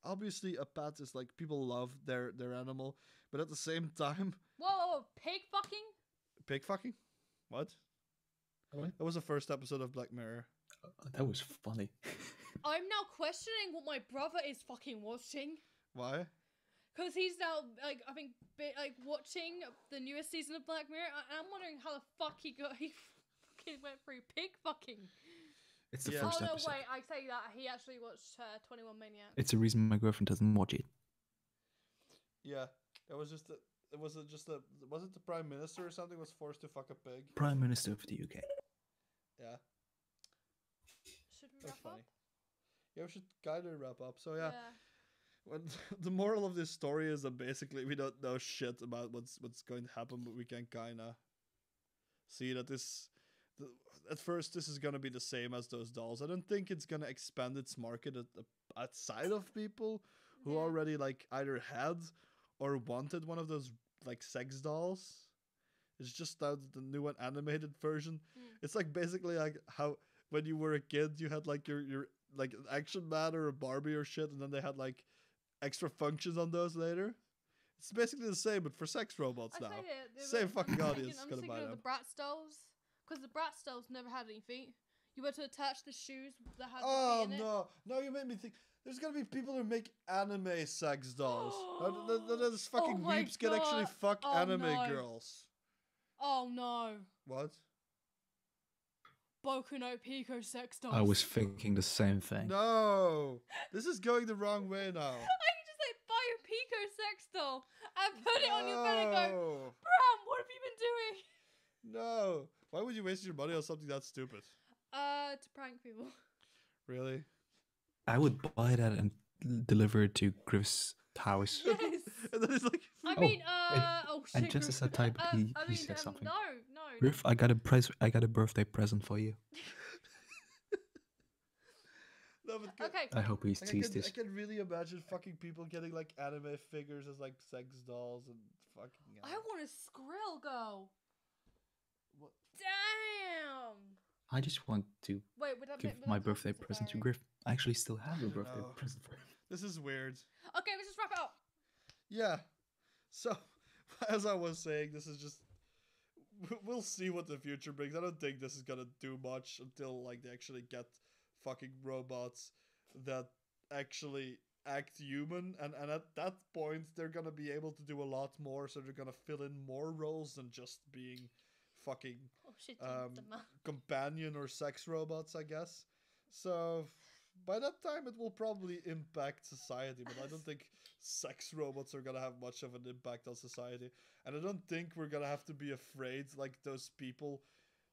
Speaker 2: obviously a pet is like people love their animal, but at the same time,
Speaker 1: Whoa, pig fucking?
Speaker 2: pig fucking, what?
Speaker 3: What?
Speaker 2: That was the first episode of Black Mirror.
Speaker 3: That was funny.
Speaker 1: I'm now questioning what my brother is fucking watching.
Speaker 2: Why?
Speaker 1: Because he's now, like, I think, watching the newest season of Black Mirror. I'm wondering how the fuck he fucking went through pig fucking.
Speaker 3: It's the
Speaker 2: Yeah.
Speaker 3: first
Speaker 1: Oh, no,
Speaker 3: episode.
Speaker 1: wait, I say that. He actually watched 21 Maniacs.
Speaker 3: It's the reason my girlfriend doesn't watch it.
Speaker 2: Yeah, it was just was it the prime minister or something was forced to fuck a pig?
Speaker 3: Prime Minister of the UK.
Speaker 2: Yeah,
Speaker 1: Should we
Speaker 2: that's
Speaker 1: wrap
Speaker 2: funny.
Speaker 1: up?
Speaker 2: Yeah, we should kind of wrap up. So yeah. When the moral of this story is that basically we don't know shit about what's going to happen, but we can kind of see that at first this is gonna be the same as those dolls. I don't think it's gonna expand its market outside of people who
Speaker 1: Yeah.
Speaker 2: already like either had or wanted one of those like sex dolls. It's just now the new one animated version. It's like basically like how when you were a kid you had like your like an Action Man or a Barbie or shit, and then they had like extra functions on those later. It's basically the same, but for sex robots
Speaker 1: I
Speaker 2: now.
Speaker 1: say it.
Speaker 2: Same fucking audience is
Speaker 1: I'm
Speaker 2: gonna
Speaker 1: thinking
Speaker 2: buy
Speaker 1: of the
Speaker 2: them.
Speaker 1: Bratz dolls. Because the Bratz dolls never had any feet. You were to attach the shoes that had
Speaker 2: Oh
Speaker 1: the feet in it.
Speaker 2: no, you made me think. There's gonna be people who make anime sex dolls. Those fucking
Speaker 1: my
Speaker 2: weeps can actually
Speaker 1: God.
Speaker 2: fuck
Speaker 1: Oh,
Speaker 2: anime
Speaker 1: no.
Speaker 2: girls.
Speaker 1: Oh no.
Speaker 2: What?
Speaker 1: Boku no Pico sex dolls.
Speaker 3: I was thinking the same thing.
Speaker 2: No, this is going the wrong way now.
Speaker 1: I can just like buy a Pico sex doll and put it on your bed and go,
Speaker 2: No.
Speaker 1: Bram, what have you been doing?
Speaker 2: No. Why would you waste your money on something that stupid?
Speaker 1: To prank people.
Speaker 2: Really?
Speaker 3: I would buy that and deliver it to Griff's house.
Speaker 1: Yes.
Speaker 2: And then it's like,
Speaker 1: I
Speaker 3: Oh,
Speaker 1: mean,
Speaker 3: wait.
Speaker 1: oh shit.
Speaker 3: And just as that type, he said something.
Speaker 1: No.
Speaker 3: Griff, I got a birthday present for you.
Speaker 2: no, but
Speaker 1: Okay.
Speaker 3: I hope he
Speaker 2: like,
Speaker 3: sees this.
Speaker 2: I can really imagine fucking people getting like anime figures as like sex dolls and fucking.
Speaker 1: I want a Skrill girl.
Speaker 2: What?
Speaker 1: Damn.
Speaker 3: I just want to
Speaker 1: Wait, would that
Speaker 3: give
Speaker 1: would
Speaker 3: my
Speaker 1: that
Speaker 3: birthday
Speaker 1: count as a
Speaker 3: present to
Speaker 1: fairy?
Speaker 3: Griff. I actually still have a
Speaker 2: don't
Speaker 3: birthday
Speaker 2: know.
Speaker 3: present for him.
Speaker 2: This is weird.
Speaker 1: Okay, let's just wrap it up.
Speaker 2: Yeah. So, as I was saying, this is just. We'll see what the future brings. I don't think this is gonna do much until like they actually get fucking robots that actually act human, and at that point they're gonna be able to do a lot more. So they're gonna fill in more roles than just being fucking
Speaker 1: Oh shit,
Speaker 2: companion or sex robots, I guess. So by that time it will probably impact society, but I don't think sex robots are gonna have much of an impact on society. And I don't think we're gonna have to be afraid like those people,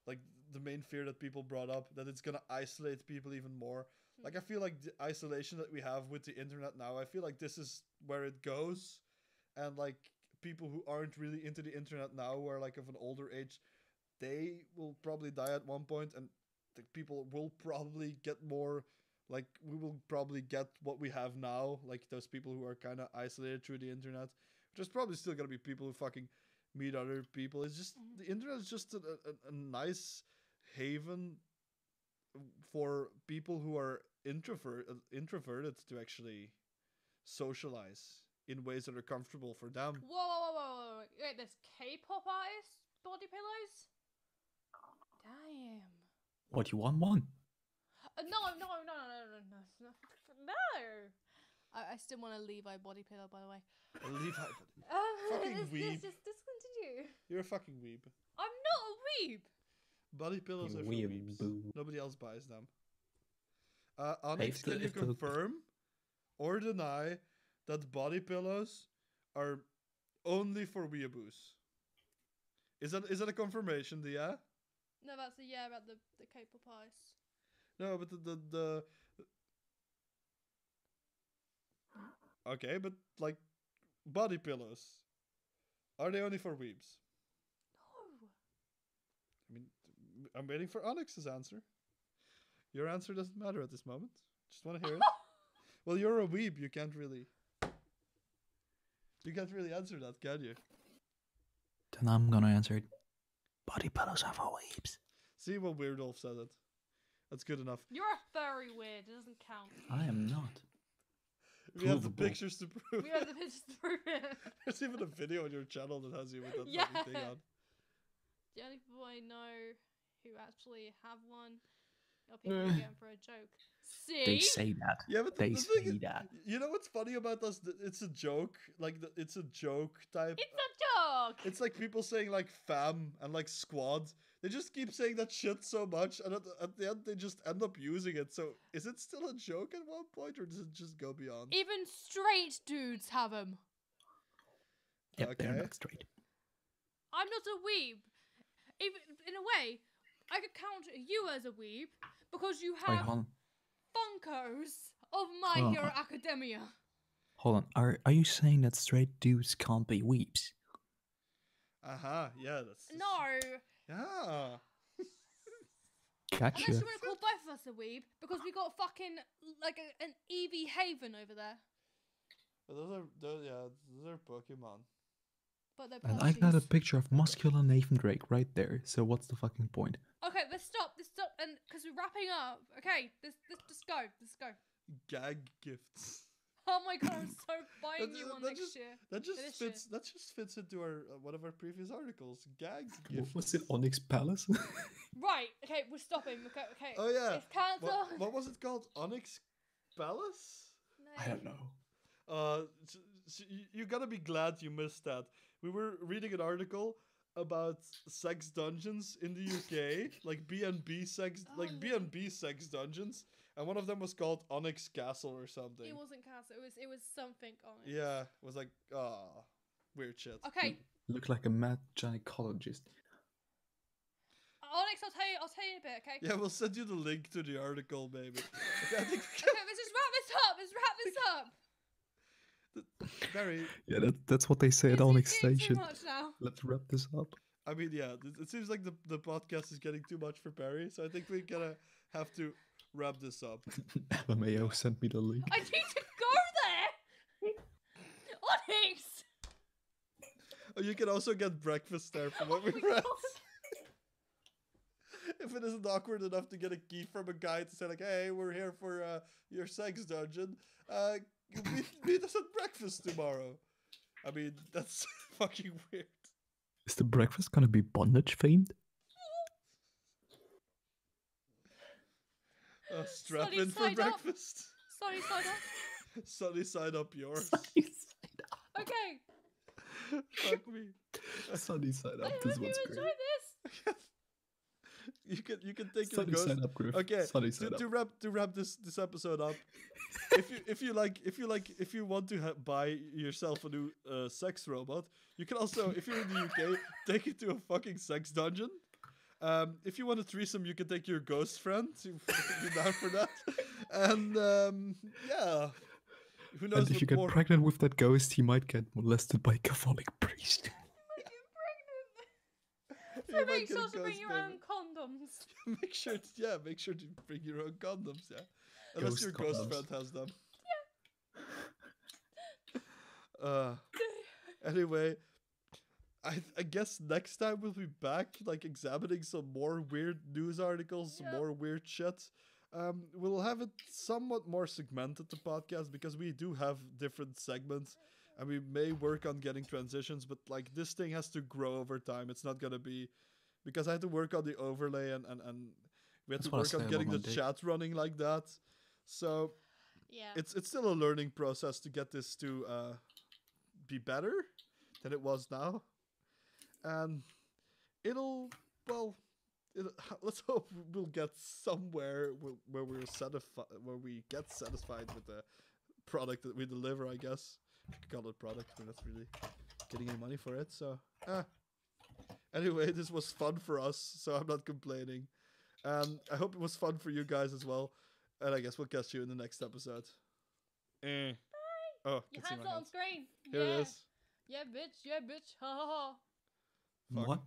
Speaker 2: like the main fear that people brought up, that it's gonna isolate people even more. Like I feel like the isolation that we have with the internet now, I feel like this is where it goes. And like people who aren't really into the internet now, who are like of an older age, they will probably die at one point, and the people will probably get more, like we will probably get what we have now, like those people who are kind of isolated through the internet. There's probably still gonna be people who fucking meet other people. It's just the internet is just a nice haven for people who are introverted to actually socialize in ways that are comfortable for them.
Speaker 1: Whoa. Wait, there's K-pop artists body pillows? Damn.
Speaker 3: What, you want one?
Speaker 1: No. I still want a Levi body pillow, by the way.
Speaker 2: A Levi Fucking weeb.
Speaker 1: Just continue.
Speaker 2: You're a fucking weeb.
Speaker 1: I'm not a weeb.
Speaker 2: Body pillows
Speaker 3: You
Speaker 2: are for weebs.
Speaker 3: weeaboo.
Speaker 2: Nobody else buys them. Onyx,
Speaker 3: If the-
Speaker 2: can you
Speaker 3: if the-
Speaker 2: confirm or deny that body pillows are only for weeaboos? Is that a confirmation? Yeah.
Speaker 1: No, that's a yeah about the K-pop artists.
Speaker 2: No, but the okay, but like body pillows, are they only for weebs?
Speaker 1: No.
Speaker 2: I mean, I'm waiting for Onyx's answer. Your answer doesn't matter at this moment. Just want to hear it. Well, you're a weeb. You can't really answer that, can you?
Speaker 3: Then I'm gonna answer it. Body pillows are for weeps.
Speaker 2: See what Weird Wolf said it. That's good enough.
Speaker 1: You're a furry weird. It doesn't count.
Speaker 3: I am not.
Speaker 2: We have the
Speaker 3: Provable.
Speaker 2: pictures to prove.
Speaker 1: We have the pictures to prove it.
Speaker 2: There's even a video on your channel that has you with that
Speaker 1: Yeah.
Speaker 2: fucking thing on.
Speaker 1: The only people I know who actually have one are people who get them for a joke. See?
Speaker 3: They say that.
Speaker 2: Yeah, but
Speaker 3: They
Speaker 2: the thing
Speaker 3: say
Speaker 2: is,
Speaker 3: that.
Speaker 2: you know what's funny about us? It's a joke. Like, it's a joke type.
Speaker 1: It's a joke!
Speaker 2: It's like people saying like fam and like squad. They just keep saying that shit so much, and at the end they just end up using it. So is it still a joke at one point, or does it just go beyond?
Speaker 1: Even straight dudes have them.
Speaker 3: Yep, they're
Speaker 2: Okay.
Speaker 3: not straight.
Speaker 1: I'm not a weeb. Even in a way, I could count you as a weeb because you
Speaker 3: Wait,
Speaker 1: have
Speaker 3: hold on.
Speaker 1: Funkos of My
Speaker 3: Hold on.
Speaker 1: Hero Academia.
Speaker 3: Hold on. Are you saying that straight dudes can't be weeps?
Speaker 2: Yeah, that's
Speaker 1: No.
Speaker 2: yeah.
Speaker 3: Gotcha.
Speaker 1: Unless you want to call both of us a weeb because we got fucking like an Eevee Haven over there.
Speaker 2: But those are Pokemon.
Speaker 1: But they're
Speaker 3: And I got a
Speaker 1: plushies.
Speaker 3: picture of muscular Nathan Drake right there. So what's the fucking point?
Speaker 1: Okay, let's stop, and because we're wrapping up. Okay, let's just go.
Speaker 2: Gag gifts.
Speaker 1: Oh my god, I'm so buying
Speaker 2: That-
Speaker 1: you one
Speaker 2: that
Speaker 1: next
Speaker 2: just-
Speaker 1: year.
Speaker 2: That just
Speaker 1: Finish
Speaker 2: fits. That just fits into our one of our previous articles. Gag
Speaker 3: What
Speaker 2: gifts.
Speaker 3: was it? Onyx Palace?
Speaker 1: Right, okay, we're stopping. Okay.
Speaker 2: Oh yeah.
Speaker 1: It's cancelled.
Speaker 2: What was it called? Onyx Palace?
Speaker 1: No.
Speaker 3: I don't know.
Speaker 2: You gotta be glad you missed that. We were reading an article about sex dungeons in the UK, like B&B sex,
Speaker 1: Oh,
Speaker 2: like
Speaker 1: no.
Speaker 2: B&B sex dungeons, and one of them was called Onyx Castle or something.
Speaker 1: It wasn't cancelled. It was something on it.
Speaker 2: Yeah, it was like weird shit.
Speaker 1: Okay,
Speaker 3: Look like a mad gynecologist.
Speaker 1: Onyx, I'll tell you in a bit. Okay.
Speaker 2: Yeah, we'll send you the link to the article, maybe. Okay, I think
Speaker 1: Okay, let's just wrap this up. Let's wrap this up.
Speaker 2: Barry.
Speaker 3: Yeah, that's what they say at
Speaker 1: It's
Speaker 3: Onyx
Speaker 1: getting
Speaker 3: Station.
Speaker 1: Too much now.
Speaker 3: Let's wrap this up.
Speaker 2: I mean, yeah, it seems like the podcast is getting too much for Barry, so I think we're gonna have to wrap this up.
Speaker 3: LMAO sent me the link.
Speaker 1: I need to go there. Onyx.
Speaker 2: Oh, you can also get breakfast there from what
Speaker 1: Oh
Speaker 2: we
Speaker 1: my
Speaker 2: read.
Speaker 1: God.
Speaker 2: If it isn't awkward enough to get a key from a guy to say like, "Hey, we're here for your sex dungeon. Meet us at breakfast tomorrow." I mean, that's fucking weird.
Speaker 3: Is the breakfast gonna be bondage themed?
Speaker 2: Strap
Speaker 1: Sunny
Speaker 2: in for
Speaker 1: side up.
Speaker 2: breakfast.
Speaker 1: Sunny side up.
Speaker 2: Sunny side up yours.
Speaker 1: Okay.
Speaker 2: Fuck me.
Speaker 3: Sunny side
Speaker 1: I
Speaker 3: up.
Speaker 1: hope
Speaker 3: This
Speaker 1: you
Speaker 3: one's
Speaker 1: enjoy
Speaker 3: great.
Speaker 1: this.
Speaker 2: You can take your
Speaker 3: Sunny
Speaker 2: ghost.
Speaker 3: side up, Griff.
Speaker 2: Okay,
Speaker 3: Sunny side up.
Speaker 2: to wrap this episode up, if you want to buy yourself a new sex robot, you can also, if you're in the UK, take it to a fucking sex dungeon. If you want a threesome, you can take your ghost friend. Be down for that. And yeah, who knows?
Speaker 3: And if you get
Speaker 2: more...
Speaker 3: pregnant with that ghost, he might get molested by a Catholic priest.
Speaker 2: you
Speaker 1: So
Speaker 2: might
Speaker 1: make
Speaker 2: get a
Speaker 1: sure to bring
Speaker 2: ghost
Speaker 1: your
Speaker 2: baby.
Speaker 1: own condoms.
Speaker 2: make sure to bring your own condoms. Yeah, unless
Speaker 3: Ghost
Speaker 2: your ghost
Speaker 3: condoms.
Speaker 2: friend has them. Anyway, I guess next time we'll be back, like examining some more weird news articles, some
Speaker 1: Yep.
Speaker 2: more weird shit. We'll have it somewhat more segmented, the podcast, because we do have different segments, and we may work on getting transitions, but like this thing has to grow over time. It's not gonna be, because I had to work on the overlay and we had
Speaker 3: That's
Speaker 2: to
Speaker 3: what I
Speaker 2: work on
Speaker 3: say
Speaker 2: getting
Speaker 3: about
Speaker 2: the
Speaker 3: my dick.
Speaker 2: chat running like that. So
Speaker 1: Yeah.
Speaker 2: it's still a learning process to get this to be better than it was now, and let's hope we'll get somewhere where where we get satisfied with the product that we deliver. I guess if you could call it product, we're not really getting any money for it. So anyway, this was fun for us, so I'm not complaining, and I hope it was fun for you guys as well. And I guess we'll catch you in the next episode. Bye. Oh,
Speaker 1: Your
Speaker 2: can see
Speaker 1: hands
Speaker 2: my
Speaker 1: are on
Speaker 2: hands.
Speaker 1: screen.
Speaker 2: Here
Speaker 1: yeah.
Speaker 2: it is.
Speaker 1: Yeah, bitch. Yeah, bitch. Ha ha ha.
Speaker 2: Fuck.
Speaker 3: What?